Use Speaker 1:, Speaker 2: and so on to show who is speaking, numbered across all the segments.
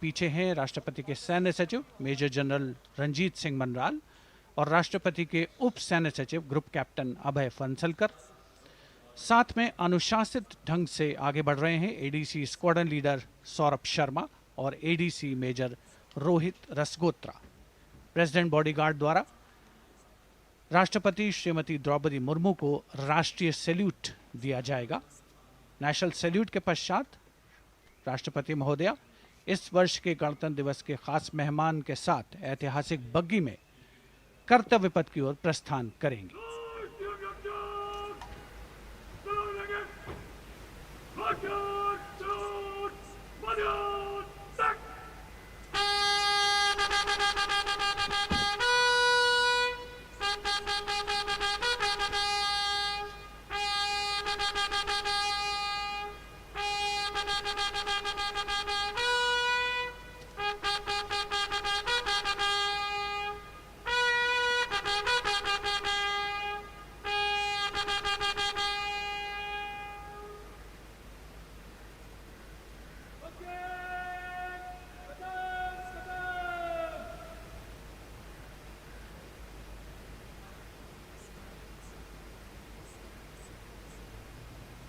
Speaker 1: पीछे हैं राष्ट्रपति के सैन्य सचिव मेजर जनरल रंजीत सिंह मनराल और राष्ट्रपति के उप सैन्य सचिव ग्रुप कैप्टन अभय फंसलकर। साथ में अनुशासित ढंग से आगे बढ़ रहे हैं ADC squadron leader Saurabh Sharma और ADC major Rohit Rasgotra. President bodyguard द्वारा राष्ट्रपति श्रीमती द्रौपदी मुर्मू को राष्ट्रीय सैल्यूट दिया जाएगा। नेशनल सैल्यूट के पश्चात राष्ट्रपति महोदया इस वर्ष के गणतंत्र दिवस के खास मेहमान के साथ ऐतिहासिक बग्गी में कर्तव्य पथ की ओर प्रस्थान करेंगे।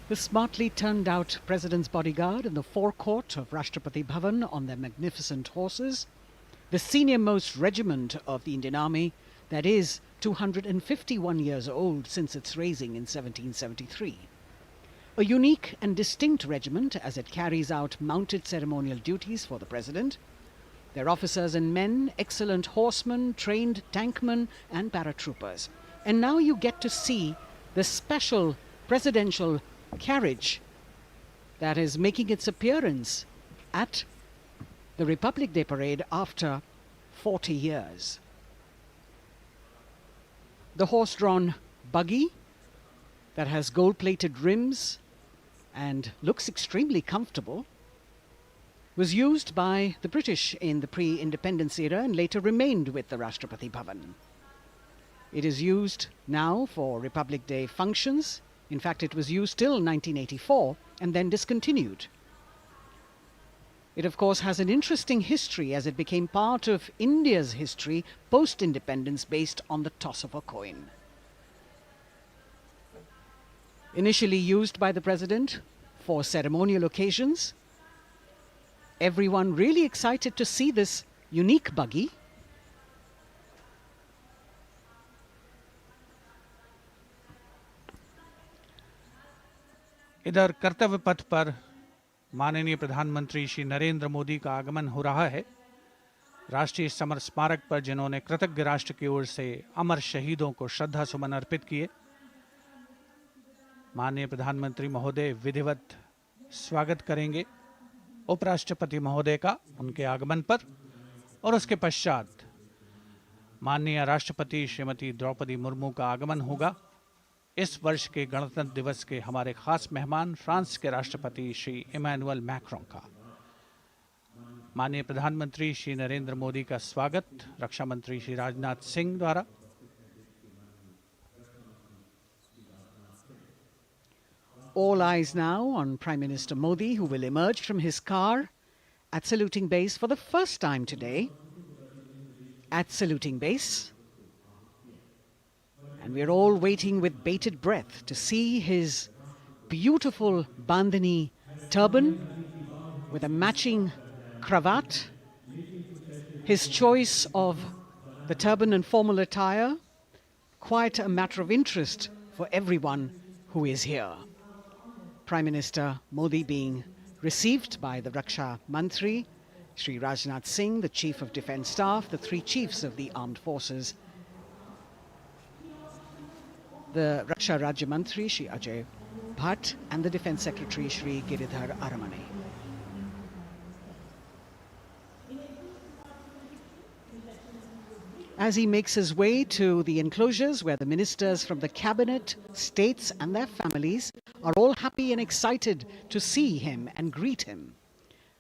Speaker 2: The smartly turned out President's bodyguard in the forecourt of Rashtrapati Bhavan on their magnificent horses, the senior-most regiment of the Indian Army, that is 251 years old since its raising in 1773. A unique and distinct regiment as it carries out mounted ceremonial duties for the President. Their officers and men, excellent horsemen, trained tankmen and paratroopers. And now you get to see the special presidential carriage that is making its appearance at the Republic Day parade after 40 years. The horse-drawn buggy that has gold-plated rims and looks extremely comfortable was used by the British in the pre-independence era and later remained with the Rashtrapati Bhavan. It is used now for Republic Day functions. In fact, it was used till 1984 and then discontinued. It, of course, has an interesting history as it became part of India's history post-independence based on the toss of a coin. Initially used by the President for ceremonial occasions, everyone really excited to see this unique buggy.
Speaker 1: इधर कर्तव्य पथ पर माननीय प्रधानमंत्री श्री नरेंद्र मोदी का आगमन हो रहा है। राष्ट्रीय समर स्मारक पर जिन्होंने कृतज्ञ राष्ट्र की ओर से अमर शहीदों को श्रद्धा सुमन अर्पित किए, माननीय प्रधानमंत्री महोदय विधिवत स्वागत करेंगे उपराष्ट्रपति महोदय का उनके आगमन पर और उसके पश्चात माननीय राष्ट्रपति श्रीमती द्रौपदी मुर्मू का आगमन होगा। इस वर्ष के गणतंत्र दिवस के हमारे खास मेहमान फ्रांस के राष्ट्रपति श्री इमैनुअल मैक्रों का। माननीय प्रधानमंत्री श्री नरेंद्र मोदी का स्वागत रक्षा मंत्री श्री राजनाथ सिंह द्वारा।
Speaker 2: All eyes now on Prime Minister Modi, who will emerge from his car at saluting base for the first time today. At saluting base. And we're all waiting with bated breath to see his beautiful bandhani turban with a matching cravat. His choice of the turban and formal attire, quite a matter of interest for everyone who is here. Prime Minister Modi being received by the Raksha Mantri, Shri Rajnath Singh, the Chief of Defence Staff, the three chiefs of the armed forces, the Raksha Rajya Mantri, Shri Ajay Bhatt, and the Defence Secretary, Shri Giridhar Aramane. As he makes his way to the enclosures where the ministers from the cabinet, states and their families are all happy and excited to see him and greet him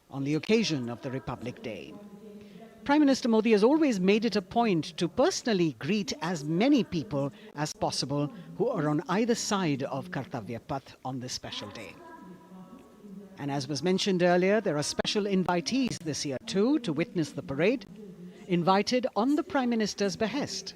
Speaker 2: on the occasion of the Republic Day. Prime Minister Modi has always made it a point to personally greet as many people as possible who are on either side of Kartavya Path on this special day. And as was mentioned earlier, there are special invitees this year too to witness the parade, invited on the Prime Minister's behest.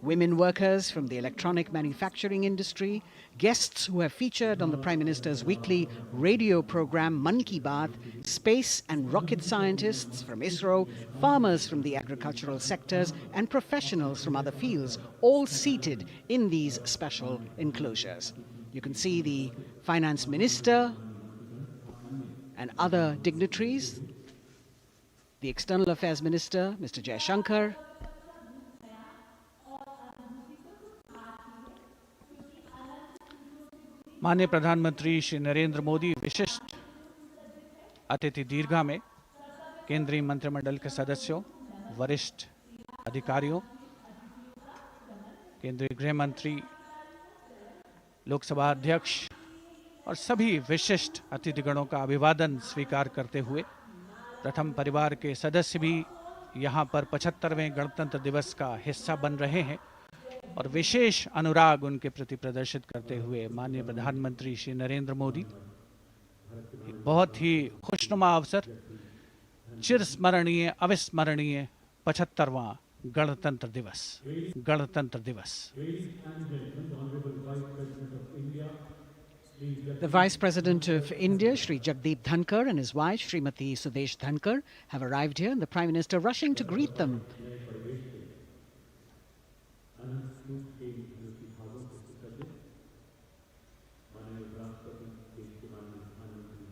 Speaker 2: Women workers from the electronic manufacturing industry, guests who have featured on the Prime Minister's weekly radio program Mann Ki Baat, space and rocket scientists from ISRO, farmers from the agricultural sectors, and professionals from other fields, all seated in these special enclosures. You can see the Finance Minister and other dignitaries, the External Affairs Minister, Mr. Jaishankar,
Speaker 1: माननीय प्रधानमंत्री श्री नरेंद्र मोदी विशिष्ट अतिथि दीर्घा में केंद्रीय मंत्रिमंडल के सदस्यों, वरिष्ठ अधिकारियों, केंद्रीय गृह मंत्री, लोकसभा अध्यक्ष और सभी विशिष्ट अतिथिगणों का अभिवादन स्वीकार करते हुए प्रथम परिवार के सदस्य भी यहाँ पर 75वें गणतंत्र दिवस का हिस्सा बन रहे हैं और विशेष अनुराग उनके प्रति प्रदर्शित करते हुए माननीय प्रधानमंत्री श्री नरेंद्र मोदी बहुत ही खुशनुमा अवसर, चिरस्मरणीय अविस्मरणीय 75वां गणतंत्र दिवस।
Speaker 2: The Vice President of India, Shri Jagdeep Dhankar, and his wife, Srimati Sudesh Dhankar, have arrived here, and the Prime Minister rushing to greet them.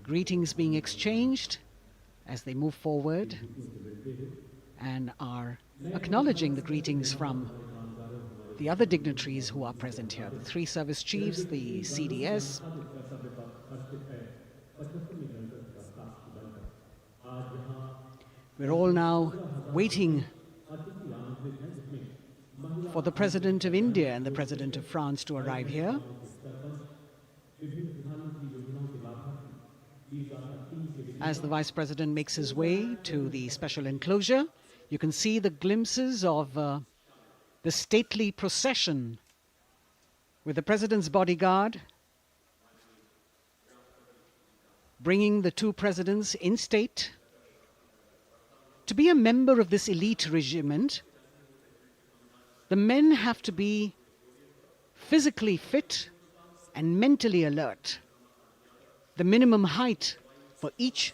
Speaker 2: Greetings being exchanged as they move forward and are acknowledging the greetings from the other dignitaries who are present here, the three service chiefs, the CDS. We're all now waiting for the President of India and the President of France to arrive here. As the Vice President makes his way to the special enclosure, you can see the glimpses of the stately procession with the President's bodyguard bringing the two presidents in state. To be a member of this elite regiment, the men have to be physically fit and mentally alert. The minimum height for each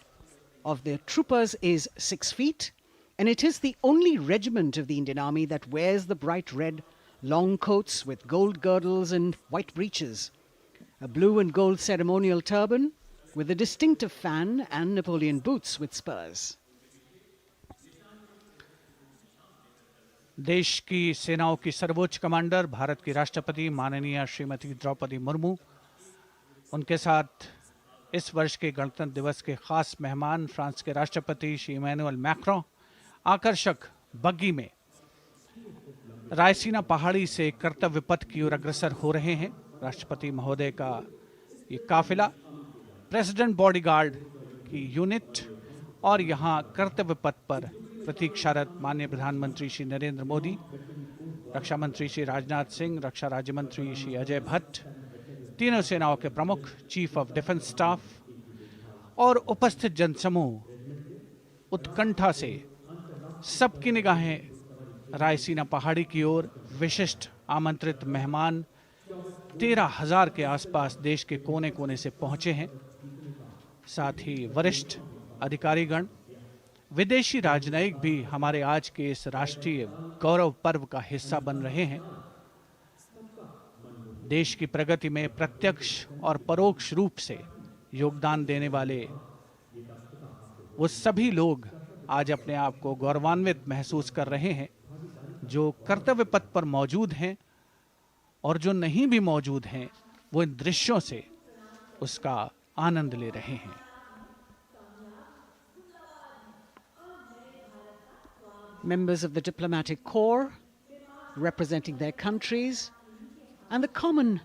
Speaker 2: of the troopers is 6 feet, and it is the only regiment of the Indian Army that wears the bright red long coats with gold girdles and white breeches, a blue and gold ceremonial turban with a distinctive fan and Napoleon boots with spurs.
Speaker 1: देश की सेनाओं की सर्वोच्च commander Bharat की राष्ट्रपति माननीय श्रीमती द्रौपदी मुर्मू, उनके साथ इस वर्ष के गणतंत्र दिवस के खास मेहमान फ्रांस के राष्ट्रपति श्री इमैनुअल मैक्रों आकर्षक बग्गी में रायसीना पहाड़ी से कर्तव्य पथ की ओर अग्रसर हो रहे हैं। राष्ट्रपति महोदय का ये काफिला प्रेसिडेंट बॉडीगार्ड की यूनिट और यहाँ कर्तव्य पथ पर प्रतीक्षारत माननीय प्रधानमंत्री श्री नरेंद्र मोदी, रक्षा मंत्री श्री राजनाथ सिंह, रक्षा राज्य मंत्री श्री अजय भट्ट, तीनों सेनाओं के प्रमुख, चीफ ऑफ डिफेंस स्टाफ और उपस्थित जनसमूह उत्कंठा से सबकी निगाहें रायसीना पहाड़ी की ओर। विशिष्ट आमंत्रित मेहमान 13,000 के आसपास देश के कोने कोने से पहुंचे हैं। साथ ही वरिष्ठ अधिकारीगण, विदेशी राजनयिक भी हमारे आज के इस राष्ट्रीय गौरव पर्व का हिस्सा बन रहे हैं। देश की प्रगति में प्रत्यक्ष और परोक्ष रूप से योगदान देने वाले वो सभी लोग आज अपने आप को गौरवान्वित महसूस कर रहे हैं, जो कर्तव्य पथ पर मौजूद हैं और जो नहीं भी मौजूद हैं, वो इन दृश्यों से उसका आनंद ले रहे हैं।
Speaker 2: Members of the diplomatic corps representing their countries and the common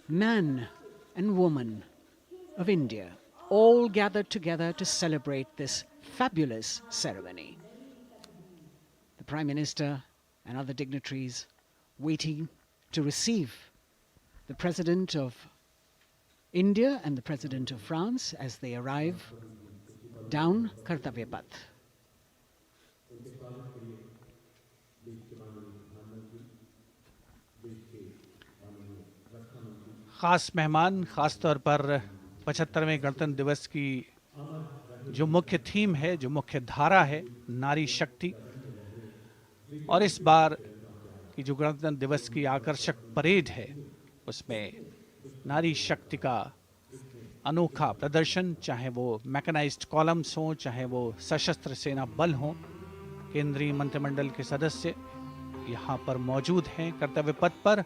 Speaker 2: man and woman of India all gathered together to celebrate this fabulous ceremony. The Prime Minister and other dignitaries waiting to receive the President of India and the President of France as they arrive down Kartavya Path.
Speaker 1: ख़ास मेहमान, ख़ास तौर पर 75वें गणतंत्र दिवस की जो मुख्य थीम है, जो मुख्य धारा है, नारी शक्ति, और इस बार की जो गणतंत्र दिवस की आकर्षक परेड है उसमें नारी शक्ति का अनोखा प्रदर्शन, चाहे वो मैकेनाइज्ड कॉलम्स हों, चाहे वो सशस्त्र सेना बल हों, केंद्रीय मंत्रिमंडल के सदस्य यहाँ पर मौजूद हैं कर्तव्य पथ पर,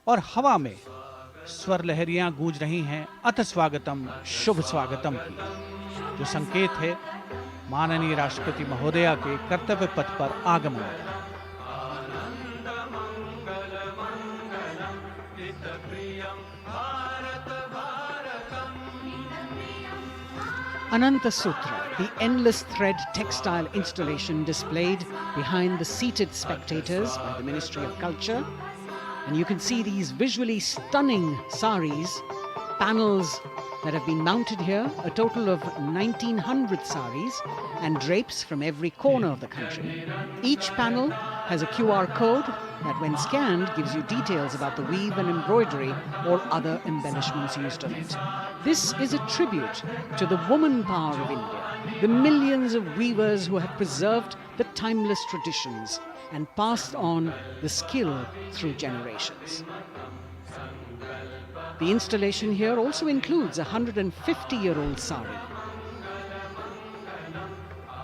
Speaker 1: और हवा में स्वर लहरियां गूंज रही हैं अथ स्वागतम, शुभ स्वागतम की, जो संकेत है माननीय राष्ट्रपति महोदया के कर्तव्य पथ पर आगमन का।
Speaker 2: Ananta Sutra, the endless thread textile installation displayed behind the seated spectators by the Ministry of Culture. And you can see these visually stunning saris, panels that have been mounted here, a total of 1900 saris and drapes from every corner of the country. Each panel has a QR code that when scanned gives you details about the weave and embroidery or other embellishments used on it. This is a tribute to the woman power of India, the millions of weavers who have preserved the timeless traditions and passed on the skill through generations. The installation here also includes a 150-year-old sari.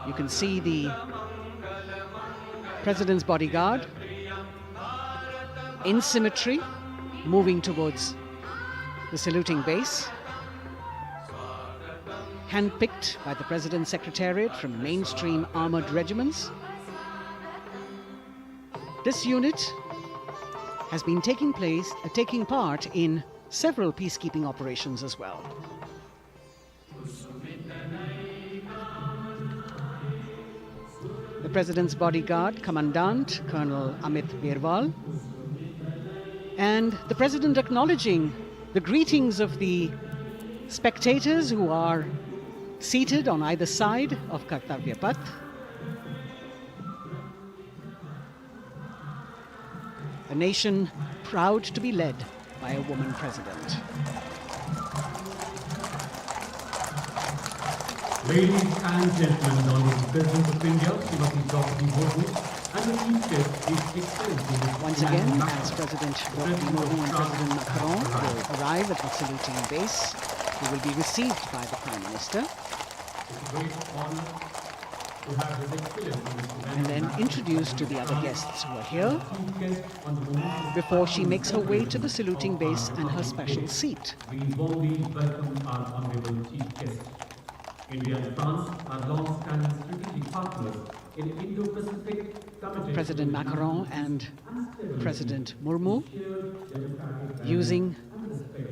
Speaker 2: You can see the President's bodyguard in symmetry moving towards the saluting base, handpicked by the President's Secretariat from mainstream armoured regiments. This unit has been taking part in several peacekeeping operations as well. The President's bodyguard, Commandant Colonel Amit Birwal, and the President acknowledging the greetings of the spectators who are seated on either side of Kartavya Path. A nation proud to be led by a woman president.
Speaker 3: Ladies and gentlemen, Honorable President of India, Srimati Draupadi Murmu, and the Chief Guest, His Excellency
Speaker 2: Once again, as President Draupadi Murmu and President Macron will arrive at the saluting base, they will be received by the Prime Minister.
Speaker 3: It's a great honor to have His Excellency
Speaker 2: And then introduced to the other guests who are here
Speaker 3: Chief Guest on the moment
Speaker 2: before she makes her way to the saluting base and her special seat.
Speaker 3: we warmly welcome our Honorable Chief Guest. India and France are long-standing strategic partners in Indo-Pacific committed
Speaker 2: President Macron and President Murmu using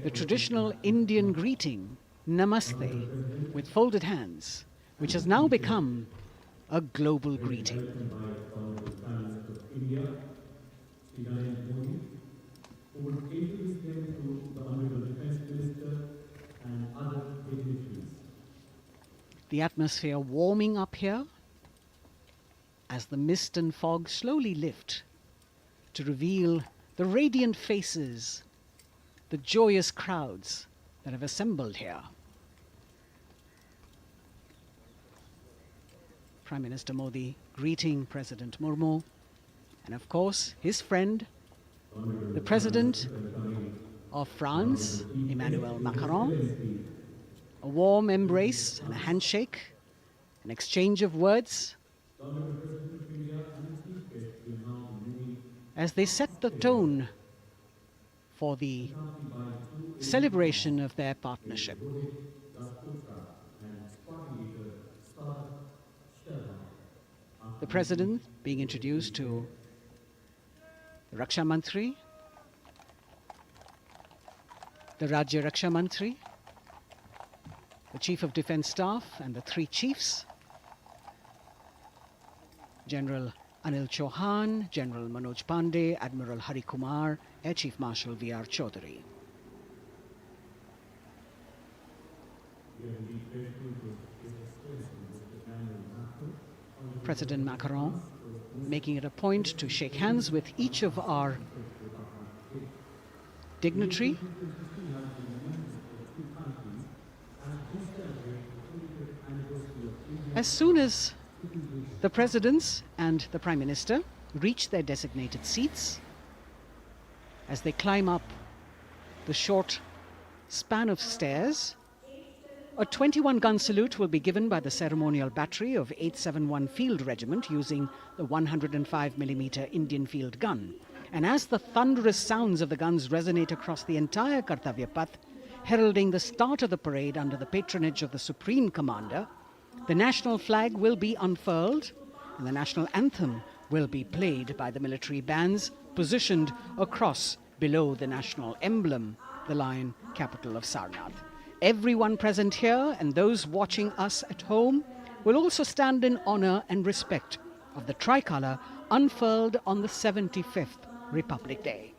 Speaker 2: the traditional Indian greeting, Namaste, with folded hands, which has now become a global greeting. The atmosphere warming up here as the mist and fog slowly lift to reveal the radiant faces, the joyous crowds that have assembled here. Prime Minister Modi greeting President Murmu, and of course his friend, the President of France, Emmanuel Macron. A warm embrace and a handshake, an exchange of words as they set the tone for the celebration of their partnership. The President being introduced to the Raksha Mantri, the Rajya Raksha Mantri, the Chief of Defence Staff and the three chiefs, General Anil Chauhan, General Manoj Pandey, Admiral Hari Kumar, Air Chief Marshal V.R. Chaudhary. President Macron making it a point to shake hands with each of our dignitary. As soon as the presidents and the Prime Minister reach their designated seats, as they climb up the short span of stairs, a 21-gun salute will be given by the ceremonial battery of 871 Field Regiment using the 105mm Indian field gun. And as the thunderous sounds of the guns resonate across the entire Kartavya Path, heralding the start of the parade under the patronage of the Supreme Commander, the national flag will be unfurled and the national anthem will be played by the military bands positioned across below the national emblem, the lion capital of Sarnath. Everyone present here and those watching us at home will also stand in honor and respect of the tricolour unfurled on the 75th Republic Day.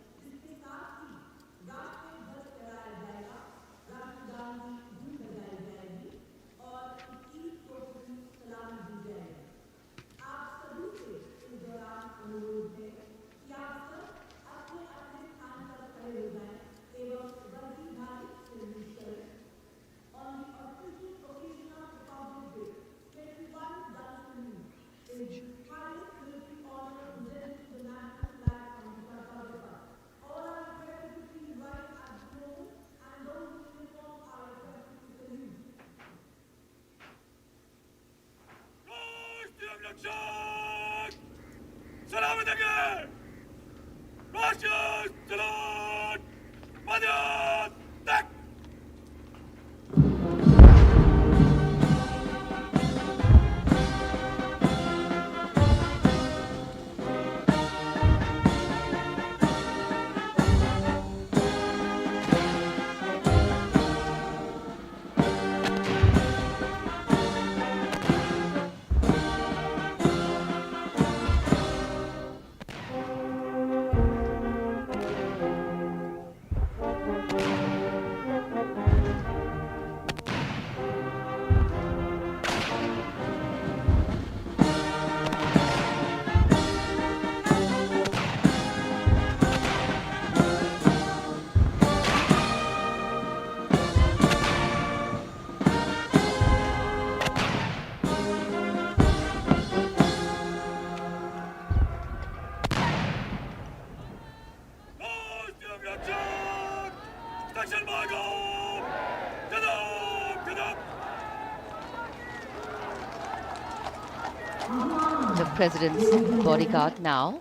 Speaker 4: The President's bodyguard now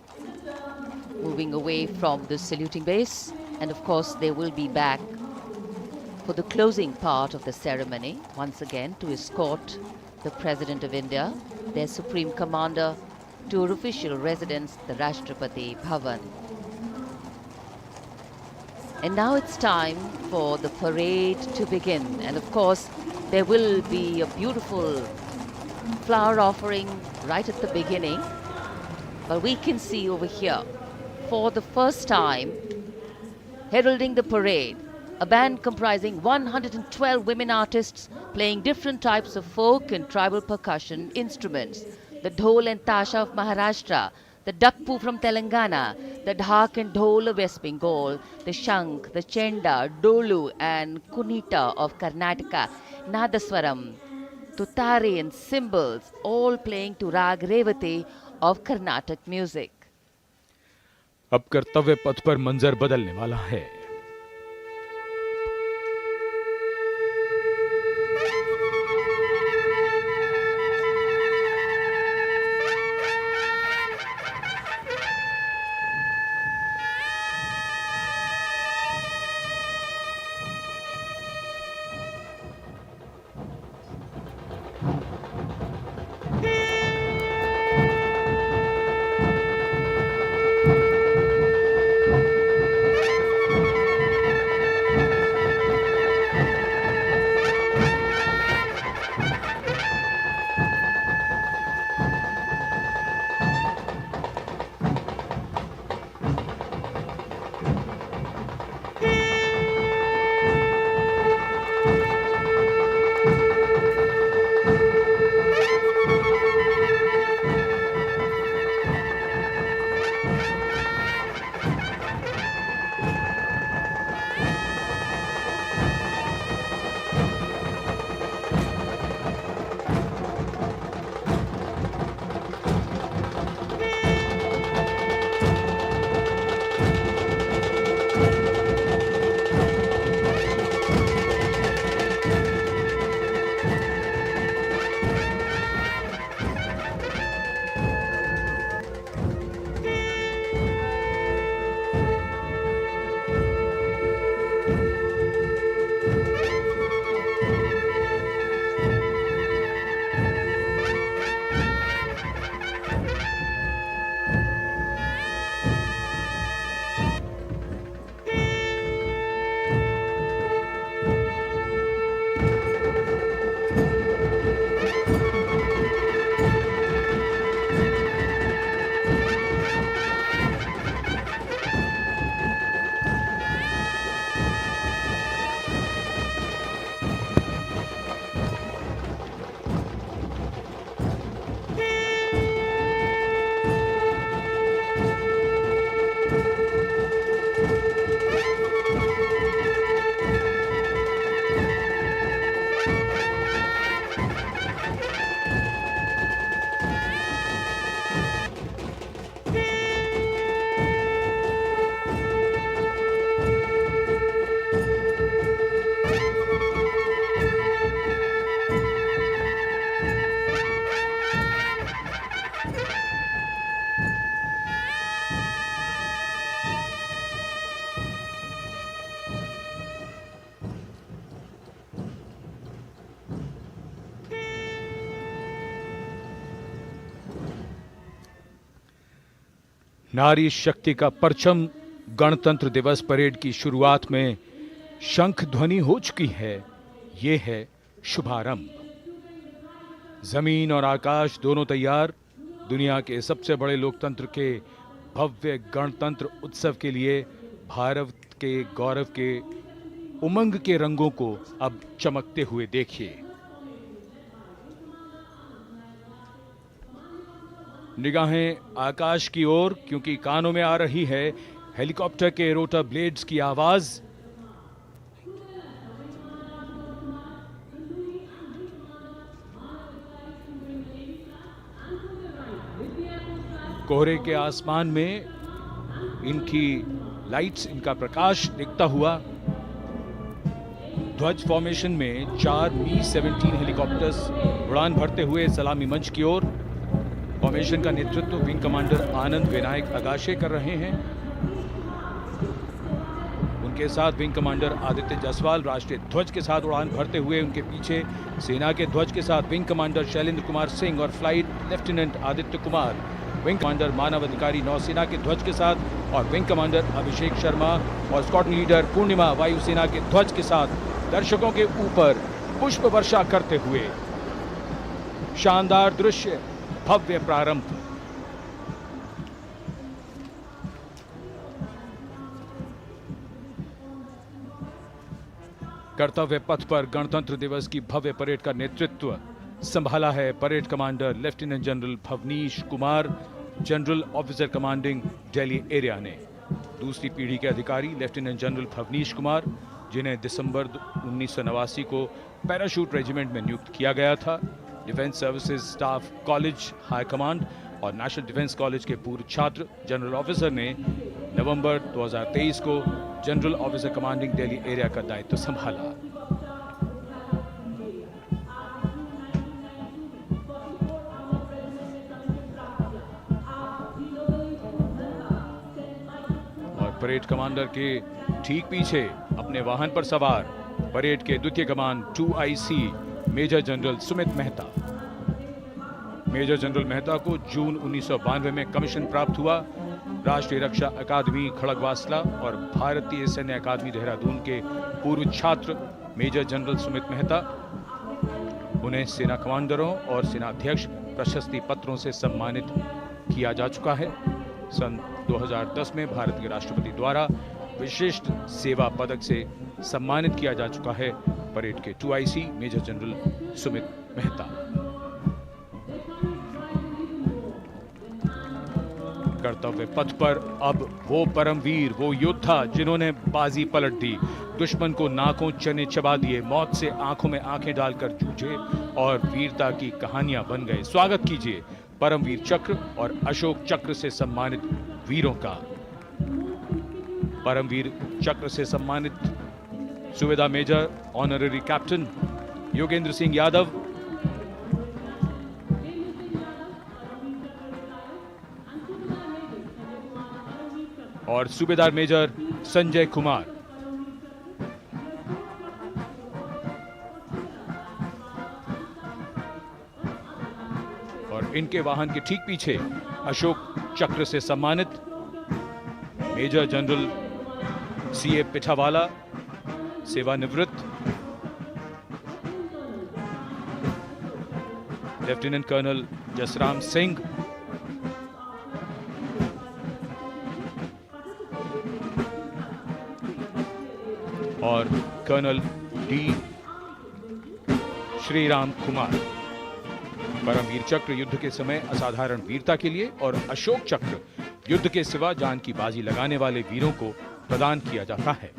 Speaker 4: moving away from the saluting base, and of course they will be back for the closing part of the ceremony once again to escort the President of India, their Supreme Commander, to her official residence, the Rashtrapati Bhavan. And now it's time for the parade to begin, and of course there will be a beautiful flower offering right at the beginning, but we can see over here for the first time heralding the parade a band comprising 112 women artists playing different types of folk and tribal percussion instruments, the dhol and tasha of Maharashtra, the dakpu from Telangana, the dhak and dhol of West Bengal, the shank, the chenda, dolu and kunita of Karnataka, nadaswaram, tutari and cymbals, all playing to Rag Revati of Carnatic music.
Speaker 5: अब कर्तव्य पथ पर मंजर बदलने वाला है। नारी शक्ति का परचम गणतंत्र दिवस परेड की शुरुआत में शंख ध्वनि हो चुकी है। ये है शुभारंभ। जमीन और आकाश दोनों तैयार दुनिया के सबसे बड़े लोकतंत्र के भव्य गणतंत्र उत्सव के लिए भारत के गौरव के उमंग के रंगों को अब चमकते हुए देखिए। निगाहें आकाश की ओर, क्योंकि कानों में आ रही है हेलीकॉप्टर के रोटर ब्लेड्स की आवाज। कोहरे के आसमान में इनकी लाइट्स, इनका प्रकाश दिखता हुआ ध्वज फॉर्मेशन में 4 मी-17 हेलीकॉप्टर्स उड़ान भरते हुए सलामी मंच की ओर। फॉर्मेशन का नेतृत्व विंग कमांडर आनंद विनायक अगाशे कर रहे हैं। उनके साथ विंग कमांडर आदित्य जायसवाल राष्ट्रीय ध्वज के साथ उड़ान भरते हुए। उनके पीछे सेना के ध्वज के साथ विंग कमांडर शैलेंद्र कुमार सिंह और flight lieutenant Aditya Kumar, wing commander Manav Adhikari नौसेना के ध्वज के साथ और विंग कमांडर अभिषेक शर्मा और स्क्वाड्रन लीडर पूर्णिमा वायुसेना के ध्वज के साथ दर्शकों के ऊपर पुष्प वर्षा करते हुए। शानदार दृश्य, भव्य प्रारंभ। कर्तव्य पथ पर गणतंत्र दिवस की भव्य परेड का नेतृत्व संभाला है parade commander lieutenant general Bhavnish Kumar, general officer commanding Delhi area ने। दूसरी पीढ़ी के अधिकारी लेफ्टिनेंट जनरल भवनीश कुमार, जिन्हें दिसंबर 1989 को पैराशूट रेजिमेंट में नियुक्त किया गया था। Defence services staff college high command और नेशनल डिफेंस कॉलेज के पूर्व छात्र जनरल ऑफिसर ने नवंबर 2023 को general officer commanding Delhi area का दायित्व संभाला। और परेड कमांडर के ठीक पीछे अपने वाहन पर सवार परेड के द्वितीय कमान 2IC major general Sumit Mehta. Major general Mehta को जून 1992 में कमीशन प्राप्त हुआ। राष्ट्रीय रक्षा अकादमी खड़गवासला और भारतीय सैन्य अकादमी देहरादून के पूर्व छात्र मेजर जनरल सुमित मेहता। उन्हें सेना कमांडरों और सेनाध्यक्ष प्रशस्ति पत्रों से सम्मानित किया जा चुका है। सन 2010 में भारत के राष्ट्रपति द्वारा विशिष्ट सेवा पदक से सम्मानित किया जा चुका है परेड के 2IC major general Sumit Mehta. कर्तव्य पथ पर अब वो परमवीर, वो योद्धा जिन्होंने बाजी पलट दी, दुश्मन को नाकों चने चबा दिए, मौत से आंखों में आंखें डालकर जूझे और वीरता की कहानियां बन गए। स्वागत कीजिए परमवीर चक्र और अशोक चक्र से सम्मानित वीरों का। परमवीर चक्र से सम्मानित सुवेदा major honorary captain Yogendra Singh Yadav, और सूबेदार मेजर संजय कुमार। और इनके वाहन के ठीक पीछे अशोक चक्र से सम्मानित मेजर जनरल CA पिठावाला, सेवानिवृत्त, लेफ्टिनेंट कर्नल जसराम सिंह, और कर्नल D श्रीराम कुमार। परमवीर चक्र युद्ध के समय असाधारण वीरता के लिए और अशोक चक्र युद्ध के सिवा जान की बाजी लगाने वाले वीरों को प्रदान किया जाता है।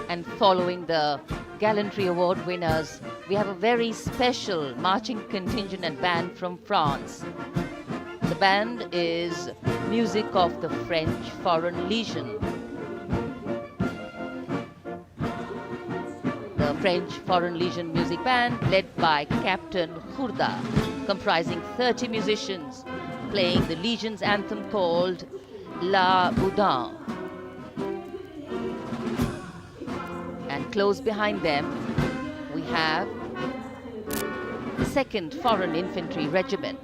Speaker 4: And following the Gallantry Award winners, we have a very special marching contingent and band from France. The band is music of the French Foreign Legion. The French Foreign Legion music band led by Captain Khurda, comprising 30 musicians, playing the Legion's anthem called La Boudin. And close behind them, we have the 2nd Foreign Infantry Regiment.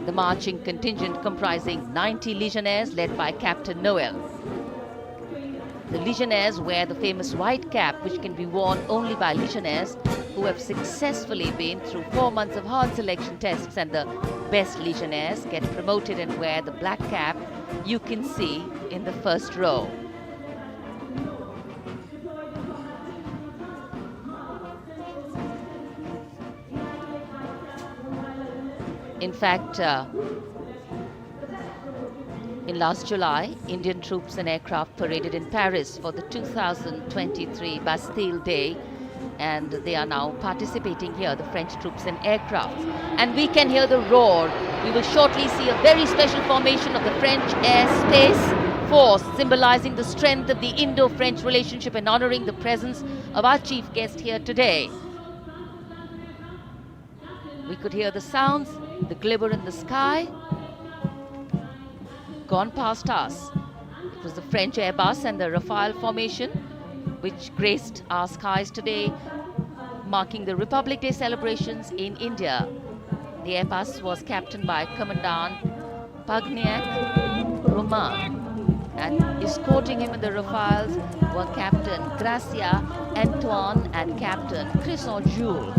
Speaker 4: The marching contingent comprising 90 legionnaires led by Captain Noel. The legionnaires wear the famous white cap, which can be worn only by legionnaires who have successfully been through 4 months of hard selection tests, and the best legionnaires get promoted and wear the black cap you can see in the first row. In fact, in last July, Indian troops and aircraft paraded in Paris for the 2023 Bastille Day, and they are now participating here, the French troops and aircraft. And we can hear the roar. We will shortly see a very special formation of the French Air Space Force, symbolizing the strength of the Indo-French relationship and honoring the presence of our chief guest here today. We could hear the sounds, the glimmer in the sky. Gone past us. It was the French Airbus and the Rafale formation which graced our skies today, marking the Republic Day celebrations in India. The Airbus was captained by Commandant Pagniak Roman, and escorting him in the Rafales were Captain Gracia Antoine and Captain Crisson Jules.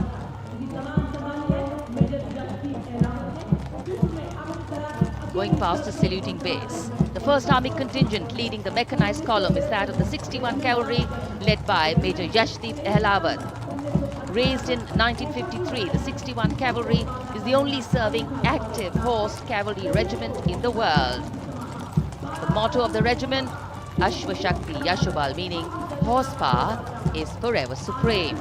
Speaker 4: Going past the saluting base. The 1st Army contingent leading the mechanized column is that of the 61 Cavalry, led by Major Yashdeep Ehlawat. Raised in 1953, the 61 Cavalry is the only serving active horse cavalry regiment in the world. The motto of the regiment, Ashwa Shakti Yashobal, meaning horsepower is forever supreme.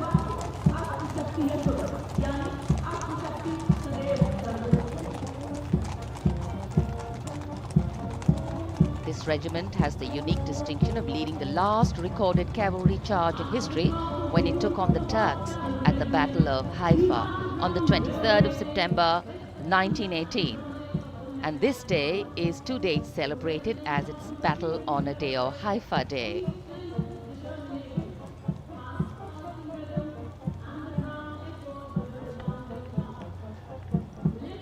Speaker 4: This regiment has the unique distinction of leading the last recorded cavalry charge in history when it took on the Turks at the Battle of Haifa on the 23rd of September 1918. And this day is to date celebrated as its Battle Honor Day or Haifa Day.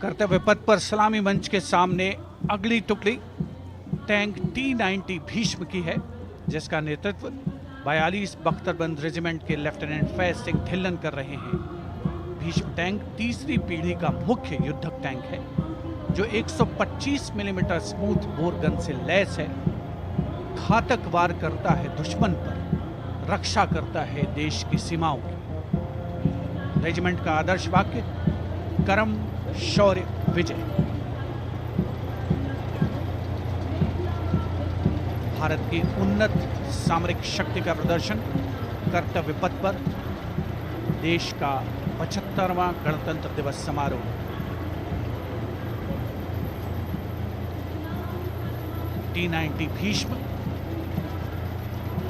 Speaker 1: कर्तव्य पथ पर सलामी मंच के सामने अगली टुकड़ी tank T-90 Bhishma की है, जिसका नेतृत्व 42 बख्तरबंद रेजिमेंट के लेफ्टिनेंट फैज सिंह ढिल्लन कर रहे हैं। भीष्म टैंक तीसरी पीढ़ी का मुख्य युद्धक टैंक है, जो 125 मिलीमीटर स्मूथ बोर गन से लैस है, घातक वार करता है दुश्मन पर, रक्षा करता है देश की सीमाओं की। रेजिमेंट का आदर्श वाक्य कर्म शौर्य विजय। भारत की उन्नत सामरिक शक्ति का प्रदर्शन कर्तव्य पथ पर देश का 75वां गणतंत्र दिवस समारोह। T-90 भीष्म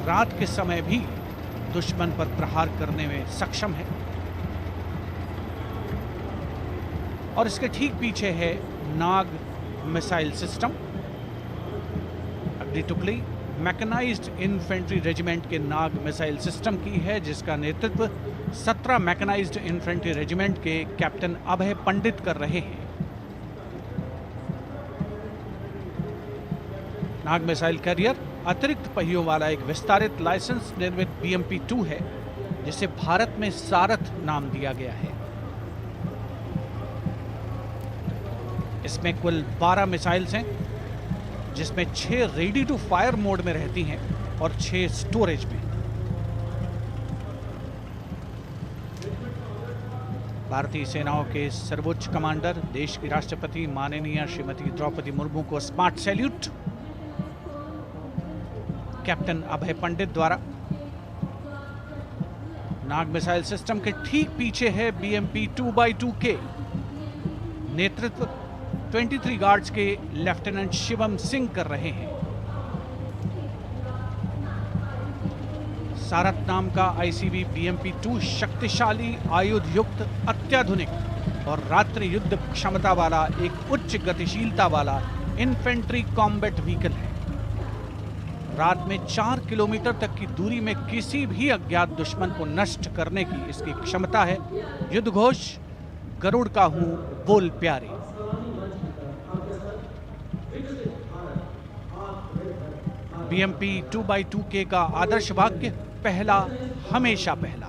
Speaker 1: रात के समय भी दुश्मन पर प्रहार करने में सक्षम है, और इसके ठीक पीछे है नाग मिसाइल सिस्टम। अगली टुकड़ी मैकेनाइज्ड इन्फेंट्री रेजिमेंट के नाग मिसाइल सिस्टम की है, जिसका नेतृत्व 17 मैकेनाइज्ड इन्फेंट्री रेजिमेंट के कैप्टन अभय पंडित कर रहे हैं। नाग मिसाइल कैरियर अतिरिक्त पहियों वाला एक विस्तारित लाइसेंस निर्मित BMP-2 है, जिसे भारत में सारथ नाम दिया गया है। इसमें कुल 12 मिसाइल्स हैं, जिसमें 6 रेडी टू फायर मोड में रहती हैं और 6 स्टोरेज में। भारतीय सेनाओं के सर्वोच्च कमांडर देश की राष्ट्रपति माननीय श्रीमती द्रौपदी मुर्मू को स्मार्ट सैल्यूट कैप्टन अभय पंडित द्वारा। नाग मिसाइल सिस्टम के ठीक पीछे है BMP-2x2K। नेतृत्व 23 गार्ड्स के लेफ्टिनेंट शिवम सिंह कर रहे हैं। सारथ नाम का ICV BMP-2 शक्तिशाली आयुध युक्त अत्याधुनिक और रात्रि युद्ध क्षमता वाला एक उच्च गतिशीलता वाला इन्फेंट्री कॉम्बैट व्हीकल है। रात में 4 किलोमीटर तक की दूरी में किसी भी अज्ञात दुश्मन को नष्ट करने की इसकी क्षमता है। युद्ध घोष गरुड़ का हूं बोल प्यारे। BMP 2x2K का आदर्श वाक्य, पहला हमेशा पहला।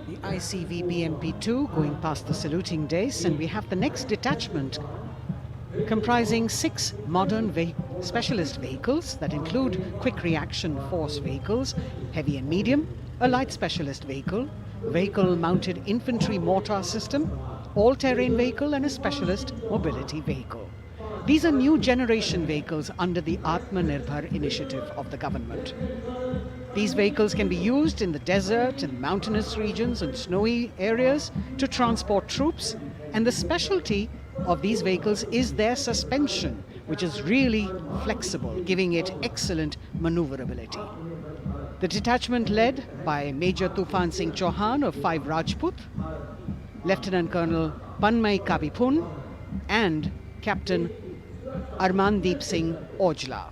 Speaker 2: The ICV BMP-2 going past the saluting dais, and we have the next detachment comprising 6 modern specialist vehicles that include quick reaction force vehicles, heavy and medium, a light specialist vehicle, vehicle-mounted infantry mortar system, all-terrain vehicle, and a specialist mobility vehicle. These are new generation vehicles under the Atmanirbhar initiative of the government. These vehicles can be used in the desert and mountainous regions and snowy areas to transport troops, and the specialty of these vehicles is their suspension, which is really flexible, giving it excellent maneuverability. The detachment led by Major Tufan Singh Chauhan of 5 Rajput, Lieutenant Colonel Panmay Kabipun, and Captain Armandeep Singh Ojla.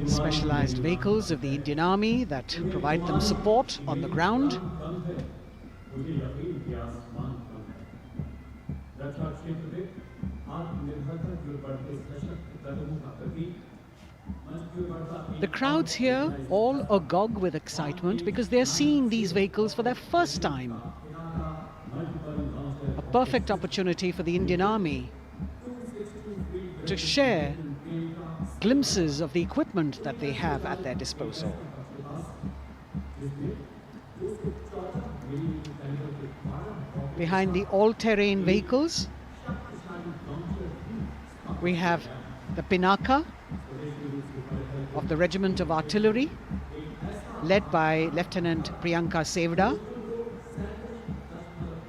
Speaker 2: Specialized vehicles of the Indian Army that provide them support on the ground. The crowds here all agog with excitement because they're seeing these vehicles for their first time. A perfect opportunity for the Indian Army to share glimpses of the equipment that they have at their disposal. Behind the all-terrain vehicles, we have the Pinaka of the Regiment of Artillery, led by Lieutenant Priyanka Sevda.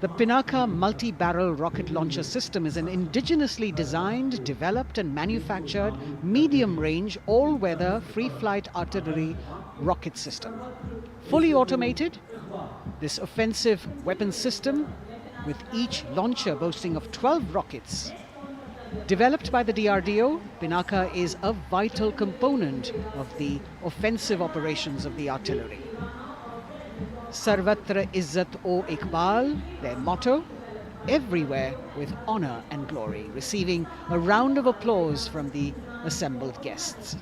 Speaker 2: The Pinaka multi-barrel rocket launcher system is an indigenously designed, developed and manufactured medium-range, all-weather, free-flight artillery rocket system. Fully automated, this offensive weapon system, with each launcher boasting of 12 rockets, developed by the DRDO, Pinaka is a vital component of the offensive operations of the artillery. Sarvatra Izzat O Iqbal, their motto, everywhere with honor and glory, receiving a round of applause from the assembled guests.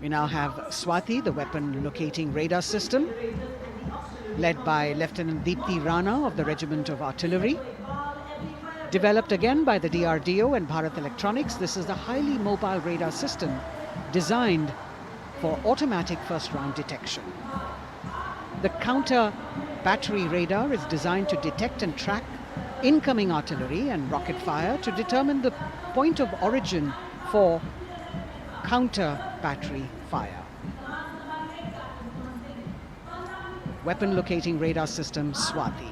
Speaker 2: We now have Swati, the weapon locating radar system, led by Lieutenant Deepthi Rana of the Regiment of Artillery. Developed again by the DRDO and Bharat Electronics, this is a highly mobile radar system designed for automatic first-round detection. The counter battery radar is designed to detect and track incoming artillery and rocket fire to determine the point of origin for counter battery fire. Weapon locating radar system Swati.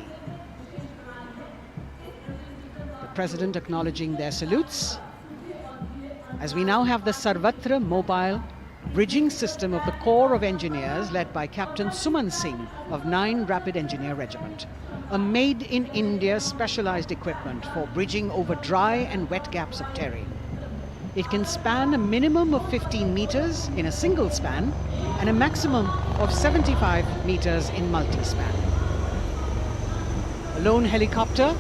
Speaker 2: The President acknowledging their salutes, as we now have the Sarvatra mobile bridging system of the Corps of Engineers led by Captain Suman Singh of 9 Rapid Engineer Regiment, a made-in-India specialized equipment for bridging over dry and wet gaps of terrain. It can span a minimum of 15 meters in a single span and a maximum of 75 meters in multi-span. A lone helicopter,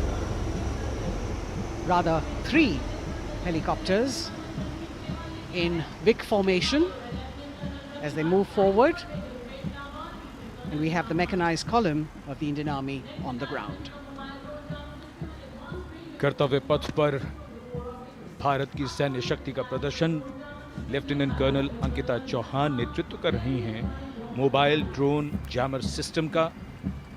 Speaker 2: rather 3 helicopters in Vic formation as they move forward, and we have the mechanized column of the Indian Army on the ground.
Speaker 5: कर्तव्य पथ पर भारत की सैन्य शक्ति का प्रदर्शन lieutenant colonel Ankita Chauhan नेतृत्व कर रही हैं मोबाइल ड्रोन जैमर सिस्टम का।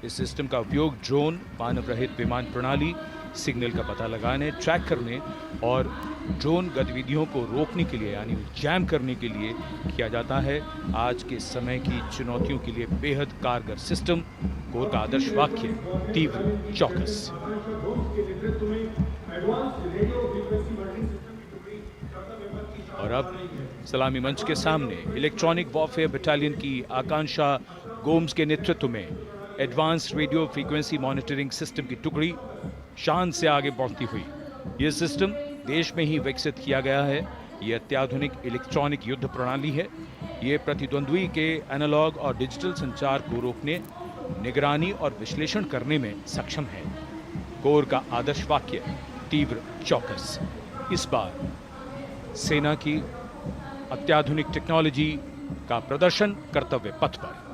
Speaker 5: इस सिस्टम का उपयोग ड्रोन, मानव रहित विमान प्रणाली, सिग्नल का पता लगाने, ट्रैक करने और ड्रोन गतिविधियों को रोकने के लिए यानी जैम करने के लिए किया जाता है। आज के समय की चुनौतियों के लिए बेहद कारगर सिस्टम। कोर का आदर्श वाक्य, तीव्र, चौकस। और अब सलामी मंच के सामने इलेक्ट्रॉनिक वॉरफेयर बटालियन की आकांक्षा गोम्स के नेतृत्व में advance radio frequency monitoring system की टुकड़ी शान से आगे बढ़ती हुई। यह सिस्टम देश में ही विकसित किया गया है। यह अत्याधुनिक इलेक्ट्रॉनिक युद्ध प्रणाली है। यह प्रतिद्वंद्वी के एनालॉग और डिजिटल संचार को रोकने, निगरानी और विश्लेषण करने में सक्षम है। कोर का आदर्श वाक्य तीव्र चौकस। इस बार सेना की अत्याधुनिक टेक्नोलॉजी का प्रदर्शन कर्तव्य पथ पर।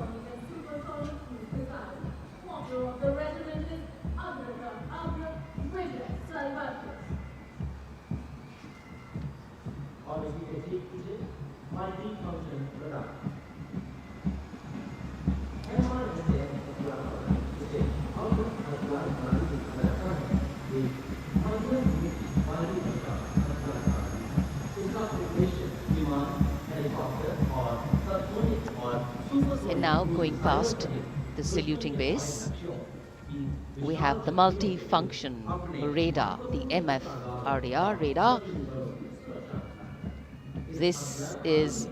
Speaker 4: And now going past the saluting base, we have the multi-function radar, the MFRDR radar. This is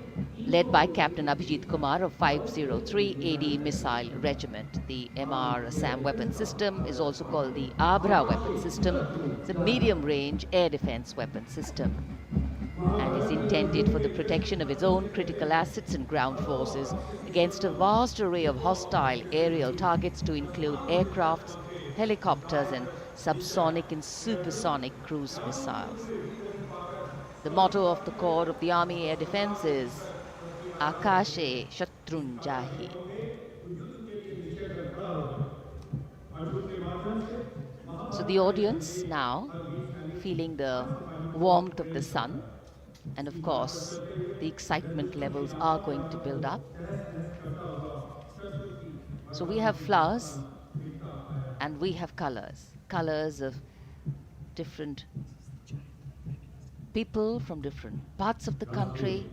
Speaker 4: led by Captain Abhijit Kumar of 503 AD Missile Regiment. The MR-SAM weapon system is also called the Abra weapon system. It's a medium-range air defense weapon system and is intended for the protection of its own critical assets and ground forces against a vast array of hostile aerial targets to include aircrafts, helicopters and subsonic and supersonic cruise missiles. The motto of the Corps of the Army Air Defense is Akashe Shatrun Jahi. So the audience now feeling the warmth of the sun, and of course the excitement levels are going to build up. So we have flowers and we have colors of different people from different parts of the country,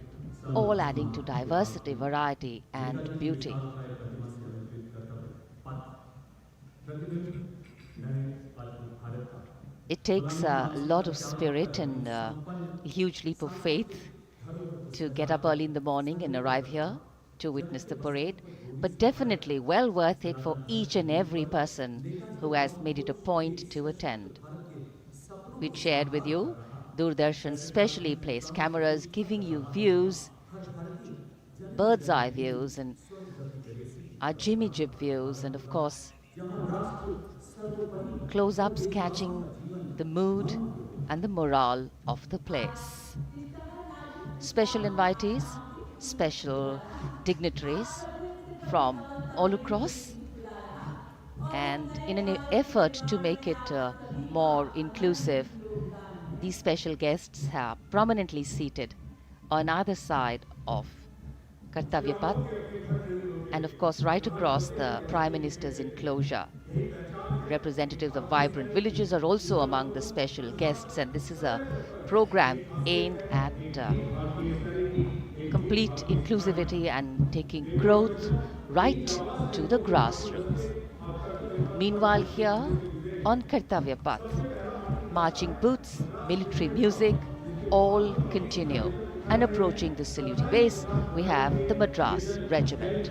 Speaker 4: all adding to diversity, variety and beauty. It takes a lot of spirit and a huge leap of faith to get up early in the morning and arrive here to witness the parade, but definitely well worth it for each and every person who has made it a point to attend. We shared with you Doordarshan's specially placed cameras giving you views, bird's eye views and our Jimmy Jib views, and of course close-ups catching the mood and the morale of the place. Special invitees, special dignitaries from all across, and in an effort to make it more inclusive, these special guests are prominently seated on either side of Kartavya Path, and of course right across the Prime Minister's enclosure. Representatives of vibrant villages are also among the special guests, and this is a program aimed at complete inclusivity and taking growth right to the grassroots. Meanwhile, here on Kartavya Path, marching boots, military music, all continue. And approaching the saluting base, we have the Madras Regiment.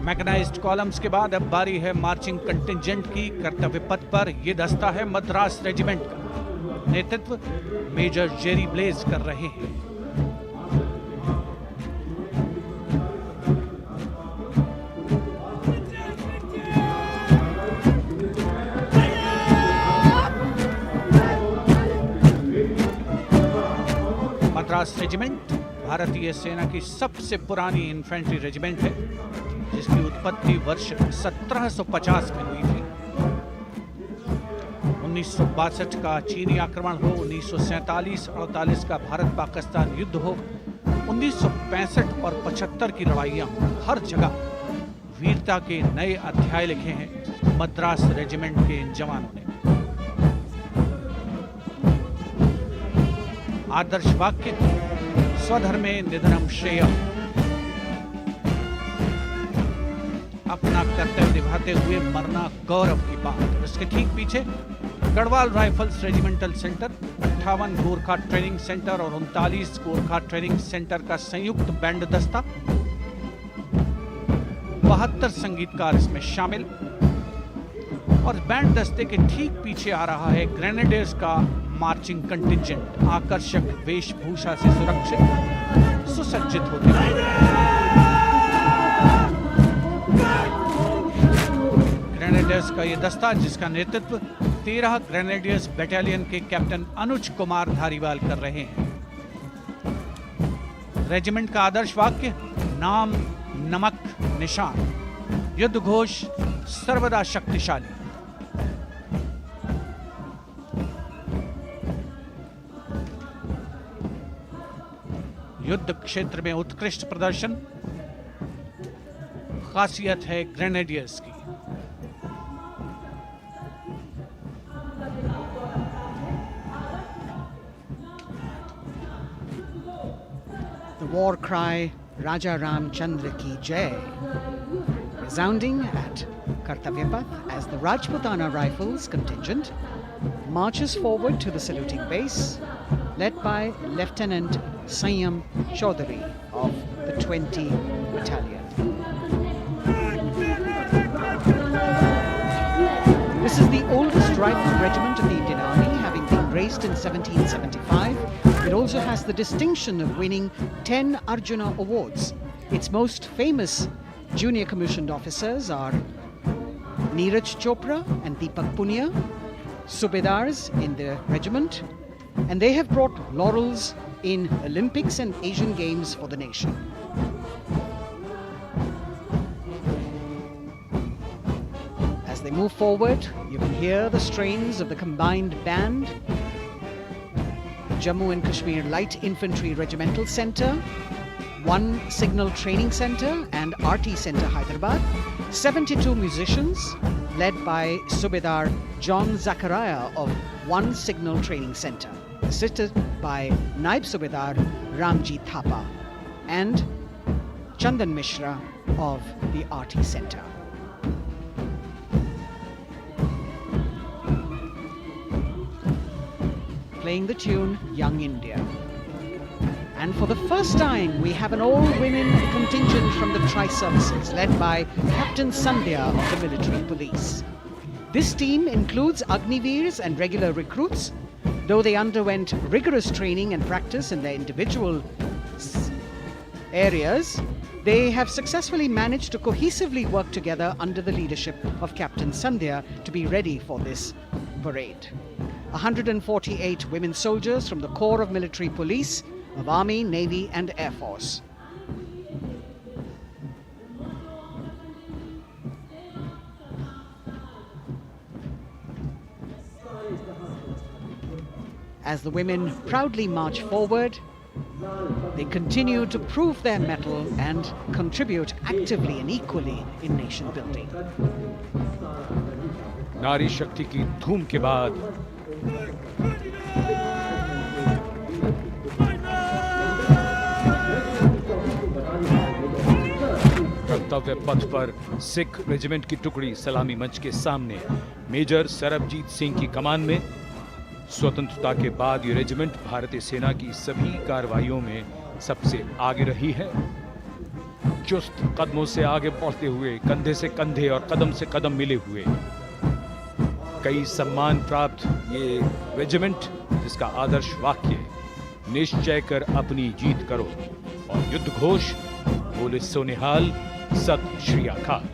Speaker 1: Mechanised columns के बाद अब बारी है marching contingent की। कर्तव्य पथ पर ये दस्ता है मद्रास रेजिमेंट का। नेतृत्व मेजर जेरी ब्लेज कर रहे हैं। मद्रास रेजिमेंट भारतीय सेना की सबसे पुरानी इन्फेंट्री रेजिमेंट है, जिसकी उत्पत्ति वर्ष 1750 में हुई थी। 1962 का चीनी आक्रमण हो, 1947-48 का भारत पाकिस्तान युद्ध हो, 1965 और 75 की लड़ाइयां हो, हर जगह वीरता के नए अध्याय लिखे हैं मद्रास रेजिमेंट के इन जवानों ने। आदर्श वाक्य स्वधर्मे निधनम श्रेयः। अपना कर्तव्य निभाते हुए मरना गौरव की बात। और इसके ठीक पीछे Garhwal rifles regimental centre, 58 Gorkha training centre और 39 गोरखा ट्रेनिंग सेंटर का संयुक्त बैंड दस्ता, 72 संगीतकार इसमें शामिल। और बैंड दस्ते के ठीक पीछे आ रहा है ग्रेनेडियर्स का मार्चिंग कंटिंजेंट, आकर्षक वेशभूषा से सुरक्षित सुसज्जित होते हुए। ग्रेनेडियर्स का यह दस्ता, जिसका नेतृत्व 13 ग्रेनेडियर्स बटालियन के कैप्टन अनुज कुमार धारीवाल कर रहे हैं। रेजिमेंट का आदर्श वाक्य नाम नमक निशान, युद्ध घोष सर्वदा शक्तिशाली। युद्ध क्षेत्र में उत्कृष्ट प्रदर्शन खासियत है ग्रेनेडियर्स की।
Speaker 2: The war cry Raja Ramchandra Ki Jai resounding at Kartavya Path as the Rajputana Rifles contingent marches forward to the saluting base, led by Lieutenant Sanyam Chaudhary of the 20 Battalion. This is the oldest rifle regiment of the Indian Army, having been raised in 1775. It also has the distinction of winning 10 Arjuna Awards. Its most famous junior commissioned officers are Neeraj Chopra and Deepak Punia, Subedars in the regiment, and they have brought laurels in Olympics and Asian Games for the nation. As they move forward, you can hear the strains of the combined band, Jammu and Kashmir Light Infantry Regimental Centre, 1 Signal Training Centre and RT Centre Hyderabad, 72 musicians led by Subedar John Zachariah of 1 Signal Training Centre, assisted by Naib Subedar Ramji Thapa and Chandan Mishra of the RT Centre. Playing the tune Young India. And for the first time, we have an all-women contingent from the Tri-Services, led by Captain Sandhya of the Military Police. This team includes Agniveers and regular recruits. Though they underwent rigorous training and practice in their individual areas, they have successfully managed to cohesively work together under the leadership of Captain Sandhya to be ready for this parade. 148 women soldiers from the Corps of Military Police of Army, Navy and Air Force. As the women proudly march forward, they continue to prove their mettle and contribute actively and equally in nation building.
Speaker 5: नारी शक्ति की धूम के बाद कर्तव्य पथ पर Sikh regiment की टुकड़ी सलामी मंच के सामने मेजर सरबजीत सिंह की कमान में। स्वतंत्रता के बाद ये रेजिमेंट भारतीय सेना की सभी कार्रवाइयों में सबसे आगे रही है। चुस्त कदमों से आगे बढ़ते हुए, कंधे से कंधे और कदम से कदम मिले हुए, कई सम्मान प्राप्त ये रेजिमेंट, जिसका आदर्श वाक्य निश्चय कर अपनी जीत करो और युद्ध घोष बोले सोनिहाल सत श्री अकाल।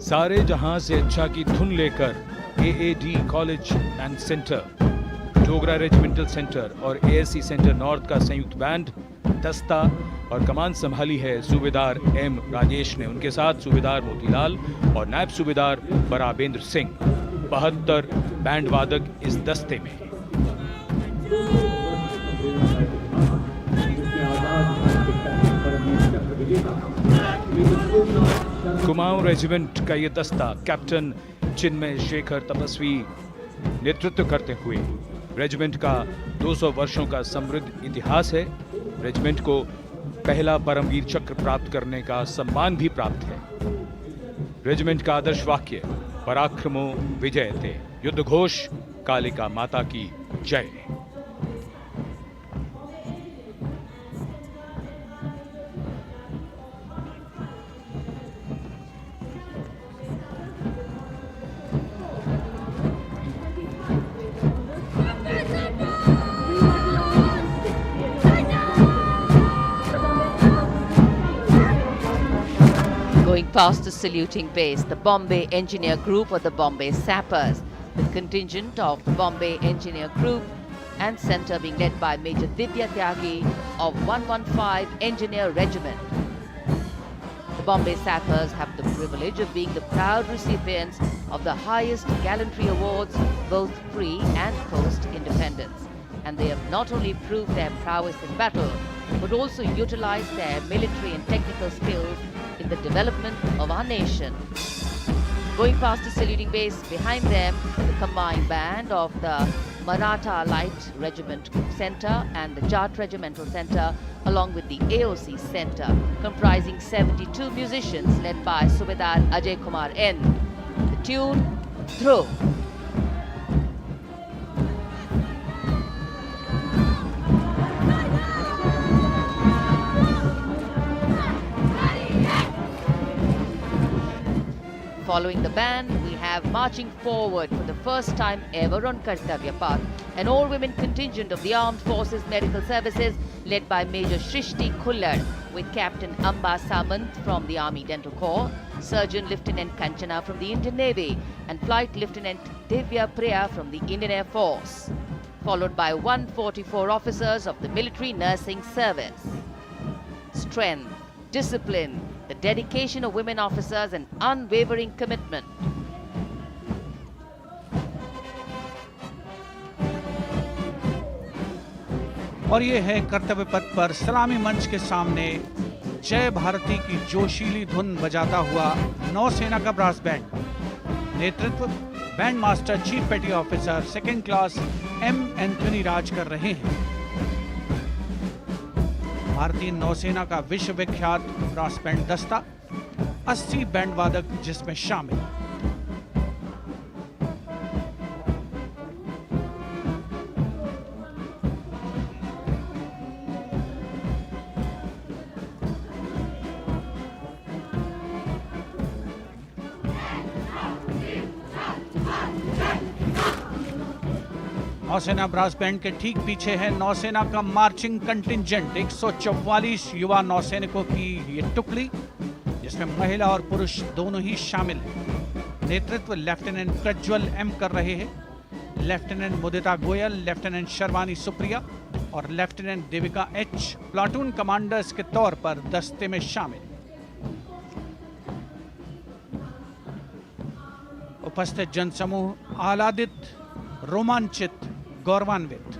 Speaker 5: सारे जहां से अच्छा की धुन लेकर AAD college and centre, Dogra regimental centre और एएससी सेंटर नॉर्थ का संयुक्त बैंड दस्ता और कमान संभाली है सूबेदार एम राजेश ने। उनके साथ सूबेदार मोतीलाल और नायब सूबेदार बराबेंद्र सिंह। 72 बैंड वादक इस दस्ते में। कुमाऊं रेजिमेंट का ये दस्ता कैप्टन चिन्मय शेखर तपस्वी नेतृत्व करते हुए रेजिमेंट का 200 वर्षों का समृद्ध इतिहास है। रेजिमेंट को पहला परमवीर चक्र प्राप्त करने का सम्मान भी प्राप्त है। रेजिमेंट का आदर्श वाक्य पराक्रमो विजयते, युद्ध घोष कालिका माता की जय।
Speaker 4: Going past the saluting base, the Bombay Engineer Group or the Bombay Sappers, the contingent of the Bombay Engineer Group and centre being led by Major Divya Tyagi of 115 Engineer Regiment. The Bombay Sappers have the privilege of being the proud recipients of the highest gallantry awards both pre and post-independence. And they have not only proved their prowess in battle, but also utilized their military and technical skills in the development of our nation. Going past the saluting base, behind them, the combined band of the Maratha Light Regiment Centre and the Jat Regimental Centre, along with the AOC Centre, comprising 72 musicians led by Subedar Ajay Kumar N. The tune, Dhruv. Following the band, we have marching forward for the first time ever on Kartavya Path, an all-women contingent of the Armed Forces Medical Services led by Major Shrishti Khullar with Captain Amba Samant from the Army Dental Corps, Surgeon Lieutenant Kanchana from the Indian Navy and Flight Lieutenant Divya Priya from the Indian Air Force, followed by 144 officers of the Military Nursing Service. Strength, discipline, the dedication of women officers and unwavering commitment.
Speaker 1: और ये है कर्तव्य पथ पर सलामी मंच के सामने जय भारती की जोशीली धुन बजाता हुआ नौसेना का ब्रास बैंड। नेतृत्व band master chief petty officer second class M Anthony Raj कर रहे हैं। भारतीय नौसेना का विश्व विख्यात ब्रास बैंड दस्ता 80 बैंड वादक जिसमें शामिल। नौसेना ब्रास बैंड के ठीक पीछे है नौसेना का मार्चिंग कंटिंजेंट 144 युवा नौसैनिकों की ये टुकड़ी, जिसमें महिला और पुरुष दोनों ही शामिल हैं। नेतृत्व लेफ्टिनेंट प्रज्वल एम कर रहे हैं। लेफ्टिनेंट मुदिता गोयल, लेफ्टिनेंट शर्वानी सुप्रिया और lieutenant Devika H platoon commanders के तौर पर दस्ते में शामिल। उपस्थित जनसमूह आह्लादित, रोमांचित, गौरवान्वित।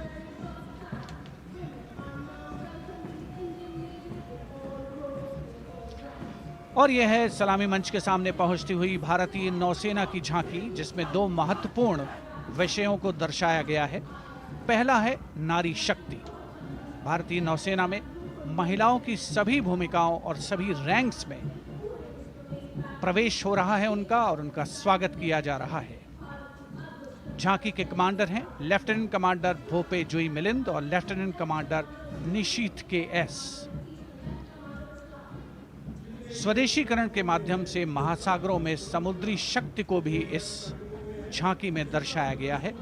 Speaker 1: और यह है सलामी मंच के सामने पहुंचती हुई भारतीय नौसेना की झांकी, जिसमें दो महत्वपूर्ण विषयों को दर्शाया गया है। पहला है नारी शक्ति। भारतीय नौसेना में महिलाओं की सभी भूमिकाओं और सभी रैंक्स में प्रवेश हो रहा है उनका, और उनका स्वागत किया जा रहा है। झांकी के कमांडर हैं लेफ्टिनेंट कमांडर भोपे जुई मिलिंद और लेफ्टिनेंट कमांडर निशीथ के एस। स्वदेशीकरण के माध्यम से महासागरों में समुद्री शक्ति को भी इस झांकी में दर्शाया गया है।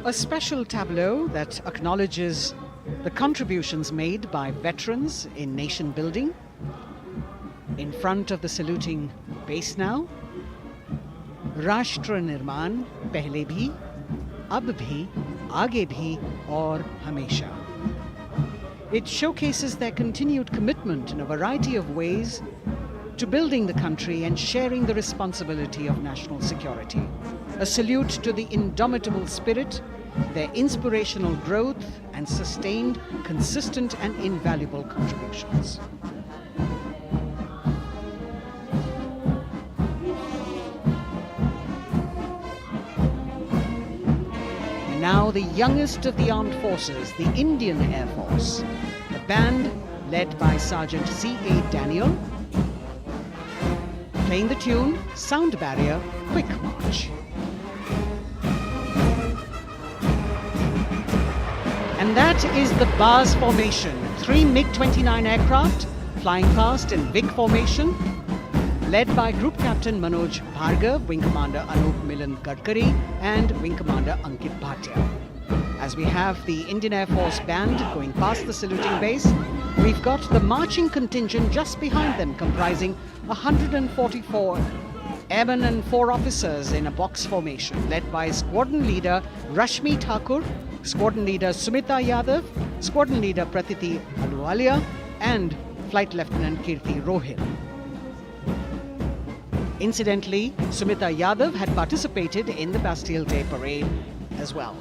Speaker 2: A special tableau that acknowledges the contributions made by veterans in nation building. In front of the saluting base now, Rashtra Nirman pehle bhi, ab bhi, aage bhi aur hamesha. It showcases their continued commitment in a variety of ways to building the country and sharing the responsibility of national security. A salute to the indomitable spirit, their inspirational growth and sustained, consistent and invaluable contributions. now the youngest of the armed forces, the Indian Air Force. The band, led by Sergeant C.A. Daniel, playing the tune Sound Barrier Quick March. And that is the bars formation. 3 MiG-29 aircraft flying past in VIC formation, led by Group Captain Manoj Bhargav, Wing Commander Anup Milan Gadkari and Wing Commander Ankit Bhatia. As we have the Indian Air Force band going past the saluting base, we've got the marching contingent just behind them, comprising 144 airmen and 4 officers in a box formation, led by Squadron Leader Rashmi Thakur, Squadron Leader Sumita Yadav, Squadron Leader Pratiti Aluwalia and Flight Lieutenant Kirti Rohil. Incidentally, Sumita Yadav had participated in the Bastille Day parade as well.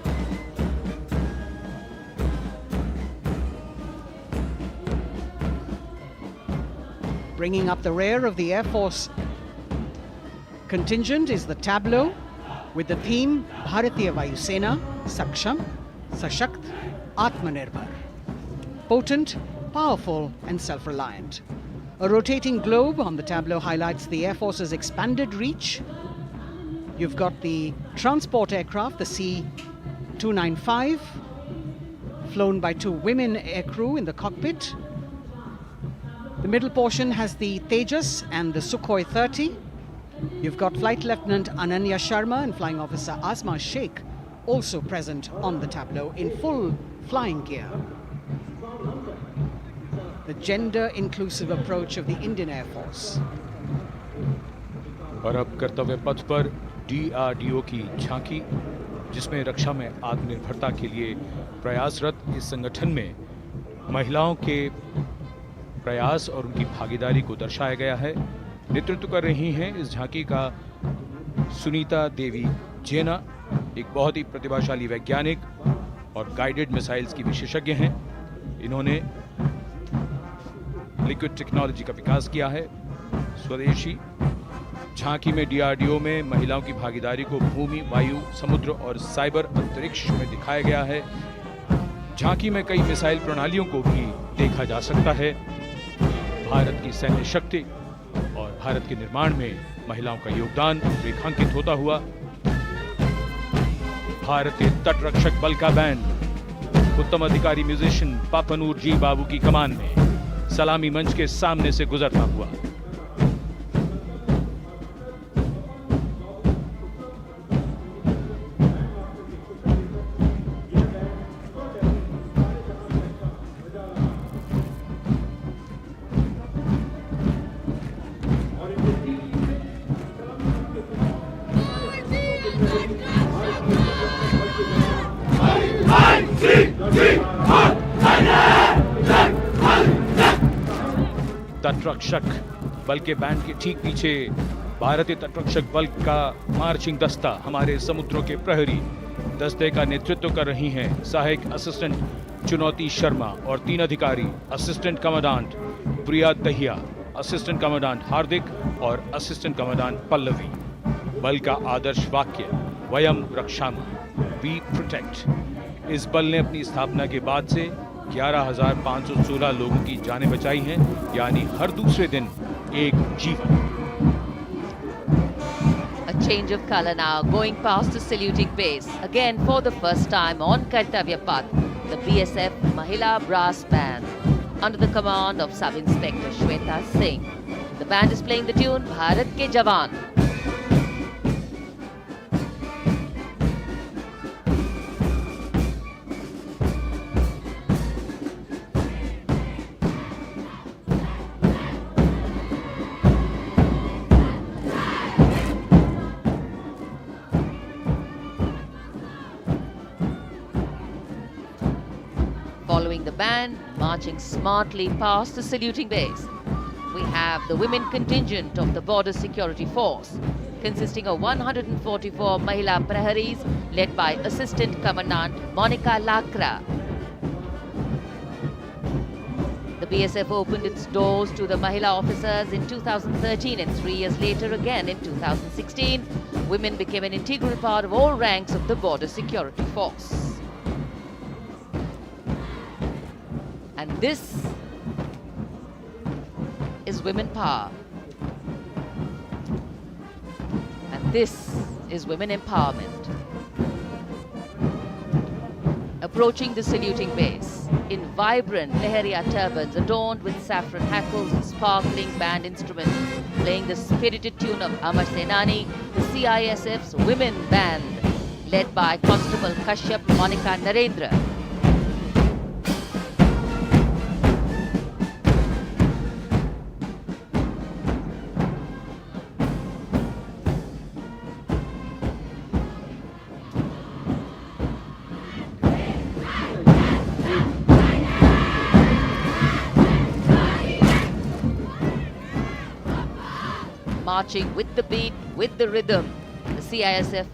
Speaker 2: Bringing up the rear of the Air Force contingent is the tableau with the theme Bharatiya Vayu Sena, Saksham, Sashakt, Atmanirbhar. Potent, powerful and self-reliant. A rotating globe on the tableau highlights the Air Force's expanded reach. You've got the transport aircraft, the C-295, flown by 2 women aircrew in the cockpit. The middle portion has the Tejas and the Sukhoi 30. You've got Flight Lieutenant Ananya Sharma and Flying Officer Asma Sheikh also present on the tableau in full flying gear. The gender-inclusive approach of the Indian Air Force.
Speaker 5: और अब कर्तव्य पथ पर DRDO की झांकी, जिसमें रक्षा में आत्मनिर्भरता के लिए प्रयासरत इस संगठन में महिलाओं के प्रयास और उनकी भागीदारी को दर्शाया गया है। नेतृत्व कर रही हैं इस झांकी का सुनीता देवी जेना, एक बहुत ही प्रतिभाशाली वैज्ञानिक और गाइडेड मिसाइल्स की विशेषज्ञ हैं। इन्होंने लिक्विड टेक्नोलॉजी का विकास किया है, स्वदेशी। झांकी में DRDO में महिलाओं की भागीदारी को भूमि, वायु, समुद्र और साइबर अंतरिक्ष में दिखाया गया है। झांकी में कई मिसाइल प्रणालियों को भी देखा जा सकता है। भारत की सैन्य शक्ति और भारत के निर्माण में महिलाओं का योगदान रेखांकित होता हुआ भारतीय तटरक्षक बल का बैंड उत्तम अधिकारी म्यूजिशियन पापनूर जी बाबू की कमान में सलामी मंच के सामने से गुजरता हुआ। तटरक्षक बल के बैंड के ठीक पीछे भारतीय तटरक्षक बल का मार्चिंग दस्ता हमारे समुद्रों के प्रहरी दस्ते का नेतृत्व कर रही हैं सहायक असिस्टेंट चुनौती शर्मा और 3 अधिकारी, असिस्टेंट कमांडेंट प्रिया दहिया, असिस्टेंट कमांडेंट हार्दिक और असिस्टेंट कमांडेंट पल्लवी। बल का आदर्श वाक्य वयम रक्षामः, वी प्रोटेक्ट। इस बल ने अपनी स्थापना के बाद से 11,516 लोगों की जानें बचाई हैं, यानी हर दूसरे दिन एक जीवन।
Speaker 4: A change of color now, going past the saluting base. Again, for the first time on Kartavya Path, the BSF Mahila Brass Band, under the command of Sub-Inspector Shweta Singh. The band is playing the tune Bharat Ke Jawan. Following the band, marching smartly past the saluting base, we have the women contingent of the Border Security Force, consisting of 144 Mahila Praharis, led by Assistant Commandant Monica Lakra. The BSF opened its doors to the Mahila officers in 2013, and 3 years later again in 2016, women became an integral part of all ranks of the border security force. And this is women power. And this is women empowerment. Approaching the saluting base in vibrant Lehariya turbans adorned with saffron hackles and sparkling band instruments, playing the spirited tune of Amar Senani, the CISF's women band, led by Constable Kashyap Monica Narendra. Marching with the beat, with the rhythm, the CISF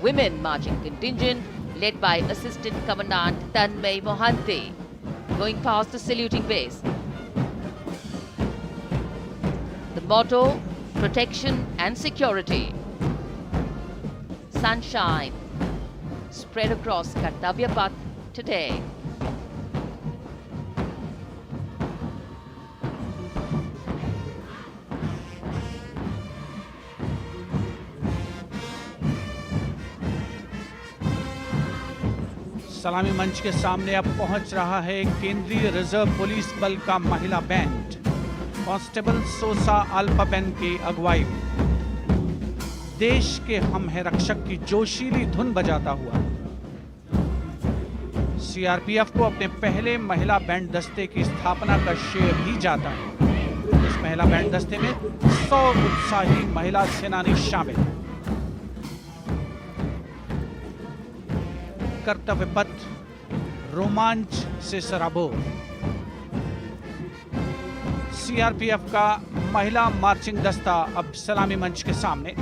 Speaker 4: Women Marching Contingent, led by Assistant Commandant Tanmay Mohanty, going past the saluting base. The motto, protection and security. Sunshine spread across Kartavya Path today.
Speaker 1: सलामी मंच के सामने अब पहुंच रहा है केंद्रीय reserve police बल का महिला बैंड कांस्टेबल सोसा अल्पाबेन की अगुवाई में देश के हम है रक्षक की जोशीली धुन बजाता हुआ सीआरपीएफ को अपने पहले महिला बैंड दस्ते की स्थापना का श्रेय भी जाता है। इस महिला बैंड दस्ते में 100 उत्साही महिला सेनानी शामिल हैं। कर्तव्य पथ रोमांच से सराबोर। सीआरपीएफ का महिला मार्चिंग दस्ता अब सलामी मंच के सामने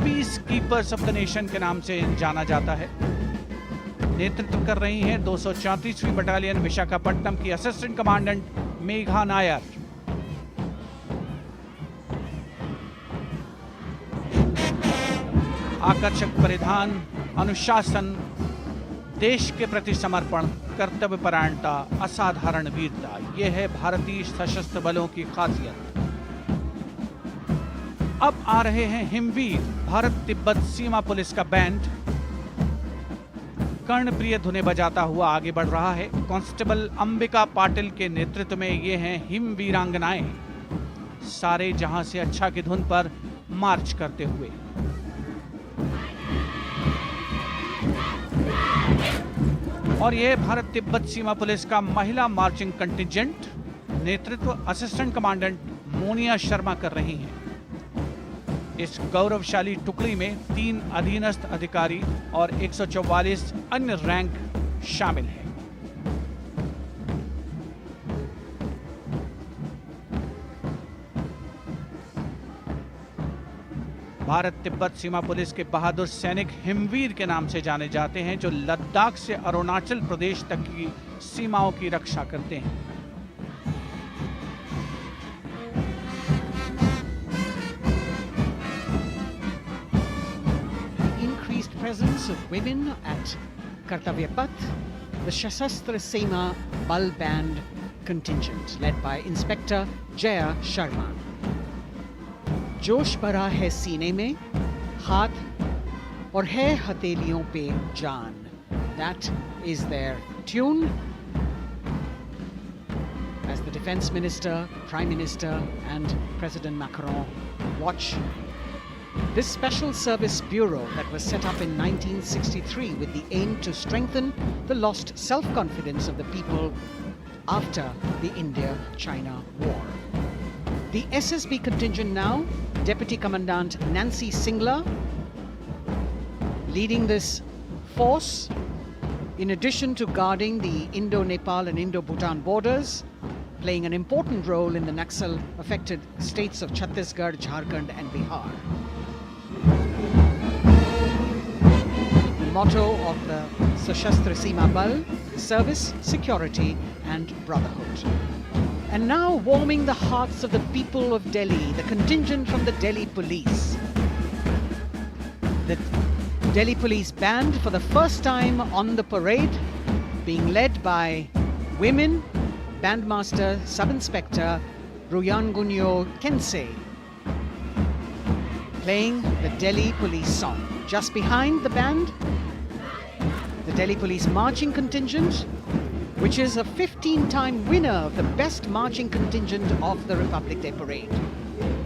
Speaker 1: peace keepers of the nation के नाम से जाना जाता है। नेतृत्व कर रही हैं 234वीं बटालियन विशाखापट्टनम की असिस्टेंट कमांडेंट मेघा नायर। आकर्षक परिधान, अनुशासन, देश के प्रति समर्पण, कर्तव्य परायणता, असाधारण वीरता, यह है भारतीय सशस्त्र बलों की खासियत। अब आ रहे हैं हिमवीर भारत तिब्बत सीमा पुलिस का बैंड कर्णप्रिय धुनें बजाता हुआ आगे बढ़ रहा है। कांस्टेबल अंबिका पाटिल के नेतृत्व में ये हैं हिमवीरांगनाएं, सारे जहां से अच्छा की धुन पर मार्च करते हुए। और यह भारत तिब्बत सीमा पुलिस का महिला मार्चिंग कंटिजेंट, नेतृत्व असिस्टेंट कमांडेंट मोनिया शर्मा कर रही हैं। इस गौरवशाली टुकड़ी में 3 अधीनस्थ अधिकारी और 144 अन्य रैंक शामिल हैं। भारत तिब्बत सीमा पुलिस के बहादुर सैनिक हिमवीर के नाम से जाने जाते हैं, जो लद्दाख से अरुणाचल प्रदेश तक की सीमाओं की रक्षा करते हैं।
Speaker 2: Increased presence of women at Kartavya Path, the Shasastra Seema Bal Band contingent, led by Inspector Jaya Sharma. जोश भरा है सीने में, हाथ और है हथेलियों पे जान. That is their tune. As the Defense Minister, Prime Minister and President Macron watch this Special Service Bureau that was set up in 1963 with the aim to strengthen the lost self-confidence of the people after the India-China war. The SSB contingent now, Deputy Commandant Nancy Singla, leading this force, in addition to guarding the Indo-Nepal and Indo-Bhutan borders, playing an important role in the Naxal-affected states of Chhattisgarh, Jharkhand and Bihar. The motto of the Sashastra Seema Bal, service, security and brotherhood. And now warming the hearts of the people of Delhi, the contingent from the Delhi police. The Delhi police band for the first time on the parade, being led by women, Bandmaster Sub-Inspector Ruyangunyo Kensei, playing the Delhi police song. Just behind the band, the Delhi police marching contingent, which is a 15-time winner of the best marching contingent of the Republic Day Parade.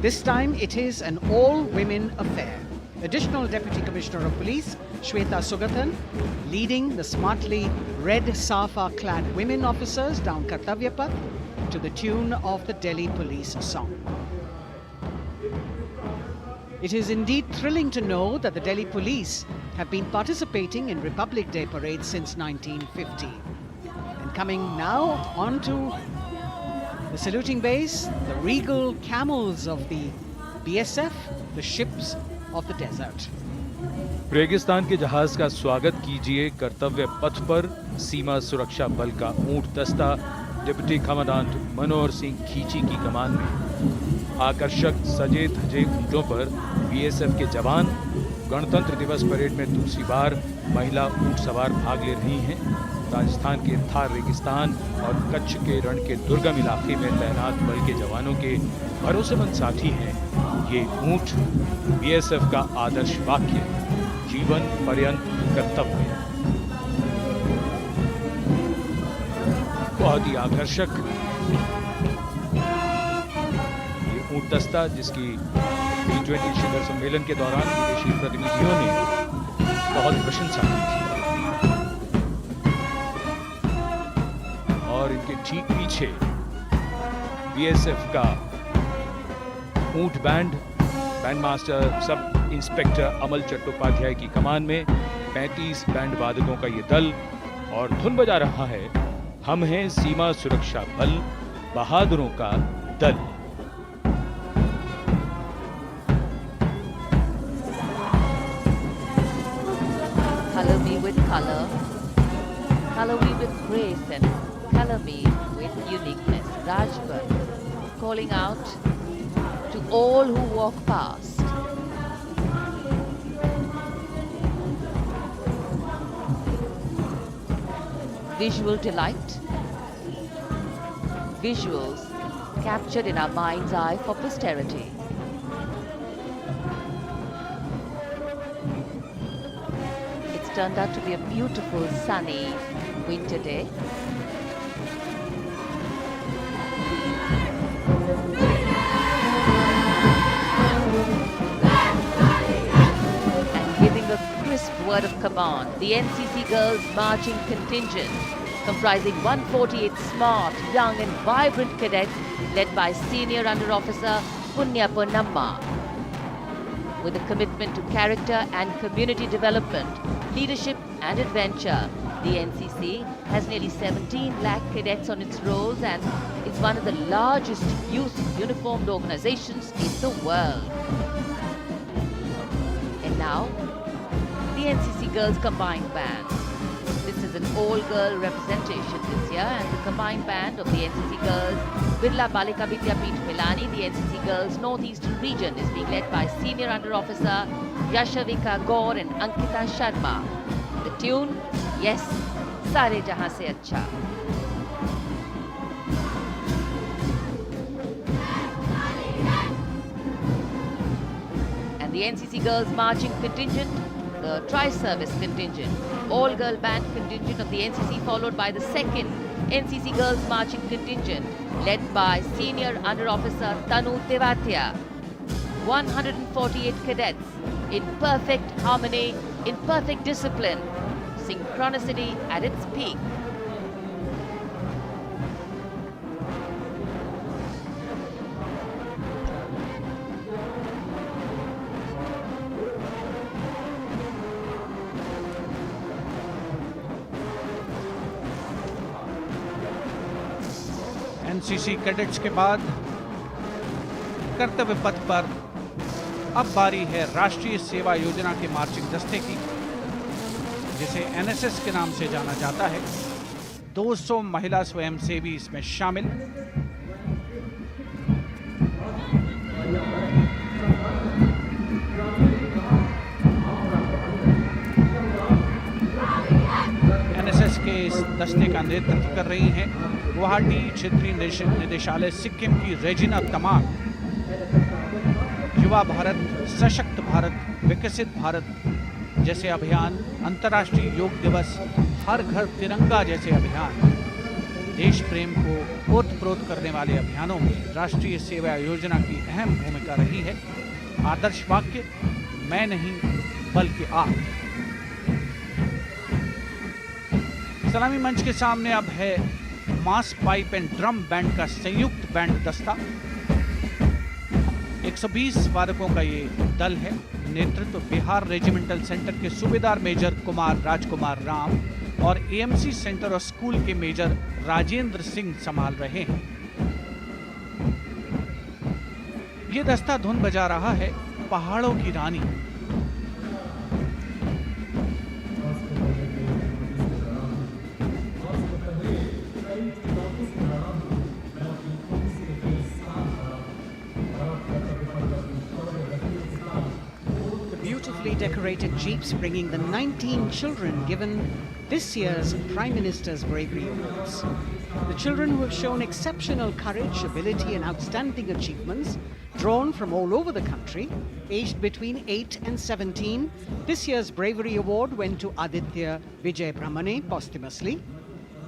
Speaker 2: This time it is an all-women affair. Additional Deputy Commissioner of Police, Shweta Sugathan, leading the smartly red safa-clad women officers down Kartavya Path to the tune of the Delhi police song. It is indeed thrilling to know that the Delhi police have been participating in Republic Day parades since 1950. And coming now onto the saluting base, the regal camels of the BSF, the ships of the desert.
Speaker 5: रेगिस्तान के जहाज का स्वागत कीजिए कर्तव्य पथ पर सीमा सुरक्षा बल का ऊंट दस्ता डिप्टी कमांडेंट मनोहर सिंह खींची की कमान में। आकर्षक सजे धजे ऊंटों पर बीएसएफ के जवान। गणतंत्र दिवस परेड में दूसरी बार महिला ऊंट सवार भाग ले रही हैं। राजस्थान के थार रेगिस्तान और कच्छ के रण के दुर्गम इलाके में तैनात बल के जवानों के भरोसेमंद साथी हैं। ये ऊंट बीएसएफ का आदर्श वाक्य, जीवन पर्यंत कर्तव्य। बहुत ही आकर्षक ये ऊंट दस्ता, जिसकी G20 शिखर सम्मेलन के दौरान विदेशी प्रतिनिधियों ने बहुत प्रशंसा की थी। और इनके ठीक पीछे बीएसएफ का ऊंट बैंड, बैंडमास्टर सब इंस्पेक्टर अमल चट्टोपाध्याय की कमान में 35 बैंड वादकों का ये दल, और धुन बजा रहा है हम हैं सीमा सुरक्षा बल, बहादुरों का दल।
Speaker 4: Color me with color, color me with grace, and color me with uniqueness. Rajput calling out to all who walk past. Visual delight, visuals captured in our mind's eye for posterity. It's turned out to be a beautiful sunny winter day. And giving a crisp word of command, the NCC Girls Marching Contingent, comprising 148 smart, young and vibrant cadets led by Senior Under Officer Punya Ponnamma. With a commitment to character and community development, leadership and adventure, the NCC has nearly 17 lakh cadets on its rolls and is one of the largest youth uniformed organizations in the world. And now, the NCC Girls Combined Band. This is an all-girl representation this year, and the combined band of the NCC Girls Birla Balika Vidyapeeth Milani, the NCC Girls Northeastern region, is being led by Senior Under Officer Yashavika Gaur and Ankita Sharma. The tune, yes, Sare Jahan Se Acha. And the NCC Girls Marching Contingent, the Tri-Service Contingent, all-girl band contingent of the NCC, followed by the second NCC Girls Marching Contingent, led by Senior Under Officer Tanu Tewatia. 148 cadets in perfect harmony, in perfect discipline, synchronicity at its peak.
Speaker 1: NCC cadets के बाद कर्तव्य पथ पर अब बारी है राष्ट्रीय सेवा योजना के मार्चिंग दस्ते की, जिसे एनएसएस के नाम से जाना जाता है। 200 महिला स्वयंसेवी इसमें शामिल। एनएसएस के इस दस्ते का नेतृत्व कर रही हैं गुवाहाटी क्षेत्रीय निदेशालय सिक्किम की रेजिना तमांग। युवा भारत, सशक्त भारत, विकसित भारत जैसे अभियान, अंतर्राष्ट्रीय योग दिवस, हर घर तिरंगा जैसे अभियान, देश प्रेम को ओतप्रोत करने वाले अभियानों में राष्ट्रीय सेवा योजना की अहम भूमिका रही है। आदर्श वाक्य, मैं नहीं बल्कि आप। सलामी मंच के सामने अब है मास पाइप एंड ड्रम बैंड का संयुक्त बैंड दस्ता। 120 वादकों का ये दल है। नेतृत्व बिहार रेजिमेंटल सेंटर के सूबेदार मेजर कुमार राजकुमार राम और एएमसी सेंटर और स्कूल के मेजर राजेंद्र सिंह संभाल रहे हैं। ये दस्ता धुन बजा रहा है पहाड़ों की रानी।
Speaker 2: Decorated jeeps bringing the 19 children given this year's Prime Minister's Bravery Awards. The children who have shown exceptional courage, ability and outstanding achievements, drawn from all over the country, aged between 8 and 17. This year's Bravery Award went to Aditya Vijay Brahmane posthumously.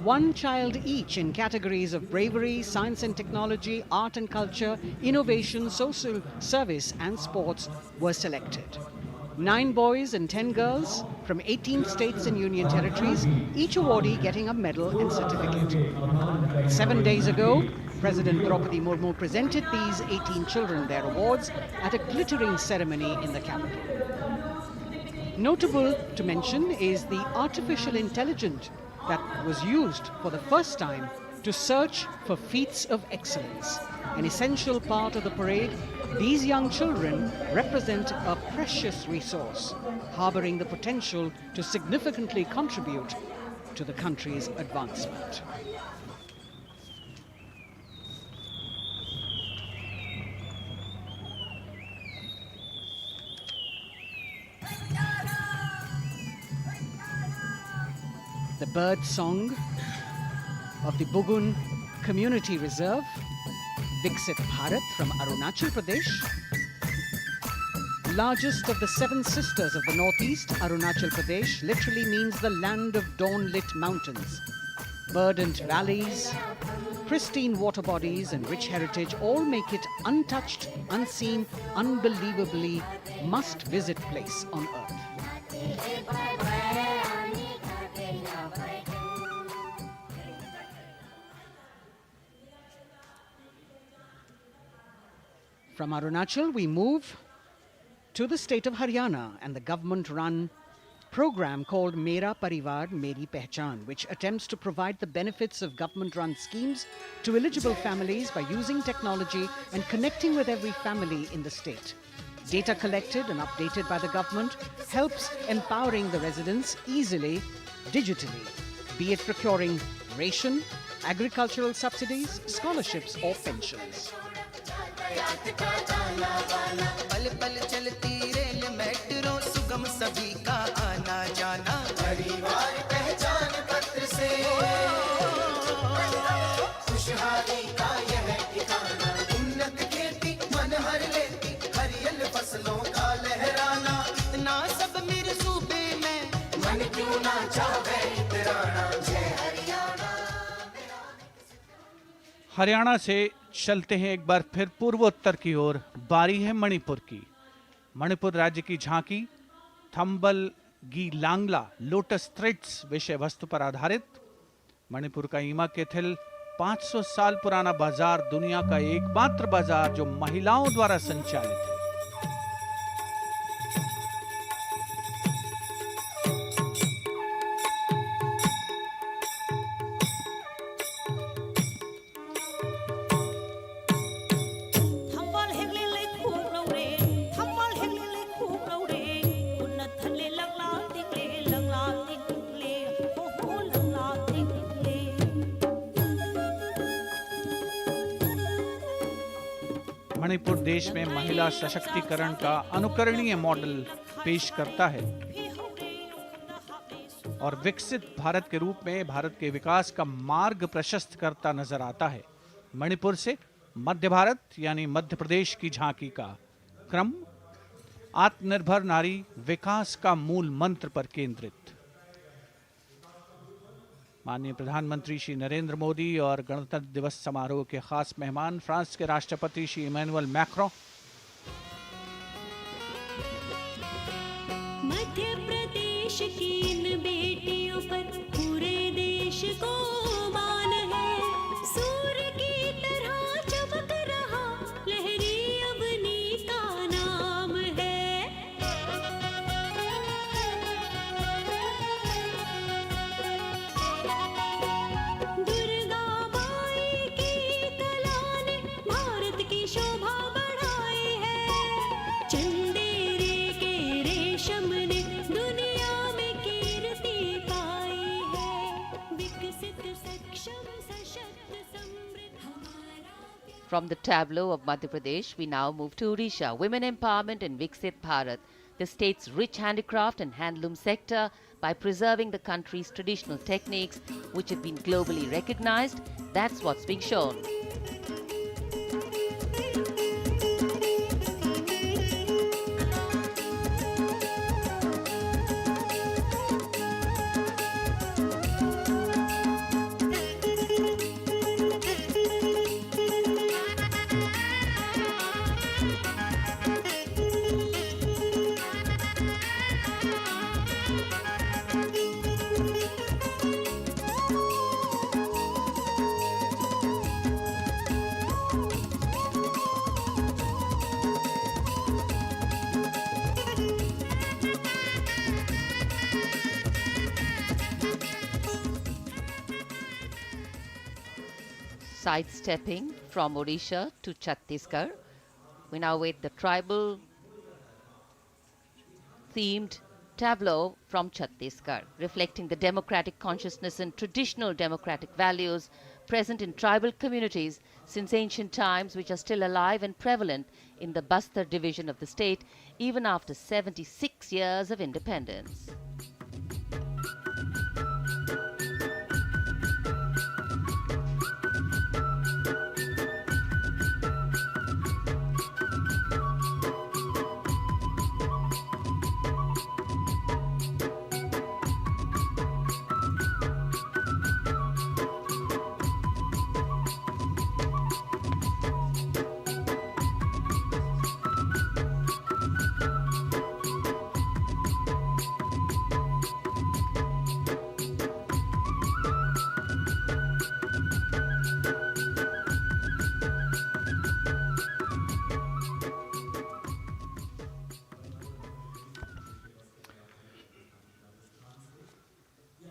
Speaker 2: One child each in categories of bravery, science and technology, art and culture, innovation, social service and sports were selected. 9 boys and 10 girls from 18 states and union territories, each awardee getting a medal and certificate. 7 days ago, President Draupadi Murmu presented these 18 children their awards at a glittering ceremony in the capital. Notable to mention is the artificial intelligence that was used for the first time to search for feats of excellence. An essential part of the parade, these young children represent a precious resource, harboring the potential to significantly contribute to the country's advancement. The bird song of the Bugun Community Reserve, Viksit Bharat from Arunachal Pradesh. Largest of the 7 sisters of the northeast, Arunachal Pradesh literally means the land of dawn-lit mountains. Verdant valleys, pristine water bodies and rich heritage all make it untouched, unseen, unbelievably must-visit place on earth. From Arunachal, we move to the state of Haryana and the government-run program called Mera Parivar Meri Pehchan, which attempts to provide the benefits of government-run schemes to eligible families by using technology and connecting with every family in the state. Data collected and updated by the government helps empowering the residents easily, digitally, be it procuring ration, agricultural subsidies, scholarships or pensions.
Speaker 6: पल पल चलती rail metro सुगम सभी का आना जाना परिवार पहचान पत्र से खुशहाली का यह ठिकाना उन्नत खेती मन हर लेती हरियल फसलों का लहराना इतना सब मेरे सूबे में मन क्यों ना चाहे इतराना जय हरियाणा।
Speaker 1: हरियाणा से चलते हैं एक बार फिर पूर्वोत्तर की ओर। बारी है मणिपुर की। मणिपुर राज्य की झांकी थंबल गी लांगला लोटस थ्रेड्स विषय वस्तु पर आधारित। मणिपुर का ईमा केथिल 500 साल पुराना बाजार दुनिया का एकमात्र बाजार जो महिलाओं द्वारा संचालित है। मणिपुर देश में महिला सशक्तिकरण का अनुकरणीय मॉडल पेश करता है और विकसित भारत के रूप में भारत के विकास का मार्ग प्रशस्त करता नजर आता है। मणिपुर से मध्य भारत यानी मध्य प्रदेश की झांकी का क्रम आत्मनिर्भर नारी विकास का मूल मंत्र पर केंद्रित। माननीय प्रधानमंत्री श्री नरेंद्र मोदी और गणतंत्र दिवस समारोह के खास मेहमान फ्रांस के राष्ट्रपति श्री इमैनुअल मैक्रों,
Speaker 7: मध्य प्रदेश की इन बेटियों पर पूरे देश को मान है। सूर्य की तरह चमक रहा लहरी अवनी का नाम है। दुर्गा माई की कला ने भारत की शोभा बढ़ाई है। चंदेरे के रेशम ने दुनिया में कीर्ति पाई है। विकसित सक्षम सशक्त समृद्ध हमारा प्यार।
Speaker 4: From the tableau of Madhya Pradesh, we now move to Odisha. Women empowerment in Viksit Bharat, the state's rich handicraft and handloom sector, by preserving the country's traditional techniques, which have been globally recognized. That's what's being shown. Sidestepping from Odisha to Chhattisgarh, we now wait the tribal themed tableau from Chhattisgarh, reflecting the democratic consciousness and traditional democratic values present in tribal communities since ancient times, which are still alive and prevalent in the Bastar division of the state even after 76 years of independence.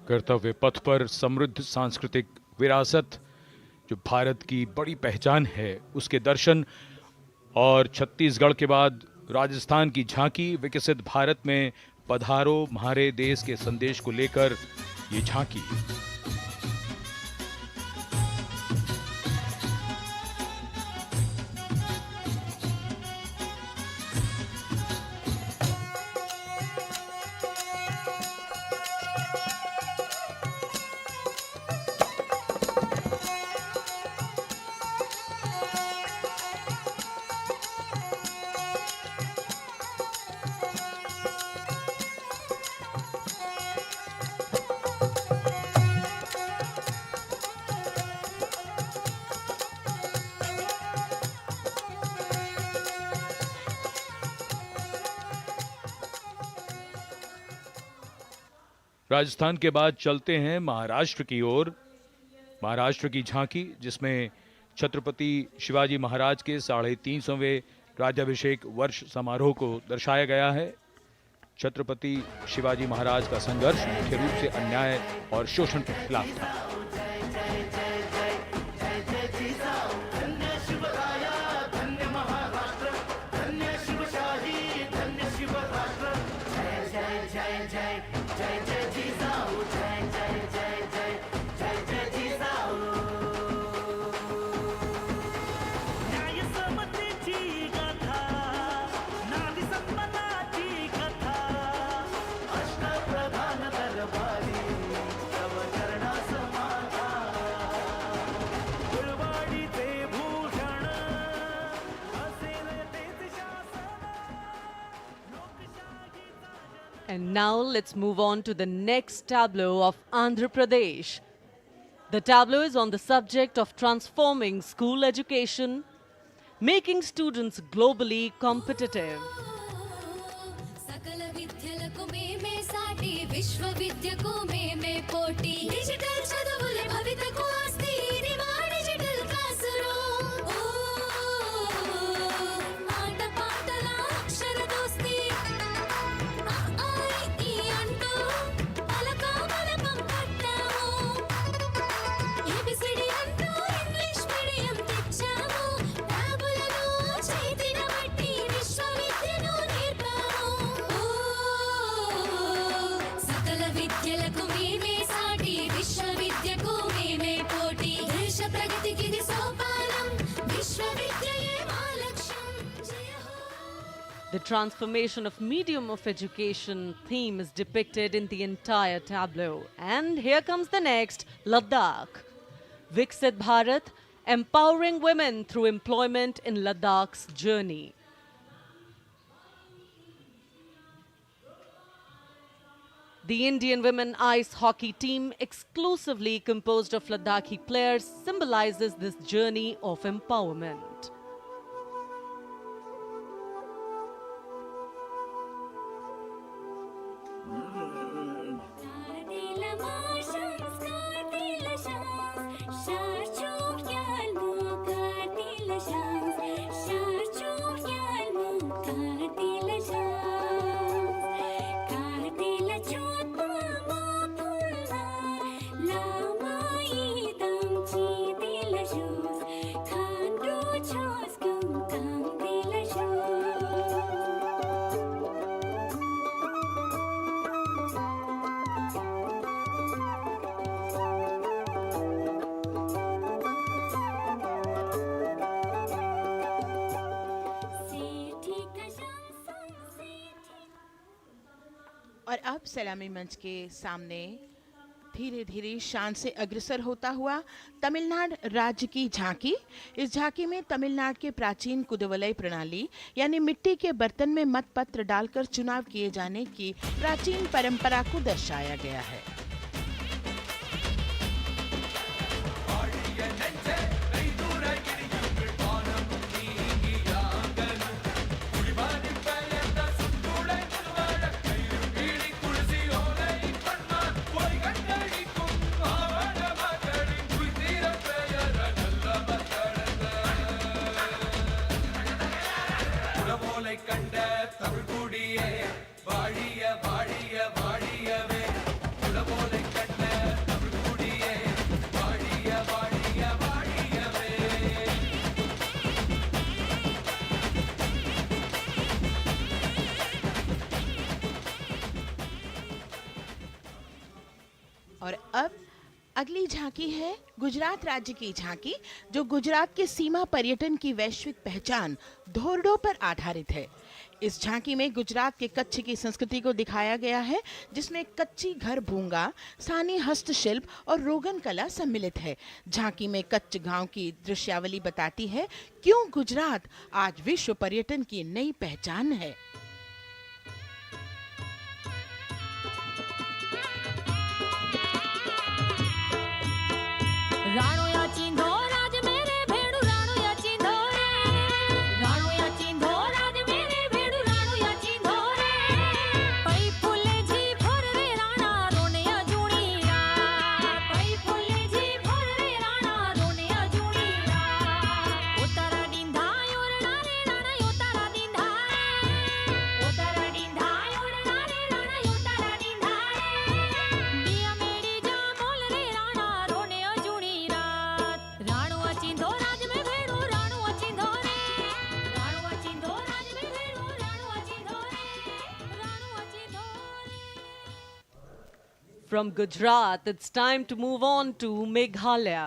Speaker 5: कर्तव्य पथ पर समृद्ध सांस्कृतिक विरासत जो भारत की बड़ी पहचान है, उसके दर्शन, और छत्तीसगढ़ के बाद राजस्थान की झांकी विकसित भारत में पधारो म्हारे देश के संदेश को लेकर ये झांकी। राजस्थान के बाद चलते हैं महाराष्ट्र की ओर। महाराष्ट्र की झांकी जिसमें छत्रपति शिवाजी महाराज के 350वें राज्याभिषेक वर्ष समारोह को दर्शाया गया है। छत्रपति शिवाजी महाराज का संघर्ष मुख्य रूप से अन्याय और शोषण के खिलाफ था।
Speaker 7: न्याय समतेची
Speaker 8: And now let's move on to the next tableau of Andhra Pradesh. The tableau is on the subject of transforming school education, making students globally competitive.
Speaker 7: सकल विद्यలకు మేమే సాటి విశ్వ విద్యకు మేమే పోటీ డిజిటల్ చదువుల భవితకు ఆస్తి ఇది మా డిజిటల్ క్లాస్ రూమ్ ఆట పాటల అక్షర దోస్తి ఆ ఆ ఈ అంటూ పలక బలపం పట్టాము ఏబిసిడి అంటూ ఇంగ్లీష్ మీడియం తెచ్చాము ట్యాబులను చేతిన బట్టి విశ్వ విద్యను నేర్పాము సకల విద్యలకు మేమే సాటి విశ్వ విద్యకు మేమే పోటీ దేశ ప్రగతికి ఇది సోపానం విశ్వ విద్యయే మా లక్ష్యం జయ హో.
Speaker 8: The transformation of medium of education theme is depicted in the entire tableau. And here comes the next, Ladakh. Viksit Bharat, empowering women through employment in Ladakh's journey. The Indian women ice hockey team, exclusively composed of Ladakhi players, symbolizes this journey of empowerment.
Speaker 7: Kartavya Path, Kartavya Path, Sharchuk yalmu, Kartavya Path, Sharchuk yalmu, Kartavya Path, Kartavya Path, Mapulna, Lamai tamchi dila shoes, Khandu chos kum dila shoes.
Speaker 9: और अब सलामी मंच के सामने धीरे धीरे शान से अग्रसर होता हुआ तमिलनाडु राज्य की झांकी। इस झांकी में तमिलनाडु के प्राचीन कुदवलय प्रणाली यानी मिट्टी के बर्तन में मतपत्र डालकर चुनाव किए जाने की प्राचीन परंपरा को दर्शाया गया है। और अब अगली झांकी है गुजरात राज्य की झांकी, जो गुजरात के सीमा पर्यटन की वैश्विक पहचान धोरडो पर आधारित है। इस झांकी में गुजरात के कच्छ की संस्कृति को दिखाया गया है, जिसमें कच्ची घर भूंगा, स्थानीय हस्तशिल्प और रोगन कला सम्मिलित है। झांकी में कच्छ गांव की दृश्यावली बताती है क्यों गुजरात आज विश्व पर्यटन की नई पहचान है।
Speaker 7: राणो या चिंधो राज मेरे भेड़ू राणो या चिंधो रे राणो या चिंधो राज मेरे भेड़ू राणो या चिंधो रे पई फुले जी भर रे राणा रोने या जुणी रा पई फुले जी भर रे राणा रोने या जुणी रा उतारा डिंधा योरणा रे राणा उतारा डिंधा उतारा डिंधा योरणा रे राणा उतारा डिंधा दिया मेरी जा बोल रे राणा रोने या जुणी राणो अचिंधो राज में भेड़ो राणो अचिंधो रे राणो अचिंधो राज में भेड़ो राणो अचिंधो रे राणो अचिंधो रे।
Speaker 8: From Gujarat, it's time to move on to Meghalaya.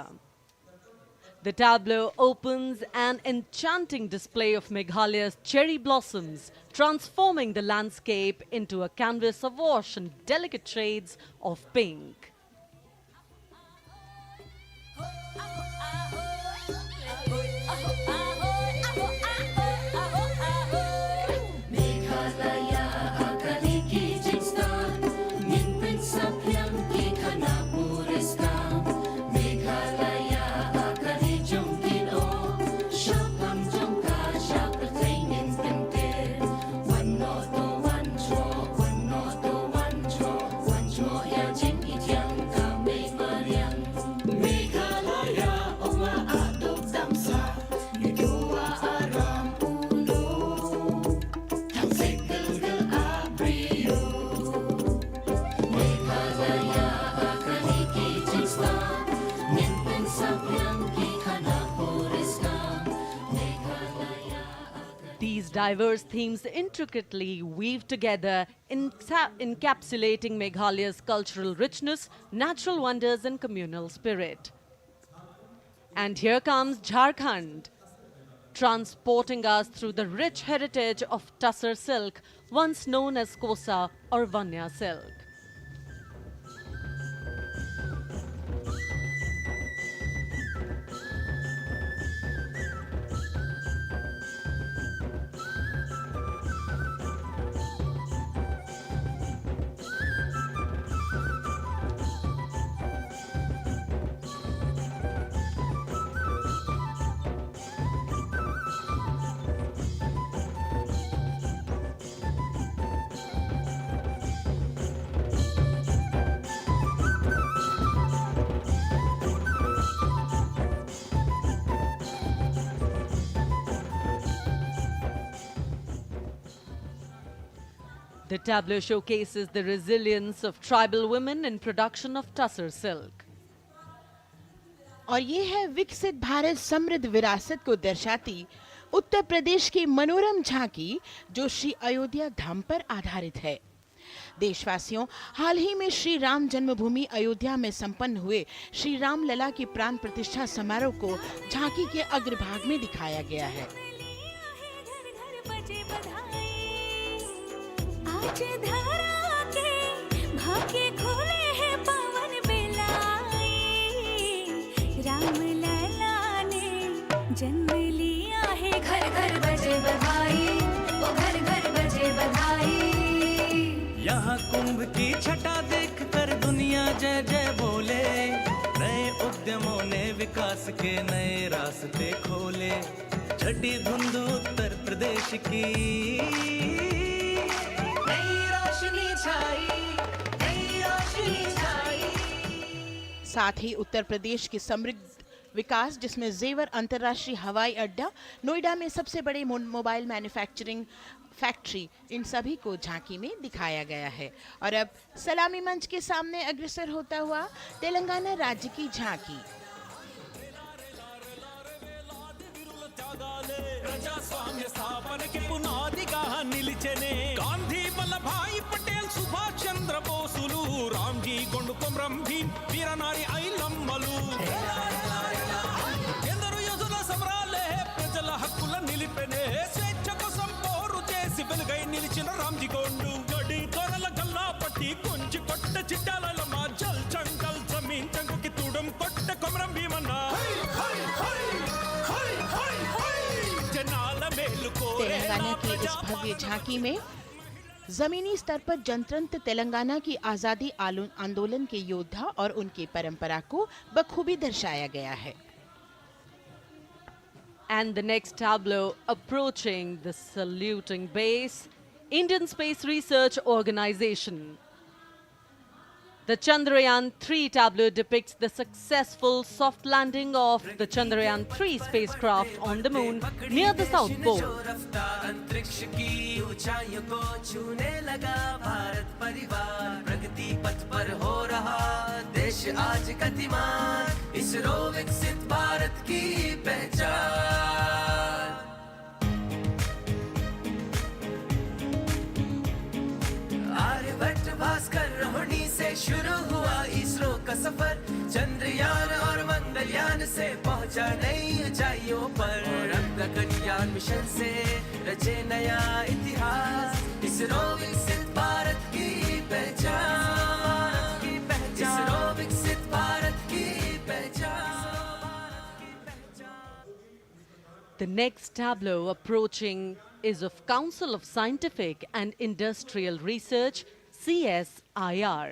Speaker 8: The tableau opens an enchanting display of Meghalaya's cherry blossoms, transforming the landscape into a canvas awash in delicate shades of pink.
Speaker 7: Meghalaya कली की जिंदा
Speaker 8: Diverse themes intricately weave together, encapsulating Meghalaya's cultural richness, natural wonders, and communal spirit. And here comes Jharkhand, transporting us through the rich heritage of Tussar silk, once known as Kosa or Vanya silk. The tableau showcases the resilience of tribal women in production of Tussar silk.
Speaker 9: और ये है विकसित भारत समृद्ध विरासत को दर्शाती उत्तर प्रदेश की मनोरम झांकी जो श्री अयोध्या धाम पर आधारित है। देशवासियों, हाल ही में श्री राम जन्मभूमि अयोध्या में संपन्न हुए श्री राम लला की प्राण प्रतिष्ठा समारोह को झांकी के अग्रभाग में दिखाया गया है।
Speaker 7: आज धरा के भाग्य खोले हैं पवन बेलाई, राम लला ने जन्म लिया है, घर घर बजे बधाई, ओ घर घर बजे बधाई।
Speaker 6: यहाँ कुंभ की छटा देख कर दुनिया जय जय बोले, नए उद्यमों ने विकास के नए रास्ते खोले, छठी धुंध उत्तर प्रदेश की
Speaker 9: साथ ही उत्तर प्रदेश की समृद्ध विकास जिसमें जेवर अंतर्राष्ट्रीय हवाई अड्डा, नोएडा में सबसे बड़े मोबाइल मैन्युफैक्चरिंग फैक्ट्री, इन सभी को झांकी में दिखाया गया है। और अब सलामी मंच के सामने अग्रसर होता हुआ तेलंगाना राज्य की झांकी।
Speaker 10: ప్రజాస్వామ్య స్థాపనకి పునాదిగా నిలిచెనే గాంధీ వల్లభాయ్ పటేల్ సుభాష్ చంద్ర బోసులు రామ్జీ గొండు కొమరం భీమ్ వీరనారి ఐలమ్మలు ఎందరో యోధుల సమరాలే ప్రజల హక్కుల నిలిపెనే స్వేచ్ఛ కోసం పోరు చేసి వెలుగై నిలిచిన రామ్జీ గొండు గడి కొరల గల్లా పట్టి కొంచి కొట్ట చిట్టాలమ్మ జల్ చంకల్ జమీన్ చంకుకి తూడం కొట్ట కొమరం భీమన్న
Speaker 9: तेलंगाना की इस भव्य झांकी में जमीनी स्तर पर जनतंत्र तेलंगाना की आजादी आंदोलन के योद्धा और उनकी परंपरा को बखूबी दर्शाया गया है।
Speaker 8: And the next tableau approaching the saluting base, Indian Space Research Organization. The Chandrayaan-3 tableau depicts the successful soft landing of the Chandrayaan-3 spacecraft on the moon near the South Pole.
Speaker 6: अंतरिक्ष की ऊंचाइयों को छूने लगा भारत परिवार, प्रगति पथ पर हो रहा देश आज गतिमान, इसरो विकसित भारत की पहचान। आर्यभट्ट भास्कर रोहिणी से शुरू हुआ इसरो का सफर, चंद्रयान और मंगलयान से पहुंचा नई ऊंचाइयों पर, गगनयान मिशन से रचे नया इतिहास, इसरो विकसित भारत की पहचान, इसरो विकसित भारत की पहचान।
Speaker 8: The next tableau approaching is of Council of Scientific and Industrial Research, CSIR.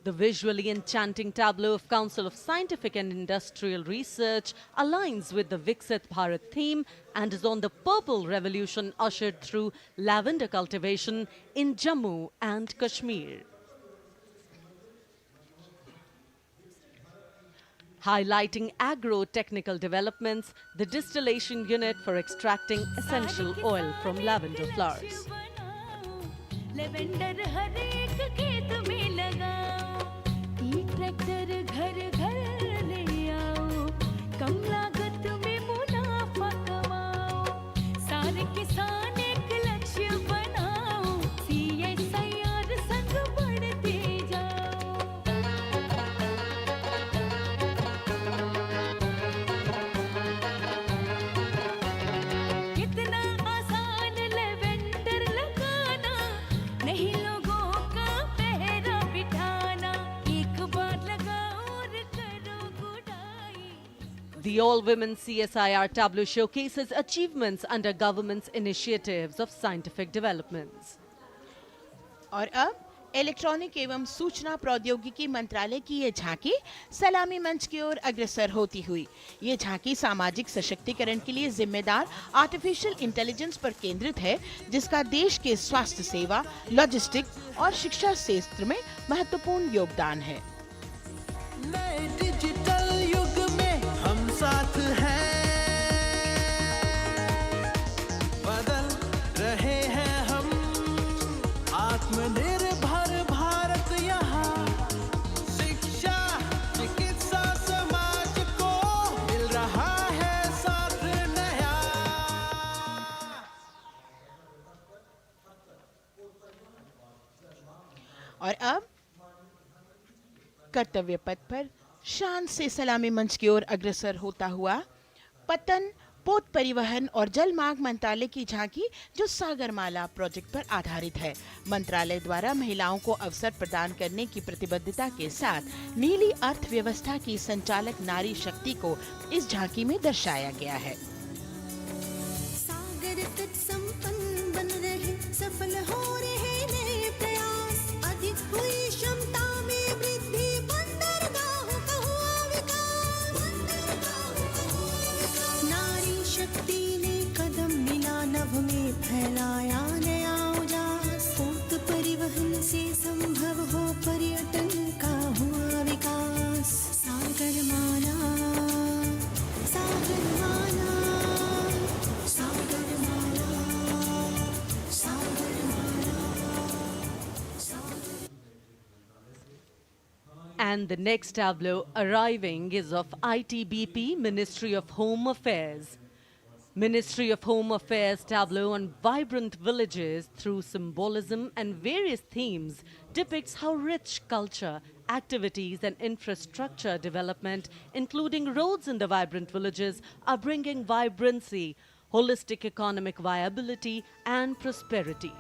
Speaker 8: The visually enchanting tableau of Council of Scientific and Industrial Research aligns with the Viksit Bharat theme and is on the Purple Revolution ushered through lavender cultivation in Jammu and Kashmir. Highlighting agro-technical developments, the distillation unit for extracting essential oil from lavender flowers.
Speaker 7: Lavender हर एक खेत में लगाओ, tractor घर घर ले आओ, कम लागत में मुनाफा कमाओ, सारे किसान एक नहीं लोगों का पहरा बिठाना, एक बार लगाओ और करो गुडाई।
Speaker 8: The all-women CSIR tableau showcases achievements under government's initiatives of scientific developments.
Speaker 9: और अब इलेक्ट्रॉनिक एवं सूचना प्रौद्योगिकी मंत्रालय की ये झांकी सलामी मंच की ओर अग्रसर होती हुई। ये झांकी सामाजिक सशक्तिकरण के लिए जिम्मेदार आर्टिफिशियल इंटेलिजेंस पर केंद्रित है, जिसका देश के स्वास्थ्य सेवा, लॉजिस्टिक और शिक्षा क्षेत्र में महत्वपूर्ण योगदान है।
Speaker 6: नए डिजिटल युग में हम साथ हैं, बदल रहे हैं हम, आत्मनिर्भर भारत यहाँ, शिक्षा चिकित्सा समाज को मिल रहा है साथ नया।
Speaker 9: और अब कर्तव्य पथ पर शान से सलामी मंच की ओर अग्रसर होता हुआ पतन, पोत परिवहन और जल मार्ग मंत्रालय की झांकी, जो सागरमाला प्रोजेक्ट पर आधारित है। मंत्रालय द्वारा महिलाओं को अवसर प्रदान करने की प्रतिबद्धता के साथ नीली अर्थव्यवस्था की संचालक नारी शक्ति को इस झांकी में दर्शाया गया है।
Speaker 7: सागर तट संपन्न बन रहे, सफल हो रहे नए प्रयास, अधिक हुई क्षमता में वृद्धि, बंदरगाहों का हुआ विकास, नारी शक्ति ने कदम मिला नभ में, फैलाया नया उजास, पोत परिवहन से संभव हो पर्यटन का हुआ विकास। सागरमाला, सागरमाला, सागरमाला, सागरमाला, सागर।
Speaker 8: And the next tableau arriving is of ITBP, Ministry of Home Affairs. Ministry of Home Affairs tableau on vibrant villages through symbolism and various themes depicts how rich culture, activities and infrastructure development, including roads in the vibrant villages, are bringing vibrancy, holistic economic viability and prosperity.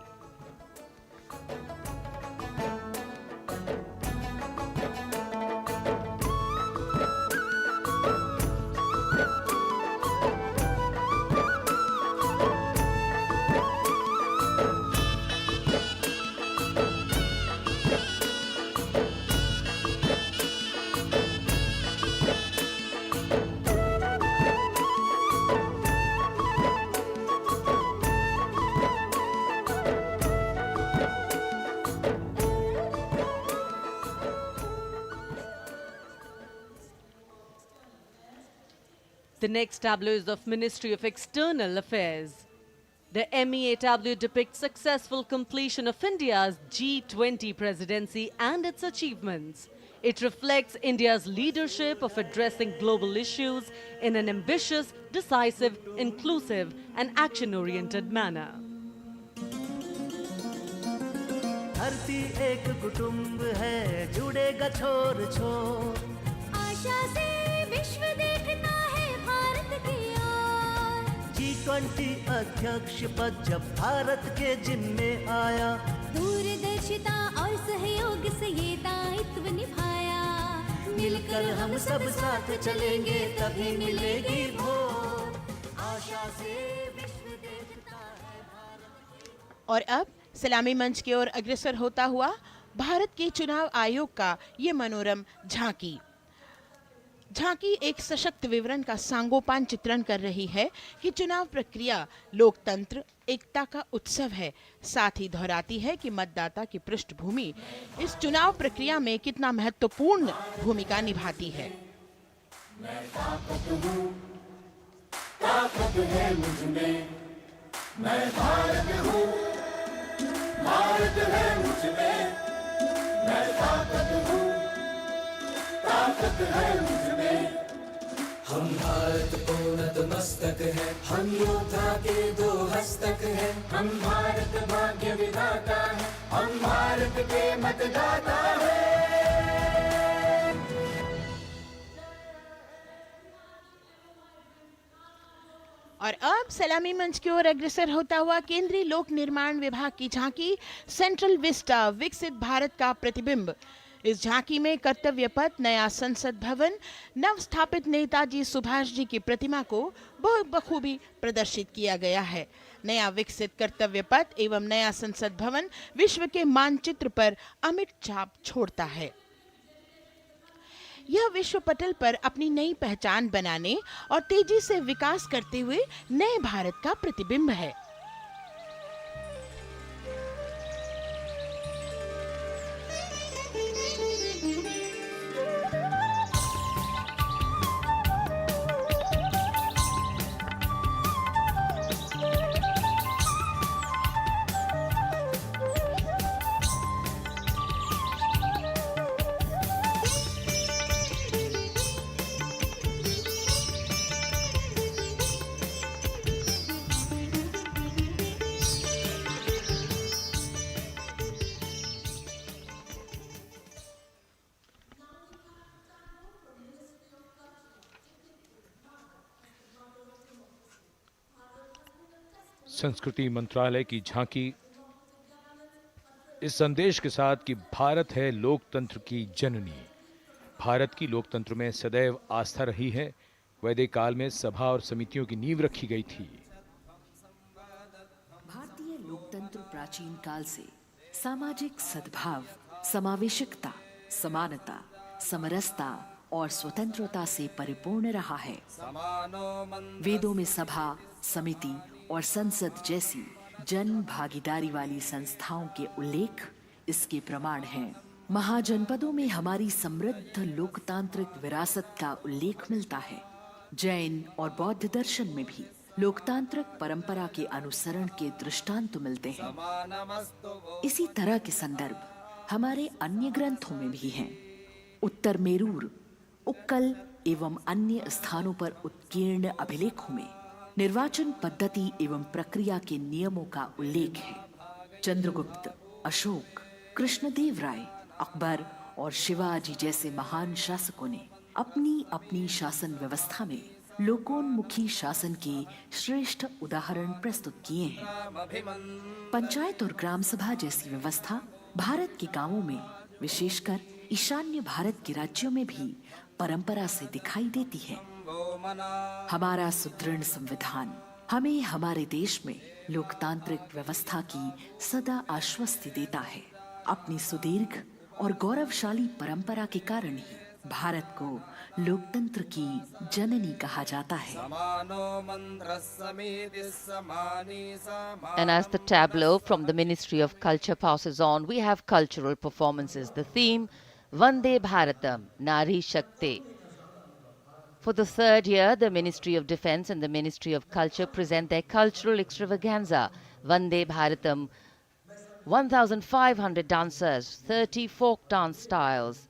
Speaker 8: The next tableau is of Ministry of External Affairs. The MEA tableau depicts successful completion of India's G20 presidency and its achievements. It reflects India's leadership of addressing global issues in an ambitious, decisive, inclusive and action-oriented manner.
Speaker 6: धरती एक कुटुंब है, जुड़ेगा छोर छोर,
Speaker 7: आशा से विश्व देखता है भारत की ओर।
Speaker 6: G20 अध्यक्ष पद जब भारत के जिम्मे आया,
Speaker 7: दूरदर्शिता और सहयोग से ये दायित्व निभाया,
Speaker 6: मिलकर हम सब साथ चलेंगे तभी मिलेगी भोर, आशा से विश्व देखता है भारत।
Speaker 9: और अब सलामी मंच की ओर अग्रसर होता हुआ भारत के चुनाव आयोग का ये मनोरम झांकी। झांकी एक सशक्त विवरण का सांगोपान चित्रण कर रही है कि चुनाव प्रक्रिया लोकतंत्र, एकता का उत्सव है। साथ ही दोहराती है कि मतदाता की पृष्ठभूमि इस चुनाव प्रक्रिया में कितना महत्वपूर्ण भूमिका निभाती है।
Speaker 11: मैं ताकत है मुझ में, मैं भारत हूँ, भारत है मुझ में, मैं ताकत हूँ, ताकत है मुझ में। हम भारत को नतमस्तक है, हम योद्धा के दो हस्तक है, हम भारत भाग्य विधाता है, हम भारत के मतदाता है।
Speaker 9: और अब सलामी मंच की ओर अग्रसर होता हुआ केंद्रीय लोक निर्माण विभाग की झांकी सेंट्रल विस्टा विकसित भारत का प्रतिबिंब। इस झांकी में कर्तव्य पथ, नया संसद भवन, नव स्थापित नेताजी सुभाष जी की प्रतिमा को बहुत बखूबी प्रदर्शित किया गया है। नया विकसित कर्तव्य पथ एवं नया संसद भवन विश्व के मानचित्र पर अमिट छाप छोड़ता है। यह विश्व पटल पर अपनी नई पहचान बनाने और तेजी से विकास करते हुए नए भारत का प्रतिबिंब है।
Speaker 5: संस्कृति मंत्रालय की झांकी इस संदेश के साथ कि भारत है लोकतंत्र की जननी। भारत की लोकतंत्र में सदैव आस्था रही है। वैदिक काल में सभा और समितियों की नींव रखी गई थी।
Speaker 12: भारतीय लोकतंत्र प्राचीन काल से सामाजिक सद्भाव, समावेशकता, समानता, समरसता और स्वतंत्रता से परिपूर्ण रहा है। वेदों में सभा, समिति और संसद जैसी जन भागीदारी वाली संस्थाओं के उल्लेख इसके प्रमाण हैं। महाजनपदों में हमारी समृद्ध लोकतांत्रिक विरासत का उल्लेख मिलता है। जैन और बौद्ध दर्शन में भी लोकतांत्रिक परंपरा के अनुसरण के दृष्टांत मिलते हैं। इसी तरह के संदर्भ हमारे अन्य ग्रंथों में भी हैं। उत्तर मेरूर, उक्कल एवं अन्य स्थानों पर उत्कीर्ण अभिलेखों में निर्वाचन पद्धति एवं प्रक्रिया के नियमों का उल्लेख है। चंद्रगुप्त, अशोक, कृष्णदेव राय, अकबर और शिवाजी जैसे महान शासकों ने अपनी अपनी शासन व्यवस्था में लोकोन्मुखी शासन के श्रेष्ठ उदाहरण प्रस्तुत किए हैं। पंचायत और ग्राम सभा जैसी व्यवस्था भारत के गांवों में, विशेषकर ईशान्य भारत के राज्यों में भी परंपरा से दिखाई देती है। हमारा सुदृढ़ संविधान हमें हमारे देश में लोकतांत्रिक व्यवस्था की सदा आश्वस्ति देता है। अपनी सुदीर्घ और गौरवशाली परंपरा के कारण ही भारत को लोकतंत्र की जननी कहा जाता है।
Speaker 4: And as the tableau from the Ministry of Culture passes on, we have cultural performances. The theme, Vande Bharatam, Nari Shakti. For the third year, the Ministry of Defence and the Ministry of Culture present their cultural extravaganza, Vande Bharatam. 1,500 dancers, 30 folk dance styles,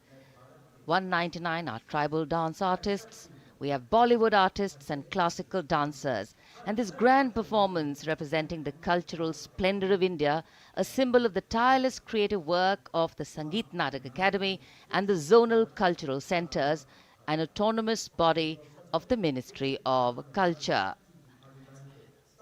Speaker 4: 199 are tribal dance artists. We have Bollywood artists and classical dancers. And this grand performance representing the cultural splendor of India, a symbol of the tireless creative work of the Sangeet Natak Academy and the zonal cultural centers, an autonomous body of the Ministry of Culture.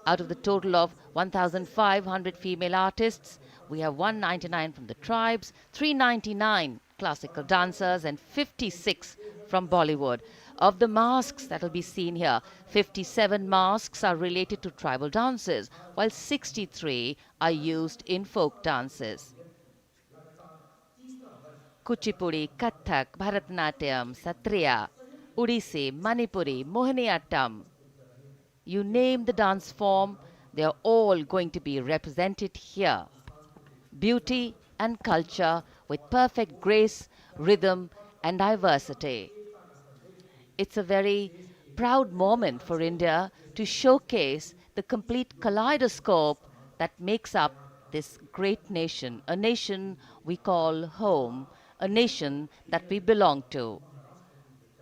Speaker 4: Out of the total of 1,500 female artists, we have 199 from the tribes, 399 classical dancers and 56 from Bollywood. Of the masks that will be seen here, 57 masks are related to tribal dances, while 63 are used in folk dances. Kuchipudi, Kathak, Bharatanatyam, Satriya, Odissi, Manipuri, Mohiniyattam. You name the dance form, they are all going to be represented here. Beauty and culture with perfect grace, rhythm and diversity. It's a very proud moment for India to showcase the complete kaleidoscope that makes up this great nation, a nation we call home, a nation that we belong to.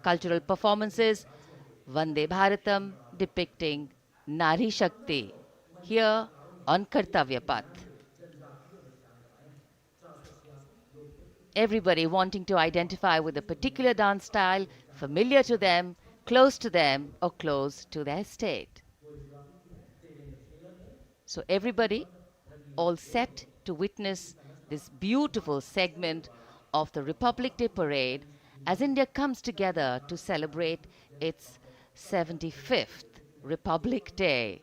Speaker 4: Cultural performances, Vande Bharatam depicting Nari Shakti here on Kartavya Path. Everybody wanting to identify with a particular dance style, familiar to them, close to them, or close to their state. So everybody all set to witness this beautiful segment of the Republic Day parade as India comes together to celebrate its 75th Republic Day.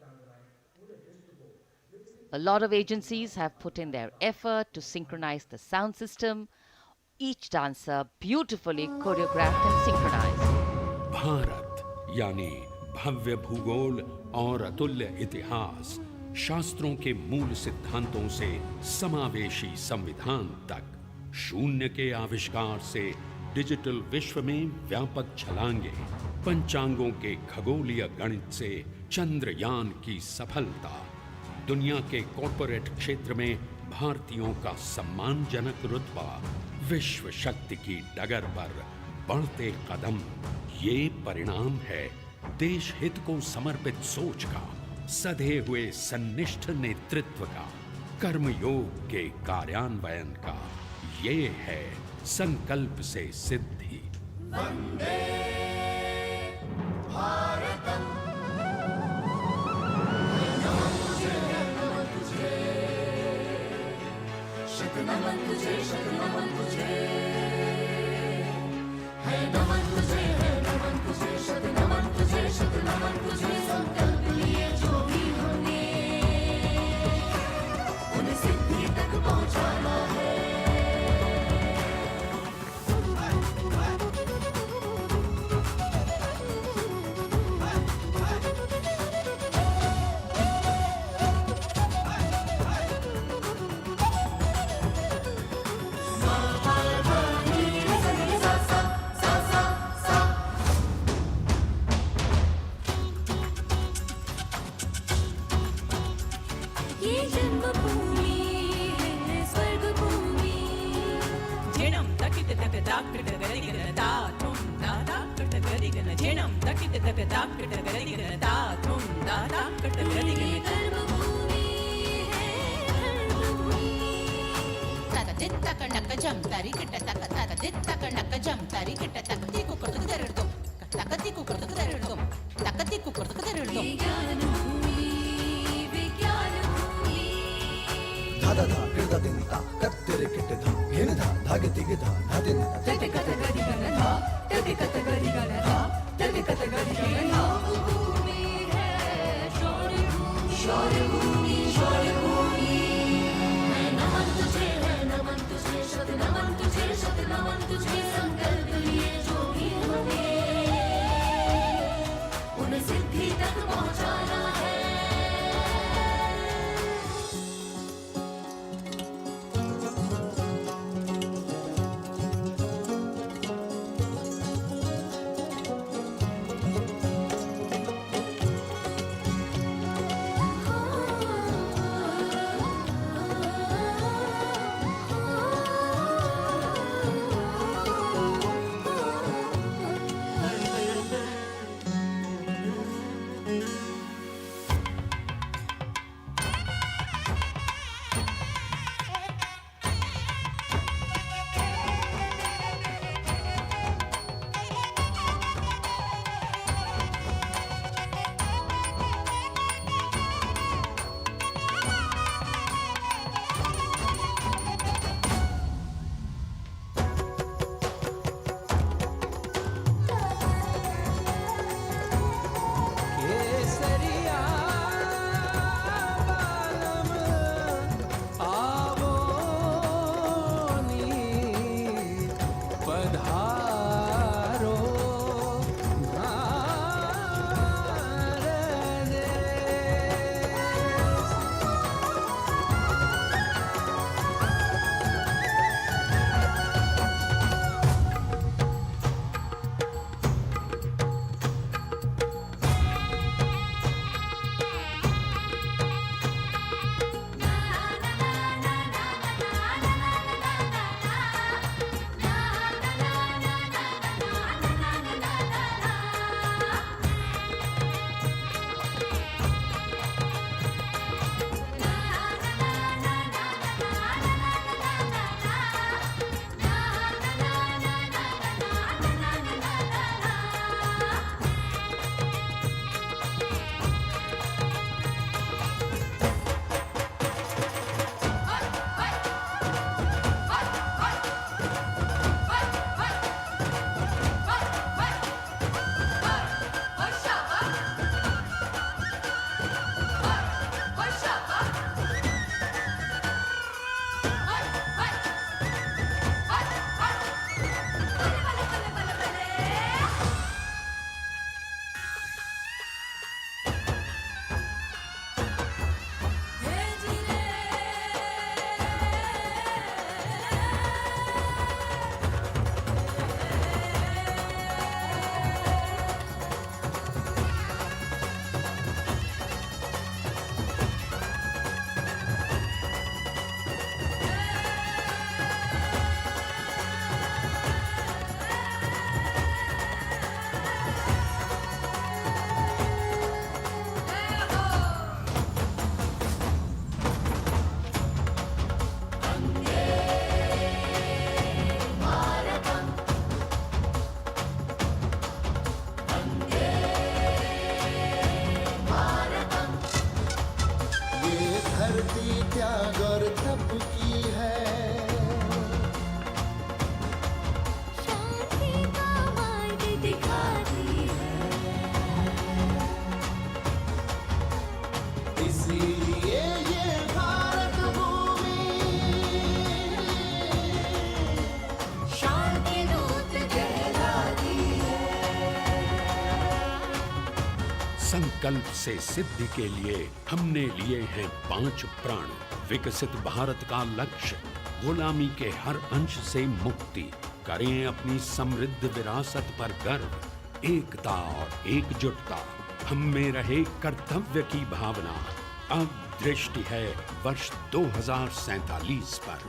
Speaker 4: A lot of agencies have put in their effort to synchronize the sound system. Each dancer beautifully choreographed and synchronized.
Speaker 13: Bharat यानी भव्य भूगोल और अतुल्य इतिहास, शास्त्रों के मूल सिद्धांतों से समावेशी संविधान तक, शून्य के आविष्कार से डिजिटल विश्व में व्यापक छलांगे, पंचांगों के खगोलीय गणित से चंद्रयान की सफलता, दुनिया के कॉर्पोरेट क्षेत्र में भारतीयों का सम्मानजनक रुतबा, विश्व शक्ति की डगर पर बढ़ते कदम, ये परिणाम है देश हित को समर्पित सोच का, सधे हुए सन्निष्ठ नेतृत्व का, कर्मयोग के कार्यान्वयन का। ये है संकल्प से सिद्धि।
Speaker 11: वंदे भारतम, नमन तुझे, नमन तुझे, शत नमन तुझे, शत नमन तुझे, है नमन तुझे, है नमन तुझे, शत नमन तुझे, शत नमन तुझे। संकल्प लिए जो भी हमने उन्हें सिद्धि तक पहुंचाना है।
Speaker 7: ये जन्मभूमि है स्वर्ग भूमि।
Speaker 14: झेणं तकित तक दाक्कट गरिगन तातुं दादाक्कट गरिगन झेणं तकित तक दाक्कट गरिगन तातुं दादाक्कट गरिगन
Speaker 7: कर्मभूमि है धर्मभूमि।
Speaker 9: तक दित तक नक जम तारी किट तक तक दित तक नक जम तारी किट तक ती कुकर तक दरड़ तुम तक ती कुकर तक दरड़ तुम तक ती कुकर तक दरड़ तुम।
Speaker 7: ज्ञान भूमि विज्ञान भूमि।
Speaker 6: धादा धा गिरदा दिन ता कत्तिर किट धा घेन धा धागे तिगे धा धादिन
Speaker 7: तटे कत गरिगन धा तटे कत गरिगन धा तटे कत गरिगन धा। भूमि है शौर्य भूमि, शौर्य भूमि, शौर्य भूमि। है नमन तुझे, है नमन तुझे, शत नमन तुझे, शत नमन तुझे। संकल्प लिए जो भी हमने उन्हें सिद्धि तक पहुंचाना है।
Speaker 13: संकल्प से सिद्धि के लिए हमने लिए हैं 5 प्रण। विकसित भारत का लक्ष्य, गुलामी के हर अंश से मुक्ति। करें अपनी समृद्ध विरासत पर गर्व, एकता और एकजुटता। हम में रहे कर्तव्य की भावना। अब दृष्टि है वर्ष 2047 पर।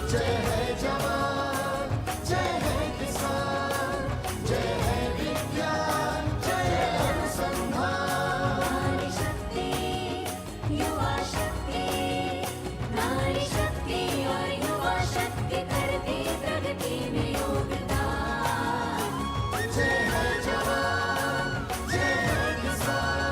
Speaker 11: जय है जवान, जय है किसान, जय है विज्ञान, जय है अनुसंधान। नारी शक्ति, युवा शक्ति, नारी शक्ति और युवा शक्ति करती प्रगति में योगदान। जय है जवान, जय है किसान।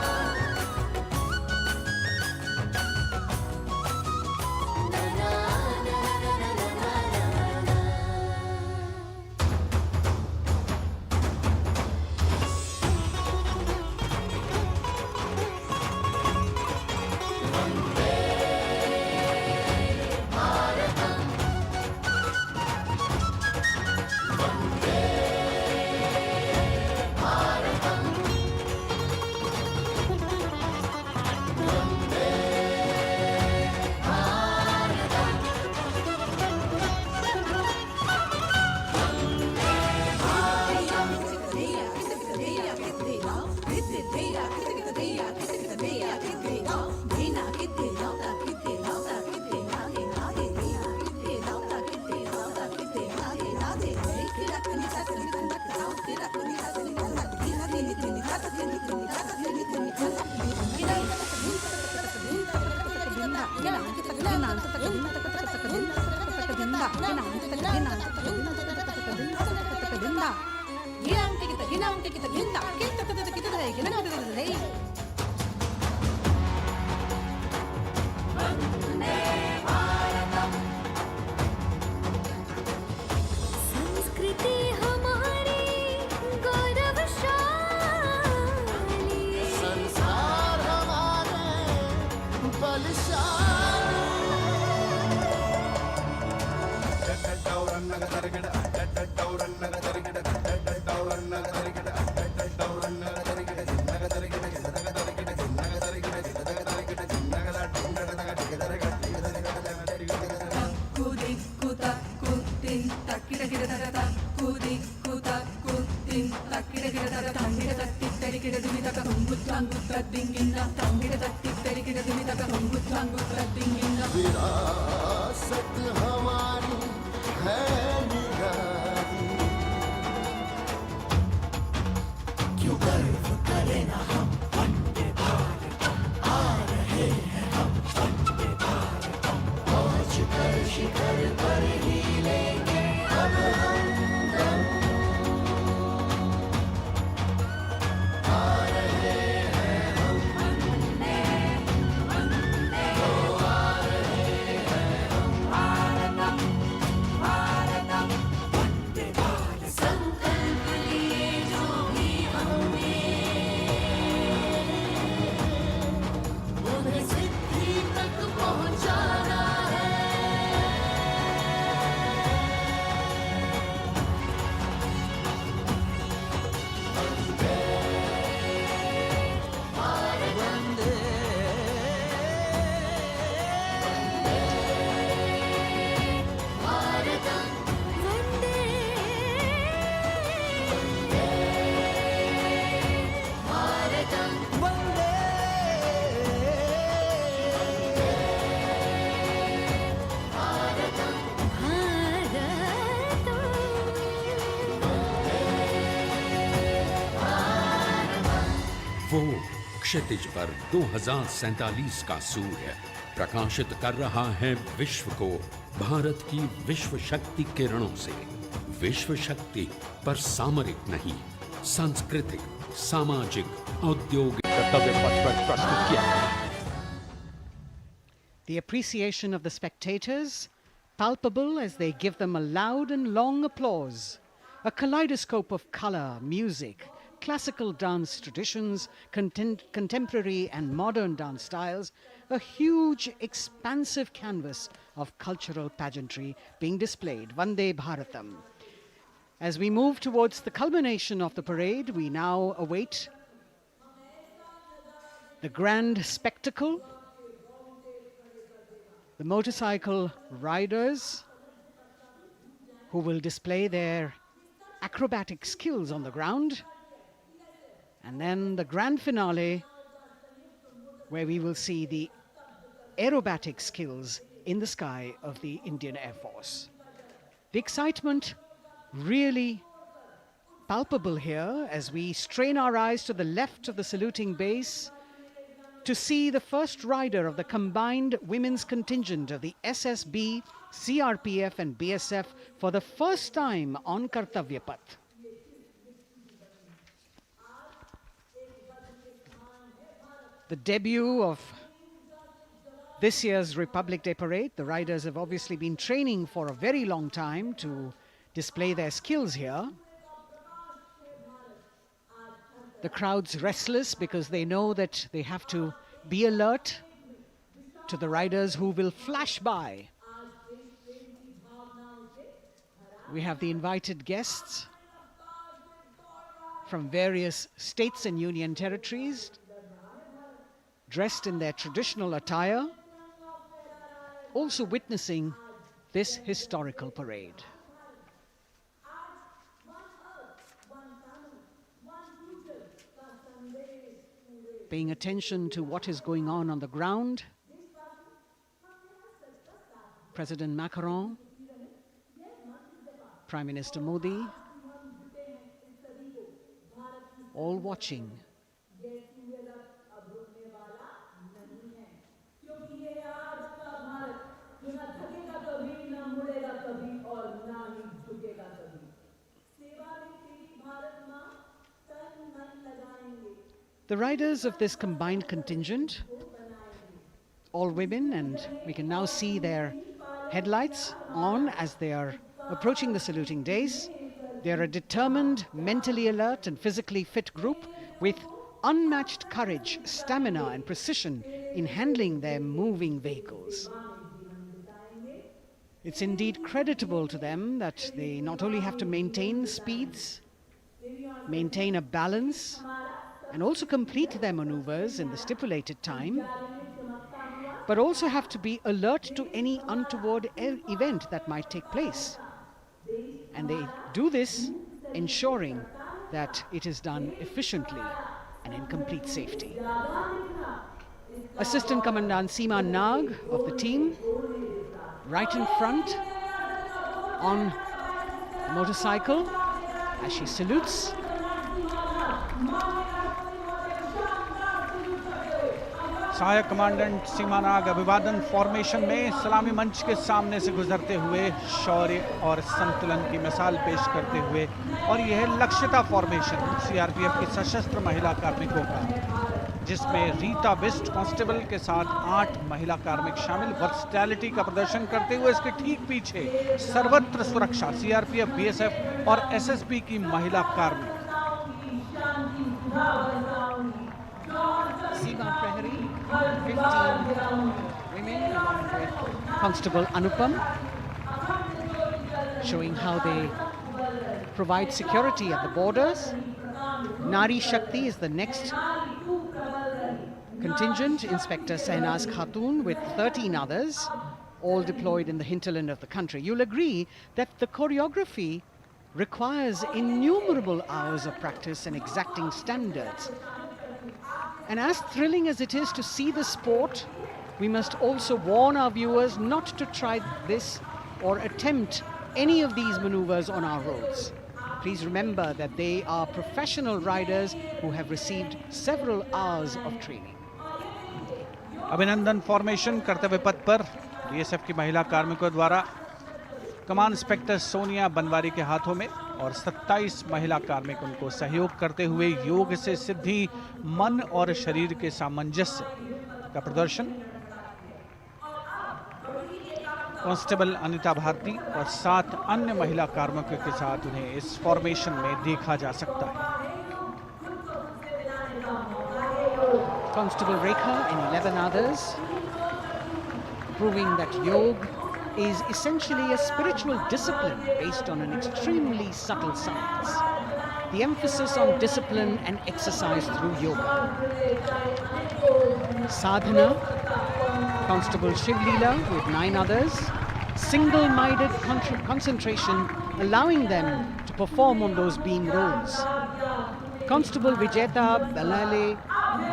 Speaker 7: संस्कृति हमारी गौरवशाली,
Speaker 11: संस्कार हमारे बलशाली। विरासत हमारी है निराली। क्यों गर्व करें ना हम वंदे भारतम, आ रहे हैं हम वंदे भारतम। पहुंच कर शिखर पर ही लेंगे अब हम दम। आ रहे हैं हम वंदे, वंदे, ओ आ रहे हैं हम भारतम, भारतम, वंदे भारत। संकल्प लिए जो भी हमने, उन्हें सिद्धि तक पहुंचाना है। वंदे भारत, वंदे, भारतम,
Speaker 7: वंदे
Speaker 11: भारतम, वंदे भारतम।
Speaker 13: वो क्षितिज पर 2047 का सूर्य प्रकाशित कर रहा है विश्व को भारत की विश्व शक्ति किरणों से। विश्व शक्ति पर सामरिक नहीं, सांस्कृतिक, सामाजिक, औद्योगिक
Speaker 5: कर्तव्य पथ पर प्रस्तुत किया गया।
Speaker 2: The appreciation of the spectators, palpable as they give them a loud and long applause. A kaleidoscope of color, music, classical dance traditions, contemporary and modern dance styles, a huge, expansive canvas of cultural pageantry being displayed, Vande Bharatam. As we move towards the culmination of the parade, we now await the grand spectacle, the motorcycle riders who will display their acrobatic skills on the ground, and then the grand finale where we will see the aerobatic skills in the sky of the Indian Air Force. The excitement really palpable here as we strain our eyes to the left of the saluting base to see the first rider of the combined women's contingent of the SSB, CRPF and BSF for the first time on Kartavya Path. The debut of this year's Republic Day Parade. The riders have obviously been training for a very long time to display their skills here. The crowd's restless because they know that they have to be alert to the riders who will flash by. We have the invited guests from various states and union territories, dressed in their traditional attire, also witnessing this historical parade. Paying attention to what is going on the ground, President Macron, Prime Minister Modi, all watching. The riders of this combined contingent, all women, and we can now see their headlights on as they are approaching the saluting days. They are a determined, mentally alert and physically fit group with unmatched courage, stamina and precision in handling their moving vehicles. It's indeed creditable to them that they not only have to maintain speeds, maintain a balance, and also complete their maneuvers in the stipulated time, but also have to be alert to any untoward event that might take place. And they do this ensuring that it is done efficiently and in complete safety. Assistant Commandant Seema Nag of the team, right in front on the motorcycle as she salutes.
Speaker 1: सहायक commandant सीमा नाग अभिवादन formation में सलामी मंच के सामने से गुजरते हुए शौर्य और संतुलन की मिसाल पेश करते हुए, और यह लक्ष्यता फॉर्मेशन सीआरपीएफ की सशस्त्र महिला कार्मिकों का, जिसमें रीता बिस्ट कांस्टेबल के साथ 8 महिला कार्मिक शामिल, वर्सटैलिटी का प्रदर्शन करते हुए इसके ठीक पीछे सर्वत्र सुरक्षा सीआरपीएफ, बीएसएफ और एसएसबी की महिला कार्मिक।
Speaker 2: Seema Prahari, 15 women along with Constable Anupam, showing how they provide security at the borders. Nari Shakti is the next contingent, Inspector Sahnaz Khatun with 13 others, all deployed in the hinterland of the country. You'll agree that the choreography requires innumerable hours of practice and exacting standards. And as thrilling as it is to see the sport, we must also warn our viewers not to try this or attempt any of these maneuvers on our roads. Please remember that they are professional riders who have received several hours of training.
Speaker 1: अभिनंदन formation कर्तव्य पथ पर BSF की महिला कार्मिकों द्वारा कमान inspector Sonia Banwari के हाथों में, और 27 महिला कार्मिक उनको सहयोग करते हुए योग से सिद्धि, मन और शरीर के सामंजस्य का प्रदर्शन। कांस्टेबल अनिता भारती और 7 अन्य महिला कार्मिकों के साथ उन्हें इस फॉर्मेशन में देखा जा सकता है।
Speaker 2: Constable Rekha and 11 others, proving that yoga is essentially a spiritual discipline based on an extremely subtle science. The emphasis on discipline and exercise through yoga. Sadhana, Constable Shivlila with 9 others, single-minded concentration, allowing them to perform on those beam roles. Constable Vijeta Balale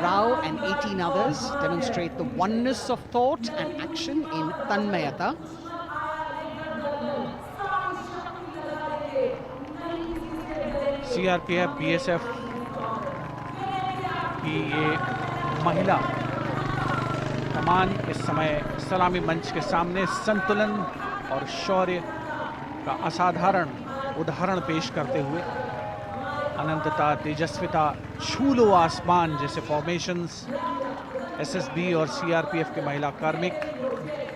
Speaker 2: Rao and 18 others demonstrate the oneness of thought and action in Tanmayata.
Speaker 1: CRPF BSF की ये महिला कमान इस समय सलामी मंच के सामने संतुलन और शौर्य का असाधारण उदाहरण पेश करते हुए अनंतता, तेजस्विता, छू लो आसमान जैसे फॉर्मेशंस एसएसबी और सीआरपीएफ के महिला कार्मिक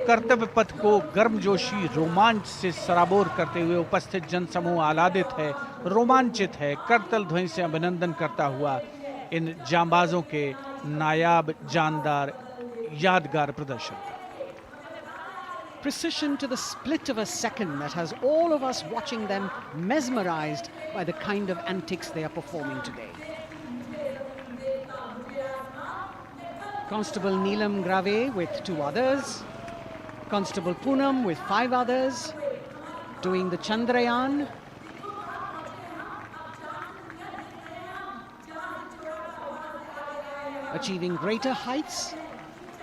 Speaker 1: कर्तव्य पथ को गर्मजोशी रोमांच से सराबोर करते हुए उपस्थित जनसमूह आह्लादित है, रोमांचित है, करतल ध्वनि से अभिनंदन करता हुआ इन जांबाजों के नायाब, जानदार, यादगार प्रदर्शन का।
Speaker 2: Precision to the split of a second that has all of us watching them mesmerized by the kind of antics they are performing today. Constable Neelam Grave with 2 others, Constable Poonam with 5 others, doing the Chandrayaan. Achieving greater heights,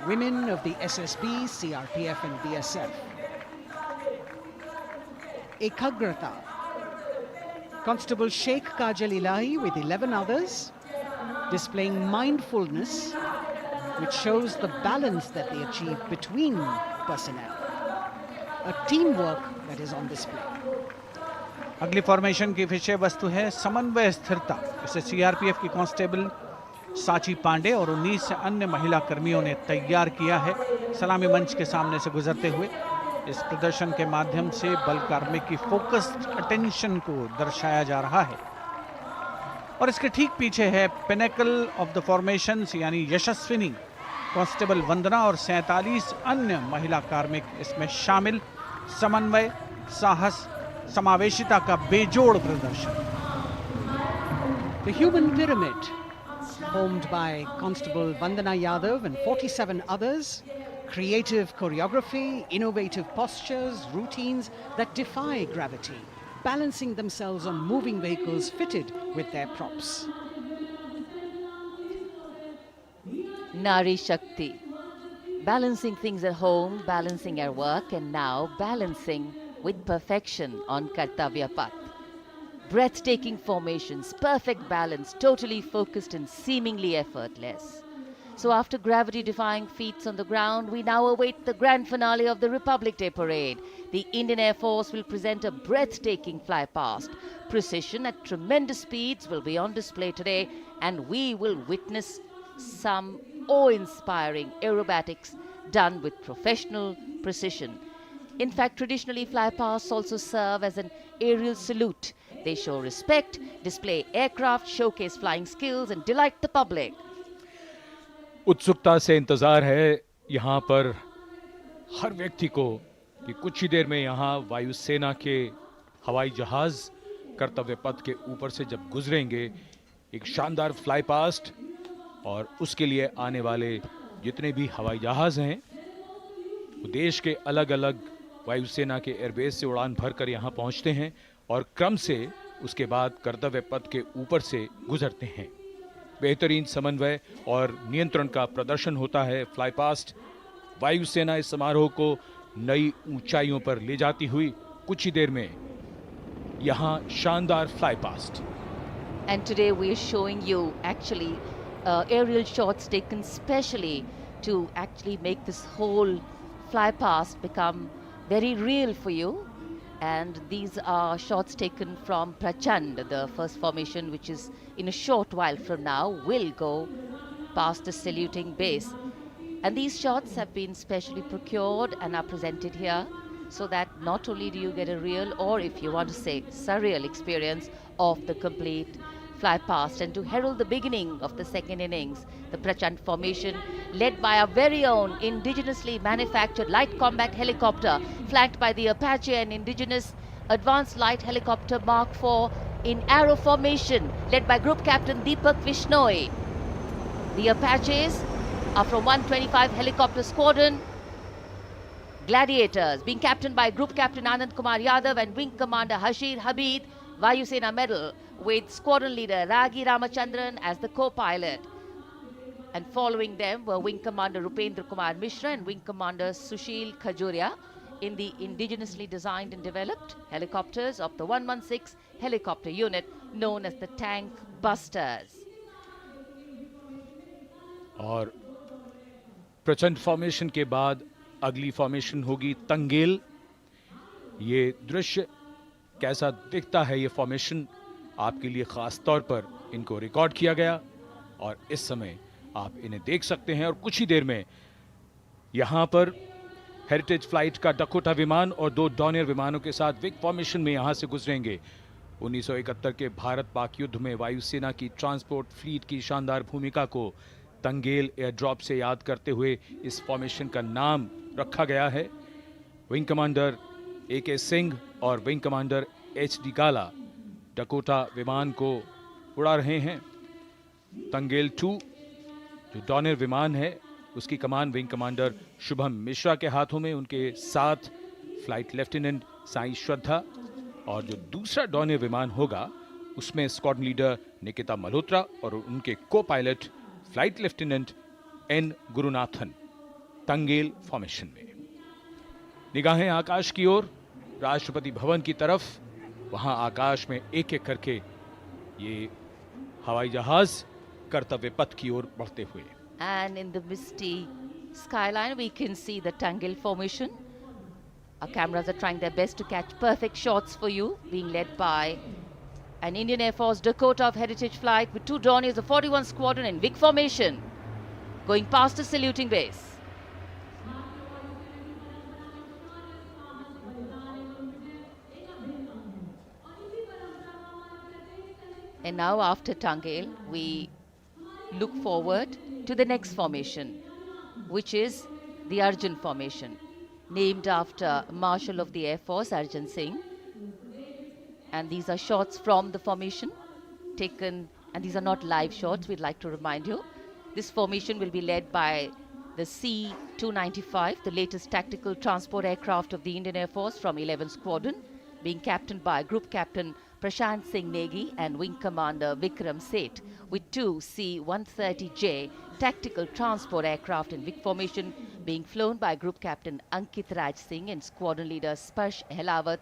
Speaker 2: women of the SSB, CRPF and BSF. Ekagrata, Constable Sheikh Kajal Ilahi with 11 others, displaying mindfulness, which shows the balance that they achieve between personnel. A teamwork that is on display.
Speaker 1: अगली formation की विषय वस्तु है समन्वय स्थिरता। इसे CRPF की constable साची पांडे और 19 अन्य महिला कर्मियों ने तैयार किया है। सलामी मंच के सामने से गुजरते हुए इस प्रदर्शन के माध्यम से बल कार्मिक की फोकस्ड अटेंशन को दर्शाया जा रहा है और इसके ठीक पीछे है पिनेकल ऑफ द फॉर्मेशंस यानी यशस्विनी कांस्टेबल वंदना और 47 अन्य महिला कार्मिक इसमें शामिल। समन्वय, साहस, समावेशिता का बेजोड़ प्रदर्शन।
Speaker 2: The human pyramid, formed by Constable Vandana Yadav and 47 others, creative choreography, innovative postures, routines that defy gravity, balancing themselves on moving vehicles fitted with their props.
Speaker 4: Nari Shakti, balancing things at home, balancing at work, and now balancing with perfection on Kartavya Path. Breathtaking formations, perfect balance, totally focused and seemingly effortless. So after gravity-defying feats on the ground, we now await the grand finale of the Republic Day Parade. The Indian Air Force will present a breathtaking fly past. Precision at tremendous speeds will be on display today, and we will witness some awe-inspiring aerobatics done with professional precision. In fact, traditionally, flypasts also serve as an aerial salute. They show respect, display aircraft, showcase flying skills, and delight the public.
Speaker 5: उत्सुकता से इंतजार है यहाँ पर हर व्यक्ति को कि कुछ ही देर में यहाँ वायुसेना के हवाई जहाज कर्तव्य पथ के ऊपर से जब गुजरेंगे, एक शानदार फ्लाई पास्ट, और उसके लिए आने वाले जितने भी हवाई जहाज हैं वो देश के अलग अलग वायुसेना के एयरबेस से उड़ान भरकर यहाँ पहुँचते हैं और क्रम से उसके बाद कर्तव्य पथ के ऊपर से गुजरते हैं। बेहतरीन समन्वय और नियंत्रण का प्रदर्शन होता है। फ्लाई पास्ट वायुसेना इस समारोह को नई ऊंचाइयों पर ले जाती हुई कुछ ही देर में यहाँ शानदार fly past.
Speaker 4: And today we are showing you actually aerial shots taken specially to actually make this whole fly past become very real for you. And these are shots taken from Prachand, the first formation, which is in a short while from now will go past the saluting base. And these shots have been specially procured and are presented here so that not only do you get a real, or if you want to say surreal experience of the complete fly past. And to herald the beginning of the second innings, the Prachand formation, led by our very own indigenously manufactured light combat helicopter, flanked by the Apache and indigenous advanced light helicopter Mark IV in arrow formation, led by Group Captain Deepak Vishnoi. The Apaches are from 125 Helicopter Squadron. Gladiators, being captained by Group Captain Anand Kumar Yadav and Wing Commander Hashir Habib, Vayu Sena Medal, with Squadron Leader Ragi Ramachandran as the co-pilot. And following them were Wing Commander Rupendra Kumar Mishra and Wing Commander Sushil Khajuria in the indigenously designed and developed helicopters of the 116 helicopter unit known as the Tank Busters.
Speaker 5: और प्रचंड formation के बाद अगली formation होगी तंगेल। ये दृश्य कैसा दिखता है, ये फॉर्मेशन आपके लिए खास तौर पर इनको रिकॉर्ड किया गया और इस समय आप इन्हें देख सकते हैं। और कुछ ही देर में यहां पर हेरिटेज फ्लाइट का डकोटा विमान और 2 डॉनियर विमानों के साथ विग फॉर्मेशन में यहां से गुजरेंगे। 1971 के भारत पाक युद्ध में वायुसेना की ट्रांसपोर्ट फ्लीट की शानदार भूमिका को तंगेल एयर ड्रॉप से याद करते हुए इस फॉर्मेशन का नाम रखा गया है। विंग कमांडर AK सिंह और विंग कमांडर HD गाला डकोटा विमान को उड़ा रहे हैं। तंगेल 2 जो डॉनियर विमान है उसकी कमान विंग कमांडर शुभम मिश्रा के हाथों में, उनके साथ फ्लाइट लेफ्टिनेंट साई श्रद्धा, और जो दूसरा डॉनियर विमान होगा उसमें स्क्वाड्रन लीडर निकिता मल्होत्रा और उनके को pilot flight lieutenant N Gurunathan. Tangail formation में निगाहें आकाश की ओर, राष्ट्रपति भवन की तरफ। वहां आकाश में एक एक करके ये हवाई जहाज कर्तव्य पथ की ओर बढ़ते हुए।
Speaker 4: And in the misty skyline, we can see the Tangil formation. Our cameras are trying their best to catch perfect shots for you, being led by an Indian Air Force Dakota of Heritage Flight with 2 Dorniers of 41 Squadron in WIG formation, going past the saluting base. And now after Tangil, we look forward to the next formation, which is the Arjun formation, named after Marshal of the Air Force Arjun Singh. And these are shots from the formation taken, and these are not live shots, we'd like to remind you. This formation will be led by the C-295, the latest tactical transport aircraft of the Indian Air Force from 11 Squadron, being captained by Group Captain Prashant Singh Negi and Wing Commander Vikram Seth, with 2 C-130J tactical transport aircraft in WIG formation being flown by Group Captain Ankit Raj Singh and Squadron Leader Sparsh Helawat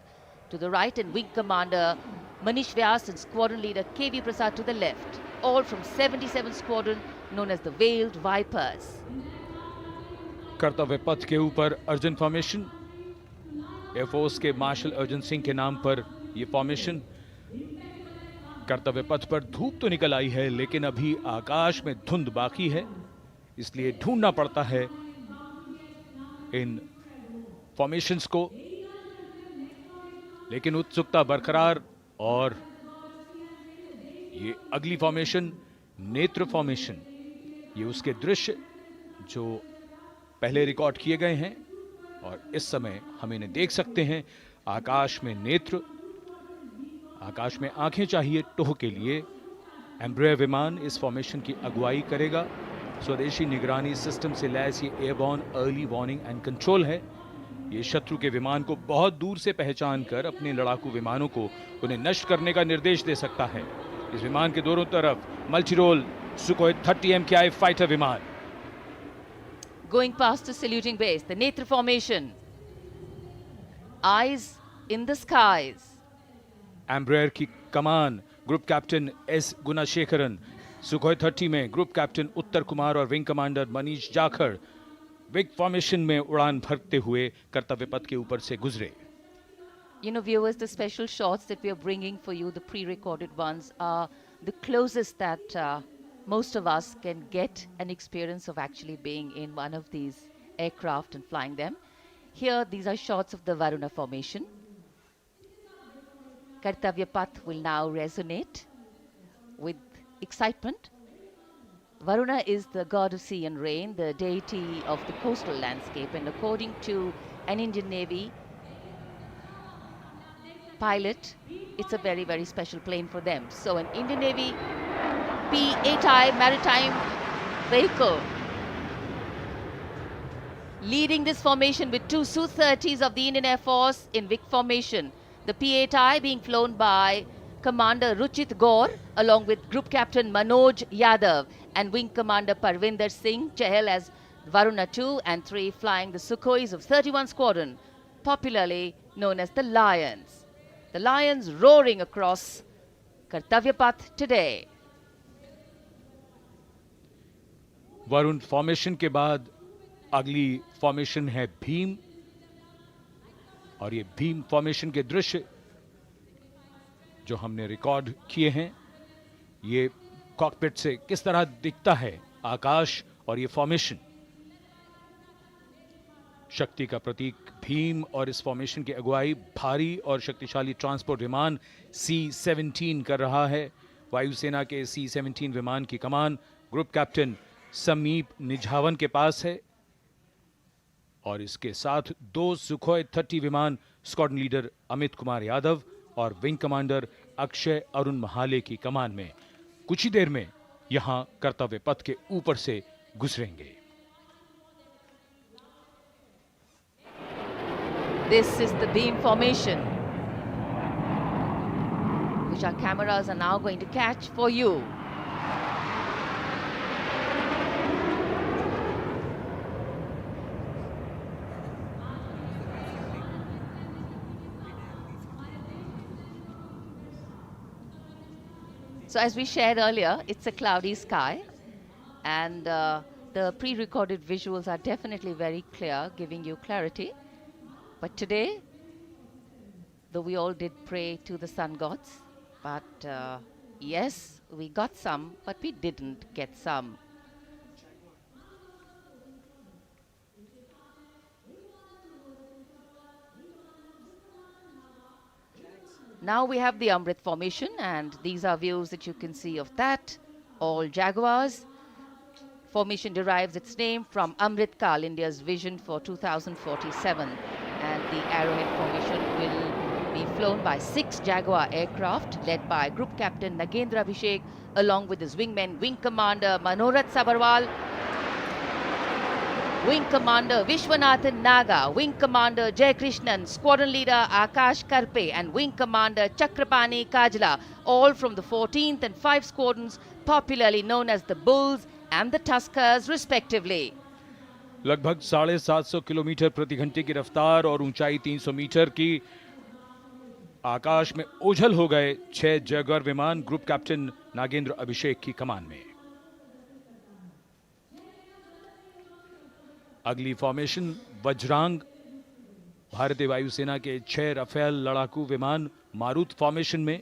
Speaker 4: to the right and Wing Commander Manish Vyas and Squadron Leader KV Prasad to the left, all from 77 Squadron known as the Veiled Vipers.
Speaker 5: कर्तव्य पथ के ऊपर Arjun formation, air force के martial Arjun Singh के नाम पर यह formation. कर्तव्य पथ पर धूप तो निकल आई है लेकिन अभी आकाश में धुंध बाकी है, इसलिए ढूंढना पड़ता है इन फॉर्मेशंस को, लेकिन उत्सुकता बरकरार। और ये अगली फॉर्मेशन नेत्र फॉर्मेशन, ये उसके दृश्य जो पहले रिकॉर्ड किए गए हैं और इस समय हम इन्हें देख सकते हैं। आकाश में नेत्र, आकाश में आंखें चाहिए टोह के लिए। एम्ब्रेयर विमान इस फॉर्मेशन की अगुवाई करेगा। स्वदेशी निगरानी सिस्टम से लैस ये airborne early warning and control है। ये शत्रु के विमान को बहुत दूर से पहचान कर अपने लड़ाकू विमानों को उन्हें नष्ट करने का निर्देश दे सकता है। इस विमान के दोनों तरफ मल्टीरोल सुखोई 30 MKI फाइटर विमान।
Speaker 4: Going past the saluting base, the Netra formation, eyes in the skies.
Speaker 5: Embraer की कमान group captain S Gunasekaran, Sukhoi 30 में ग्रुप कैप्टन उत्तर कुमार और wing commander Manish Jakhar vic formation में उड़ान भरते हुए कर्तव्य पथ के ऊपर से गुजरे।
Speaker 4: You know, viewers, the special shots that we are bringing for you, the pre-recorded ones, are the closest that most of us can get an experience of actually being in one of these aircraft and flying them. Here, these are shots of the Varuna formation. Kartavya Path will now resonate with excitement. Varuna is the god of sea and rain, the deity of the coastal landscape, and according to an Indian Navy pilot, it's a very, very special plane for them. So an Indian Navy P-8I maritime vehicle leading this formation with two Su-30s of the Indian Air Force in Vic formation. The P-8I being flown by Commander Ruchit Gaur along with Group Captain Manoj Yadav and Wing Commander Parvinder Singh Chahal as Varuna 2 and 3 flying the Sukhois of 31 Squadron, popularly known as the Lions. The Lions roaring across Kartavya Path today.
Speaker 5: Varun formation के बाद अगली formation है भीम, और ये Bhim formation के दृश्य जो हमने रिकॉर्ड किए हैं, ये कॉकपिट से किस तरह दिखता है आकाश और ये फॉर्मेशन। शक्ति का प्रतीक भीम और इस फॉर्मेशन की अगुवाई भारी और शक्तिशाली ट्रांसपोर्ट विमान C-17 कर रहा है। वायुसेना के C-17 विमान की कमान ग्रुप कैप्टन समीप निझावन के पास है, और इसके साथ 2 सुखोई 30 विमान स्क्वाड्रन लीडर अमित कुमार यादव और विंग कमांडर अक्षय अरुण महाले की कमान में कुछ ही देर में यहां कर्तव्य पथ के ऊपर से गुजरेंगे।
Speaker 4: This is the beam formation, which our cameras are now going to catch for you. So as we shared earlier, it's a cloudy sky, and the pre-recorded visuals are definitely very clear, giving you clarity. But today, though we all did pray to the sun gods, but yes, we got some, but we didn't get some. Now we have the Amrit formation, and these are views that you can see of that. All Jaguars. Formation derives its name from Amrit Kal, India's vision for 2047. And the Arrowhead formation will be flown by 6 Jaguar aircraft led by Group Captain Nagendra Abhishek along with his wingmen Wing Commander Manorat Sabarwal, Wing Commander Vishwanathan Naga, Wing Commander Jay Krishnan, Squadron Leader Akash Karpe and Wing Commander Chakrapani Kajla, all from the 14th and 5 squadrons popularly known as the Bulls and the Tuskers respectively.
Speaker 5: लगभग 750 kilometre प्रति घंटे की रफ्तार और ऊंचाई 300 metre की, आकाश में ओझल हो गए 6 जैगुआर विमान ग्रुप कैप्टन नागेंद्र अभिषेक की कमान में। अगली फॉर्मेशन वज्रांग, भारतीय वायुसेना के 6 राफेल लड़ाकू विमान मारुत फॉर्मेशन में।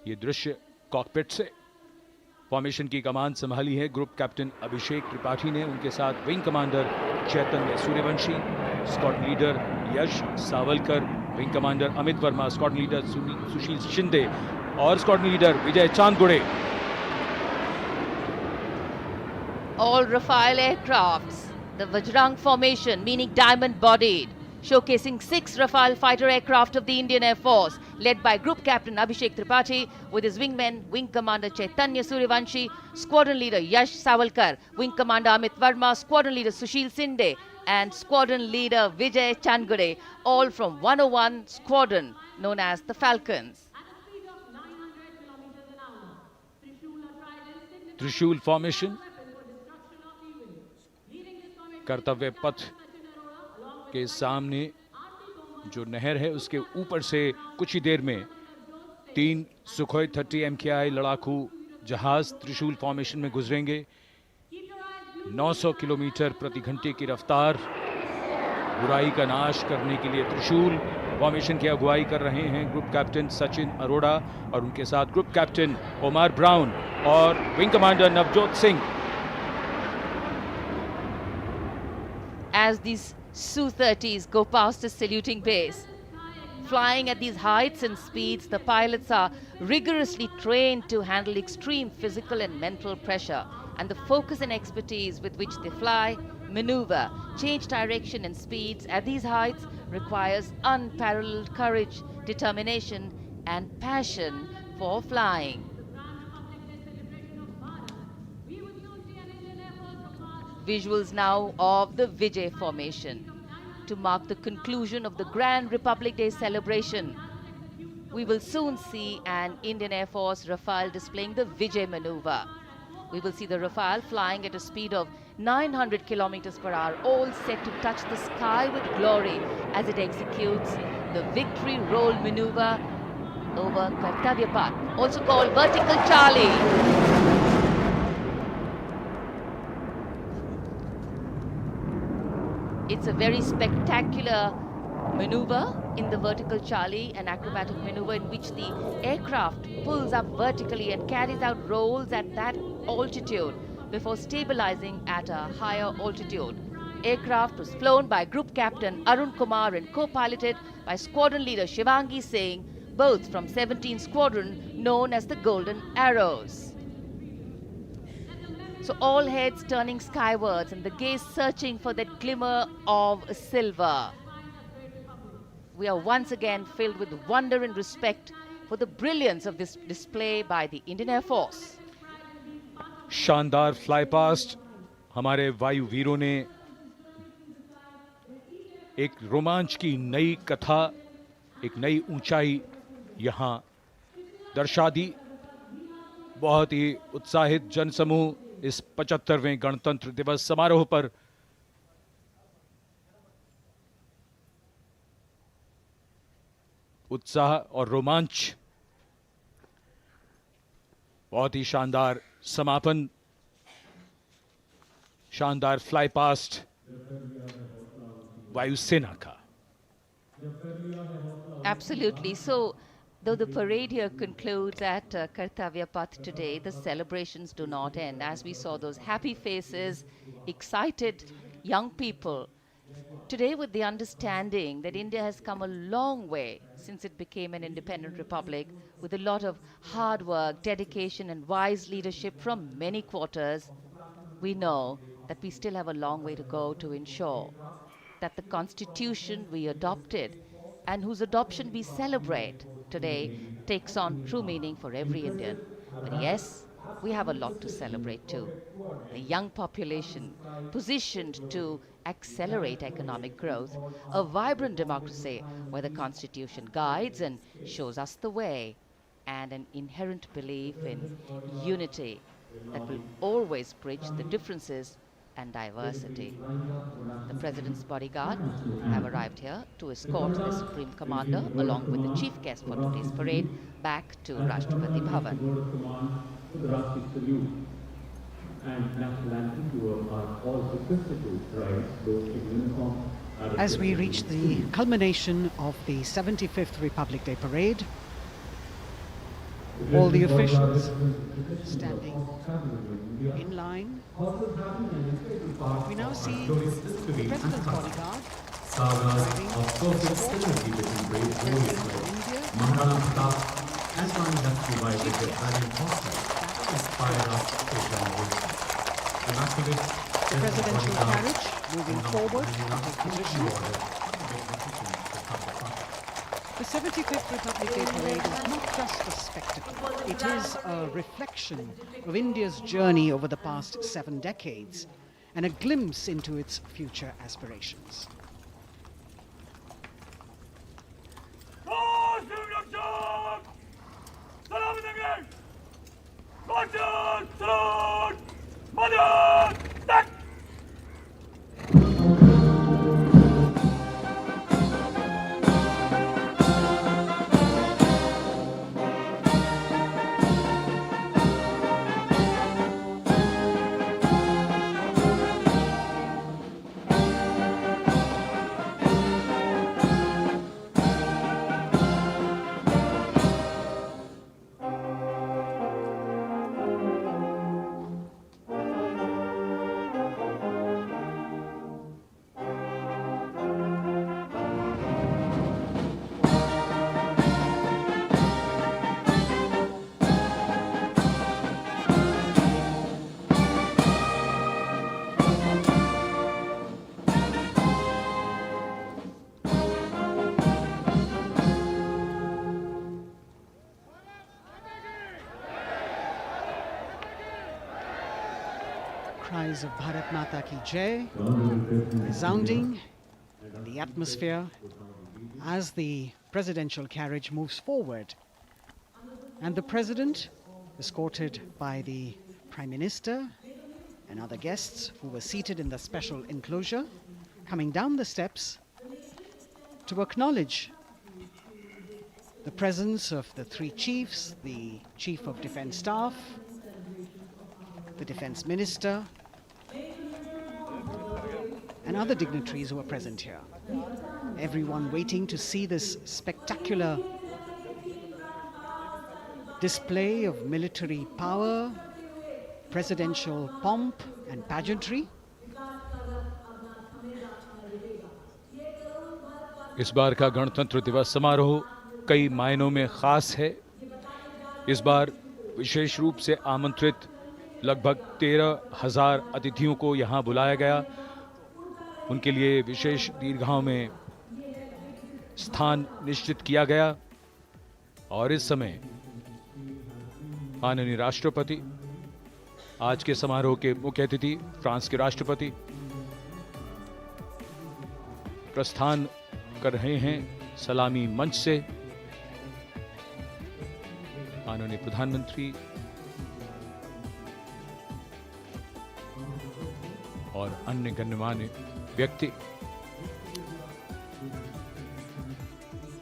Speaker 5: ये दृश्य कॉकपिट से। फॉर्मेशन की कमान संभाली है ग्रुप कैप्टन अभिषेक त्रिपाठी ने, उनके साथ wing commander Chaitanya Suryavanshi, squadron leader Yash Savalkar, wing commander Amit Verma, squadron leader Sushil Shinde और squadron leader Vijay Chandgude.
Speaker 4: All Rafale aircrafts, the Vajrang formation meaning diamond bodied, showcasing 6 Rafale fighter aircraft of the Indian Air Force, led by Group Captain Abhishek Tripathi with his wingmen, Wing Commander Chaitanya Suryavanshi, Squadron Leader Yash Savalkar, Wing Commander Amit Verma, Squadron Leader Sushil Sinde, and Squadron Leader Vijay Chandgure, all from 101 Squadron, known as the Falcons.
Speaker 5: त्रिशूल formation, कर्तव्य पथ के सामने जो नहर है उसके ऊपर से कुछ ही देर में 3 सुखोई 30 MKI लड़ाकू जहाज त्रिशूल फॉर्मेशन में गुजरेंगे। 900 किलोमीटर प्रति घंटे की रफ्तार, बुराई का नाश करने के लिए त्रिशूल फॉर्मेशन की अगुवाई कर रहे हैं ग्रुप कैप्टन सचिन अरोड़ा और उनके साथ ग्रुप कैप्टन ओमार ब्राउन और wing commander Navjot Singh.
Speaker 4: As these Su-30s go past the saluting base, Flying at these heights and speeds, the pilots are rigorously trained to handle extreme physical and mental pressure, and the focus and expertise with which they fly, maneuver, change direction and speeds at these heights requires unparalleled courage, determination, and passion for flying. Visuals now of the Vijay formation to mark the conclusion of the Grand Republic Day celebration. We will soon see an Indian Air Force Rafale displaying the Vijay maneuver. We will see the Rafale flying at a speed of 900 kilometers per hour, all set to touch the sky with glory as it executes the victory roll maneuver over Kartavya Path, also called Vertical Charlie. It's a very spectacular maneuver in the Vertical Charlie, an acrobatic maneuver in which the aircraft pulls up vertically and carries out rolls at that altitude before stabilizing at a higher altitude. Aircraft was flown by Group Captain Arun Kumar and co-piloted by Squadron Leader Shivangi Singh, both from 17th Squadron known as the Golden Arrows. So all heads turning skywards and the gaze searching for that glimmer of silver. We are once again filled with wonder and respect for the brilliance of this display by the Indian Air Force.
Speaker 5: शानदार fly past हमारे वायु वीरों ने एक रोमांच की नई कथा, एक नई ऊंचाई यहां दर्शा दी। बहुत ही उत्साहित जनसमूह इस 75वें गणतंत्र दिवस समारोह पर उत्साह और रोमांच, बहुत ही शानदार समापन, शानदार फ्लाई पास्ट वायुसेना का।
Speaker 4: Absolutely. So, though the parade here concludes at Kartavya Path today, the celebrations do not end. As we saw those happy faces, excited young people, today with the understanding that India has come a long way since it became an independent republic, with a lot of hard work, dedication and wise leadership from many quarters, we know that we still have a long way to go to ensure that the constitution we adopted and whose adoption we celebrate today takes on true meaning for every Indian. But yes, we have a lot to celebrate too. A young population positioned to accelerate economic growth, a vibrant democracy where the constitution guides and shows us the way, and an inherent belief in unity that will always bridge the differences and diversity. The President's bodyguard have arrived here to escort the Supreme Commander along with the chief guest for today's parade back to Rashtrapati Bhavan.
Speaker 2: As we reach the culmination of the 75th Republic Day parade, all the officials standing in line. We now see the President's bodyguard arriving to support
Speaker 3: Maharana Pratap and Rani Lakshmibai with their Italian horsemen inspired us to immaculate
Speaker 2: the presidential carriage moving forward to take position. The 75th Republic Day parade is not just a spectacle. It is a reflection of India's journey over the past 7 decades and a glimpse into its future aspirations. cries of Bharat Mata Ki Jai resounding in the atmosphere as the presidential carriage moves forward. And the president, escorted by the Prime Minister and other guests who were seated in the special enclosure, coming down the steps to acknowledge the presence of the three chiefs, the Chief of Defence Staff, the Defence Minister, and other dignitaries who are present here. Everyone waiting to see this spectacular display of military power, presidential pomp and pageantry.
Speaker 5: इस बार का गणतंत्र दिवस समारोह कई मायनों में खास है। इस बार विशेष रूप से आमंत्रित लगभग 13,000 अतिथियों को यहां बुलाया गया। उनके लिए विशेष दीर्घाओं में स्थान निश्चित किया गया और इस समय माननीय राष्ट्रपति, आज के समारोह के मुख्य अतिथि फ्रांस के राष्ट्रपति, प्रस्थान कर रहे हैं सलामी मंच से। माननीय प्रधानमंत्री और अन्य गण्यमान्य व्यक्ति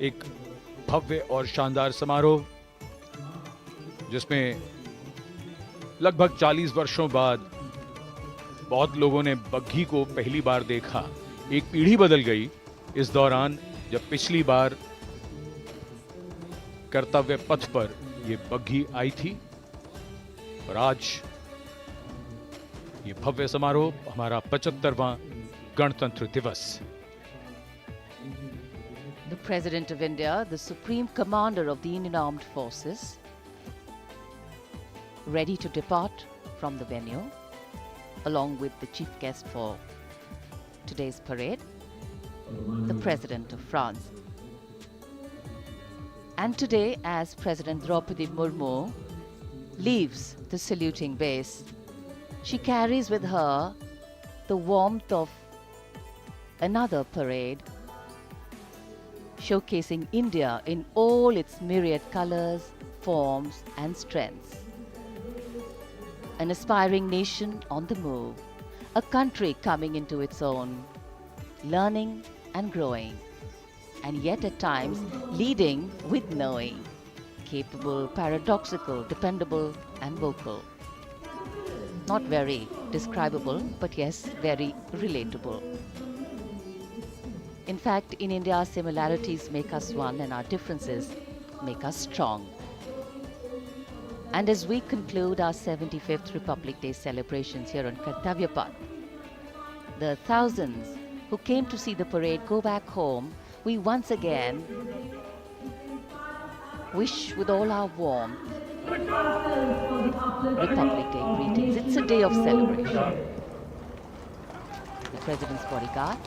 Speaker 5: एक भव्य और शानदार समारोह जिसमें लगभग 40 वर्षों बाद बहुत लोगों ने बग्घी को पहली बार देखा। एक पीढ़ी बदल गई इस दौरान, जब पिछली बार कर्तव्य पथ पर यह बग्घी आई थी और आज ये भव्य समारोह हमारा 75वां गणतंत्र दिवस।
Speaker 4: The President of India, the Supreme Commander of the Indian Armed Forces, ready to depart from the venue, along with the chief guest for today's parade, the President of France. And today, as President Draupadi Murmu leaves the saluting base, she carries with her the warmth of another parade, showcasing India in all its myriad colors, forms and strengths. An aspiring nation on the move, a country coming into its own, learning and growing, and yet at times leading with knowing, capable, paradoxical, dependable and vocal. Not very describable, but yes, very relatable. In fact, in India, our similarities make us one and our differences make us strong. And as we conclude our 75th Republic Day celebrations here on Kartavya Path, the thousands who came to see the parade go back home, we once again wish with all our warmth Republic Day greetings. It's a day of celebration. The President's bodyguard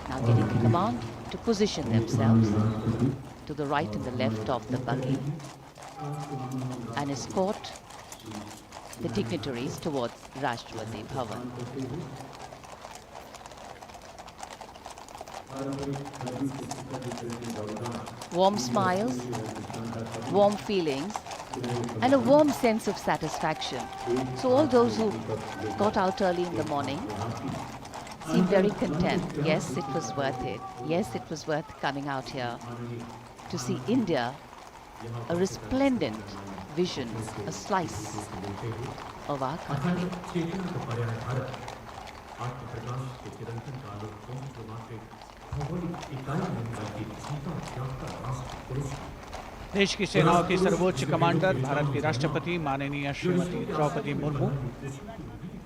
Speaker 4: now getting the command to position themselves to the right and the left of the buggy and escort the dignitaries towards Rashtrapati Bhavan. Warm smiles, warm feelings, and a warm sense of satisfaction. So all those who got out early in the morning seem very content. Yes, it was worth it. Yes, it was worth coming out here to see India, a resplendent vision, a slice of our country.
Speaker 1: देश की सेनाओं की सर्वोच्च commander Bharat की राष्ट्रपति माननीय श्रीमती द्रौपदी मुर्मू,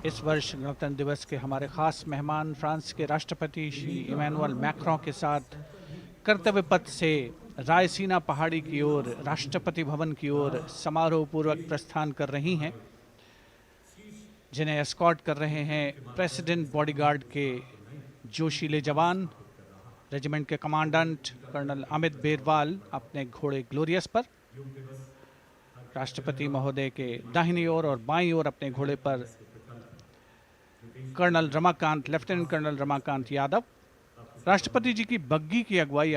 Speaker 1: इस वर्ष गणतंत्र दिवस के हमारे खास मेहमान फ्रांस के राष्ट्रपति श्री इमैनुअल मैक्रों के साथ कर्तव्य पथ से रायसीना पहाड़ी की ओर राष्ट्रपति भवन की ओर समारोह पूर्वक प्रस्थान कर रही हैं, जिन्हें एस्कॉर्ट कर रहे हैं प्रेसिडेंट बॉडीगार्ड के जोशीले जवान, रेजिमेंट के कमांडेंट कर्नल अमित बेरवाल अपने घोड़े ग्लोरियस पर। राष्ट्रपति महोदय के दाहिनी ओर और बाईं ओर अपने घोड़े पर colonel Ramakant, lieutenant colonel Ramakant Yadav. राष्ट्रपति जी की बग्गी की अगुवाई